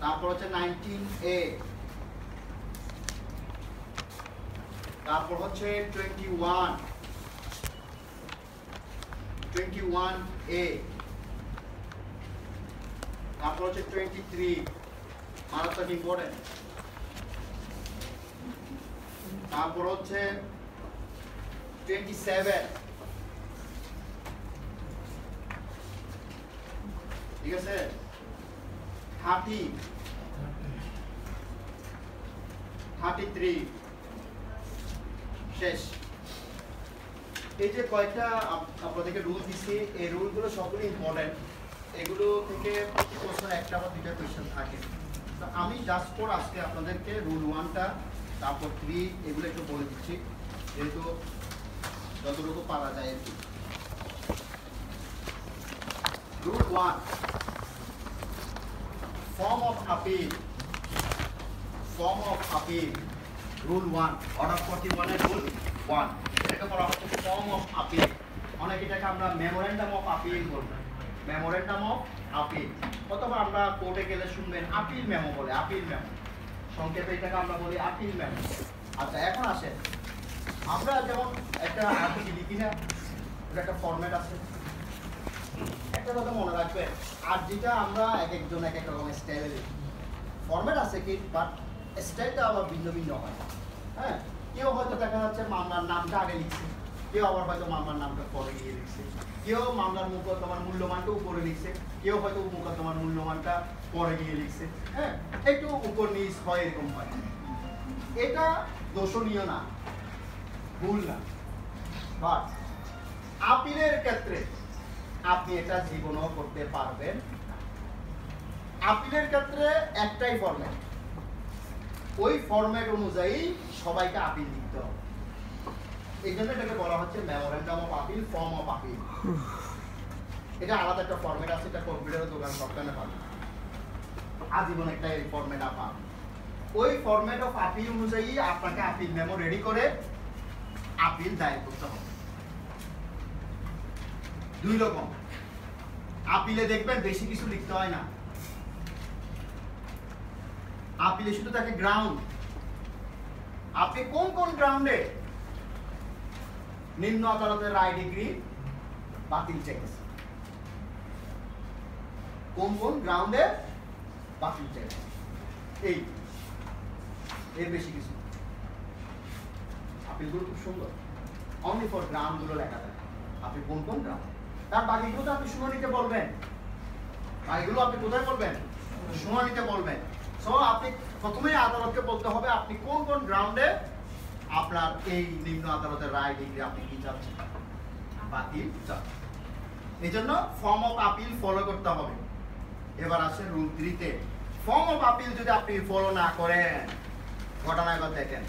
তারপর হচ্ছে 19A, তারপর হচ্ছে 21A, তারপর হচ্ছে 23, মারাত্মক ইম্পর্টেন্ট। তারপর হচ্ছে 27, ঠিক আছে, 30, 33, শেষ। এই যে কয়েকটা আপনাদেরকে রুল দিচ্ছি, এই রুলগুলো সবগুলো ইম্পর্টেন্ট। এগুলো থেকে প্রতি কোশ্চেন একটা বা দুইটা কোশ্চেন থাকে। তো আমি জাস্ট ফর আজকে আপনাদেরকে রুল 1টা, তারপর 3 এগুলো একটু বলে দিচ্ছি, যেহেতু যতটুকু পারা যায় আর কি। Rule 1, form of appeal. Form of appeal, rule 1, order 41 এর রুল 1, এটাকে বলা হচ্ছে ফর্ম অফ আপিল। অনেক এটাকে আমরা মেমোরেন্ডাম অফ আপিল বলবো, মেমোরেন্ডাম অফ আপিল, অথবা আমরা কোর্টে গেলে শুনবেন আপিল মেমো বলে, আপিল মেমো, সংক্ষেপে এটাকে আমরা বলি আপিল মেমো। আচ্ছা, এখন আসেন, আমরা যেমন একটা আর্জি লিখি না, এটা একটা ফরম্যাট আছে। একটা কথা মনে রাখবেন, আর্জিটা আমরা এক একজন এক এক রকমের স্টাইলে লিখি, ফরম্যাট আছে কি, বাট স্টাইলটা আবার ভিন্ন ভিন্ন হয়। হ্যাঁ, কেউ হয়তো দেখা যাচ্ছে মামলার নামটা আগে লিখছে, কেউ আবার হয়তো মামলার নামটা পরে গিয়ে লিখছে, কেউ মামলার মোকদ্দমার মূল্যমানটা উপরে লিখছে, কেউ হয়তো মোকদ্দমার মূল্যমানটা পরে গিয়ে লিখছে। হ্যাঁ, একটু উপর নিচ হয়, এরকম হয়। এটা দোষণীয় না, ভুল না, বাট আপিলের ক্ষেত্রে আপনি এটা জীবনও করতে পারবেন। আপিলের ক্ষেত্রে একটাই ফরম্যাট, ওই ফরম্যাট অনুযায়ী সবাইকে আপিল দিতে হবে। এই জন্য এটাকে বলা হচ্ছে memorandum of appeal, form of appeal. এটা আলাদা একটা ফরম্যাট আছে, এটা কম্পিউটারের দোকান সবখানে পাবেন, আজীবন একটা এই ফরম্যাট পাবেন। ওই ফরম্যাট অফ আপিল অনুযায়ী আপনাকে আপিল মেমো রেডি করে আপিল দায়ের করতে হবে। দুই রকম আপিলে দেখবেন বেশি কিছু লিখতে হয় না, আপিলে শুধু থাকে গ্রাউন্ড, আপনি কোন কোন গ্রাউন্ডে নিম্ন আদালতের রায় ডিগ্রি বাতিল চাইছে, কোন কোন গ্রাউন্ডে বাতিল চাইছে, এই এর বেশি কিছু। আপিলগুলো খুব সুন্দর, অনলি ফর গ্রাউন্ড গুলো লেখা থাকে, আপনি কোন কোন গ্রাউন্ড, তার বাকিগুলো তো আপনি শুনানিতে বলবেন, বাকিগুলো আপনি কোথায় বলবেন, শুনানিতে বলবেন। সো আপনি প্রথমেই আদালতকে বলতে হবে আপনি কোন কোন গ্রাউন্ডে আপনার এই নিম্ন আদালতের রায় ডিগ্রি আপনি কি চাচ্ছেন, বাতিল চাচ্ছেন। এই জন্য ফর্ম অফ আপিল ফলো করতে হবে। এবার আসেন রুল 3-তে। ফর্ম অফ আপিল যদি আপনি ফলো না করেন, ঘটনা একবার দেখেন,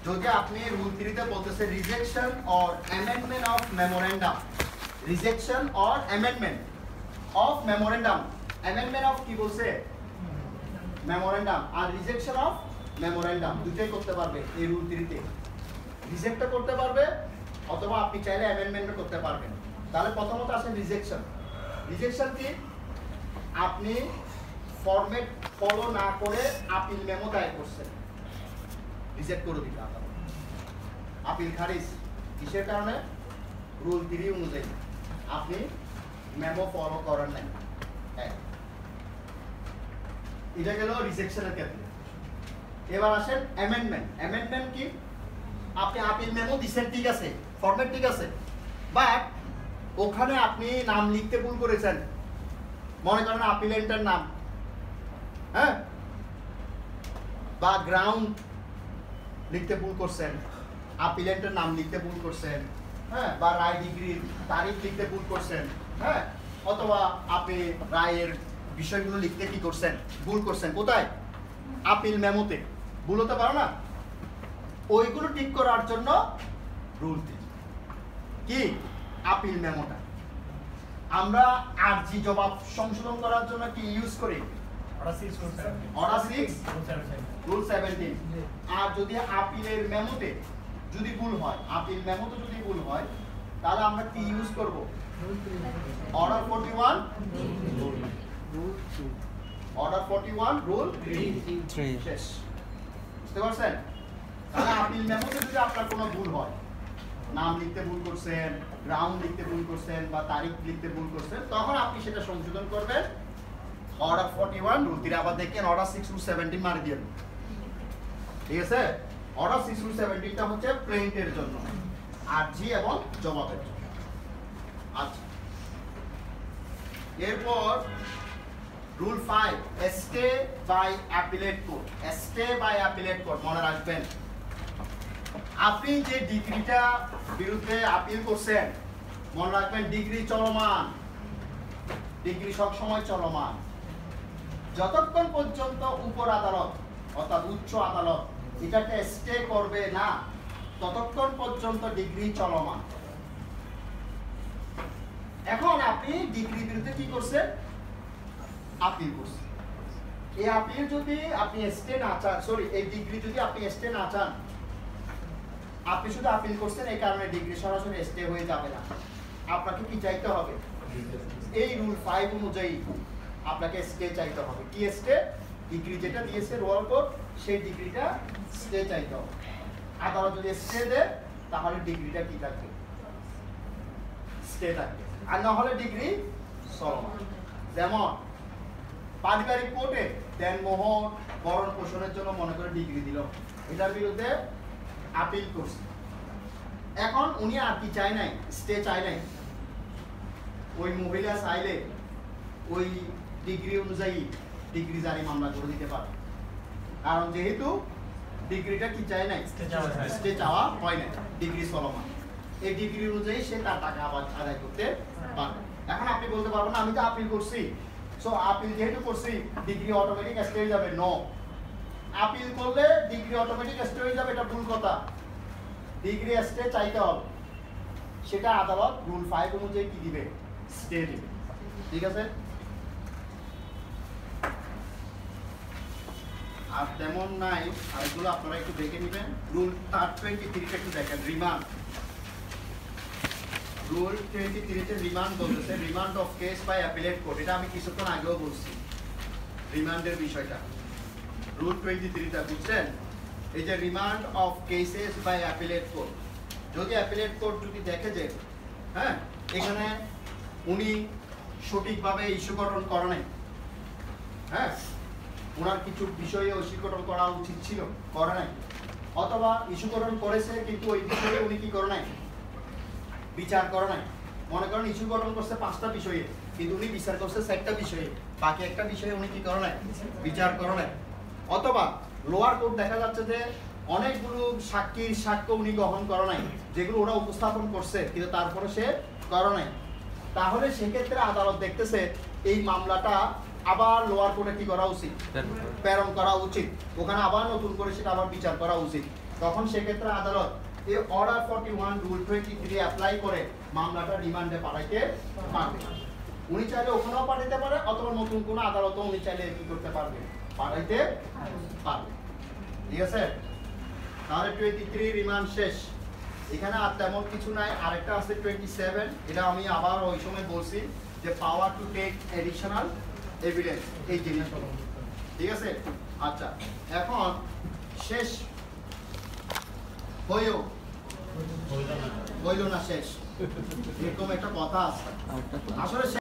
যদি আপনি রুল 3-তে বলতেছে rejection or amendment of memorandum, rejection or amendment of memorandum, amendment of কি বলছে, মেমোরেন্ডাম, আর রিজেকশন অফ মেমোরেন্ডাম, দুটোই করতে পারবে এই রুল 3-তে। রিজেক্টও করতে পারবে, অথবা আপনি চাইলে অ্যামেন্ডমেন্টও করতে পারবেন। তাহলে প্রথমত আসে রিজেকশন। রিজেকশন কি, আপনি ফরম্যাট ফলো না করে আপিল মেমো দায়ের করছেন, রিজেক্ট করে দিতে হবে, আপিল খারিজ। কিসের কারণে, রুল 3 অনুযায়ী আপনি মেমো ফলো করেন নাই। এটা গেল রিজেকশনের ক্ষেত্রে। এবার আসেন অ্যামেন্ডমেন্ট। অ্যামেন্ডমেন্ট কি, আপনি আপিল মেমো দিচ্ছেন, ঠিক আছে, ফরম্যাট ঠিক আছে, বাট ওখানে আপনি নাম লিখতে ভুল করেছেন, মনে করেন আপিলেন্টের নাম, হ্যাঁ, বা গ্রাউন্ড লিখতে ভুল করছেন, আপিলেন্টের নাম লিখতে ভুল করছেন, হ্যাঁ, বা রায় ডিগ্রির তারিখ লিখতে ভুল করছেন, হ্যাঁ, অথবা আপনি রায়ের বিষয়গুলো লিখতে কি করছেন, ভুল করছেন, কোথায়, আপিল মেমোতে, ভুল হতে পারো না। ওইগুলো ঠিক করার জন্য রুল 3 কি, আপিল মেমোটা আমরা আরজি জবাব সংশোধন করার জন্য কি ইউজ করি, অর্ডার 6 রুল 17। আর যদি আপিলের মেমোতে যদি ভুল হয়, আপিল মেমোতে যদি ভুল হয়, তাহলে আমরা কি ইউজ করব, অর্ডার 41 অর্ডার 41 রুল 3 শেষ। বুঝতে পারছেন? তাহলে আপিল মেমোতে যদি আপনার কোনো ভুল হয়, নাম লিখতে ভুল করছেন, গ্রাউন্ড লিখতে ভুল করছেন বা তারিখ লিখতে ভুল করছেন, তখন আপনি সেটা সংশোধন করবেন অর্ডার 41 রুল 3। আবার দেখেন অর্ডার 6 রুল 17 মারি দিবেন। ঠিক আছে? অর্ডার 6 রুল 17টা হচ্ছে প্লেন্টের জন্য, আরজি এবং জবাবের জন্য। আচ্ছা, এরপর rule 5 stay by appellate court. Stay by appellate court মনে রাখবেন, আপনি যে ডিগ্রিটা বিরুদ্ধে আপিল করছেন, মনে রাখবেন ডিগ্রি চলমান, ডিগ্রি সবসময় চলমান। যতক্ষণ পর্যন্ত উপর আদালত অর্থাৎ উচ্চ আদালত এটাকে স্টে করবে না, ততক্ষণ পর্যন্ত ডিগ্রি চলমান। এখন আপনি ডিগ্রি বিরুদ্ধে কি করছেন? আপিল করছেন। এই আপিল যদি আপনি স্টে না চান, সরি এই ডিগ্রি যদি আপনি স্টে না চান, আপনি শুধু আপিল করছেন, এই কারণে ডিগ্রি সরাসরি স্টে হয়ে যাবে না। আপনাকে কি চাইতে হবে? এই রুল 5 অনুযায়ী আপনাকে স্টে চাইতে হবে। কি স্টে? ডিগ্রি যেটা দিয়েছে লোয়ার কোর্ট, সেই ডিগ্রিটা স্টে চাইতে হবে। আদালত যদি স্টে দেয় তাহলে ডিগ্রিটা কি থাকবে? স্টে থাকবে, আর না হলে ডিগ্রি চলমান। যেমন পারিবারিক কোর্টে দেনমোহর ভরণ পোষণের জন্য মনে করে ডিগ্রি দিল, এটার বিরুদ্ধে আপিল করছে। এখন উনি আর কি চায় নাই? স্টে চায় নাই। ওই মহিলা চাইলে ওই ডিগ্রি অনুযায়ী ডিগ্রি জারি মামলা করে দিতে পারে, কারণ যেহেতু ডিগ্রিটা কি চায় নাই? স্টে চাওয়া হয় না, ডিগ্রি চলমান। এই ডিগ্রি অনুযায়ী সে তার টাকা আবার আদায় করতে পারবে। এখন আপনি বলতে পারবেন না আমি তো আপিল করছি, সো আপিল যেহেতু করছি ডিগ্রি অটোমেটিক স্টে হয়ে যাবে। নো, আপিল করলে ডিগ্রি অটোমেটিক স্টে হয়ে যাবে, এটা ভুল কথা। ডিগ্রি স্টে চাইতে হবে, সেটা আদালত রুল 5 অনুযায়ী কি দিবে? স্টে দিবে। ঠিক আছে? আর তেমন নাই, আরেকগুলো আপনারা একটু দেখে নেবেন। রুল 23 একটু দেখেন, রিমান্ড। রুল 23 তে রিমান্ড বলতেছে, remand of case by appellate court. এটা আমি কিছুক্ষণ আগেও বলছি রিমান্ডের বিষয়টা। রুল 23টা বুঝছেন? এই যে remand of cases by appellate court, যদি অ্যাপিলেট কোর্ট যদি দেখে যে হ্যাঁ এখানে উনি সঠিকভাবে ইস্যুকরণ করে নাই, হ্যাঁ ওনার কিছু বিষয়ে ইস্যুকরণ করা উচিত ছিল, করে নাই, অথবা ইস্যুকরণ করেছে কিন্তু ওই বিষয়ে উনি কি করে নাই? বিচার করে নাই। মনে করেন ইস্যুকরণ করছে 5টা বিষয়ে, কিন্তু উনি বিচার করছে 4টা বিষয়ে, বাকি একটা বিষয়ে উনি কি করে নাই? বিচার করে নাই। অথবা লোয়ার কোর্ট দেখা যাচ্ছে যে অনেকগুলো সাক্ষীর সাক্ষ্য উনি গ্রহণ করে নাই, যেগুলো ওরা উপস্থাপন করছে কিন্তু তারপরে সে করে নাই। তাহলে সেক্ষেত্রে আদালত দেখতেছে এই মামলাটা আবার লোয়ার কোর্টে কি করা উচিত? প্রেরণ করা উচিত, ওখানে আবার নতুন করে সেটা আবার বিচার করা উচিত। তখন সেক্ষেত্রে আদালত এই অর্ডার 41 রুল 23 অ্যাপ্লাই করে মামলাটা রিমান্ডে পাঠাইতে পারবে। উনি চাইলে ওখানেও পাঠাইতে পারে, অথবা নতুন কোনো আদালতও উনি চাইলে কি করতে পারবে? পাঠাইতে পারবে। ঠিক আছে? তাহলে 23 রিমান্ড শেষ। এখানে আর তেমন কিছু নাই। আরেকটা আছে 27, এটা আমি আবার ওই সময় বলছি যে power to take additional evidence, এই জিনিসগুলো। ঠিক আছে? আচ্ছা, এখন শেষ হইল না, শেষ এরকম একটা কথা আছে আসলে।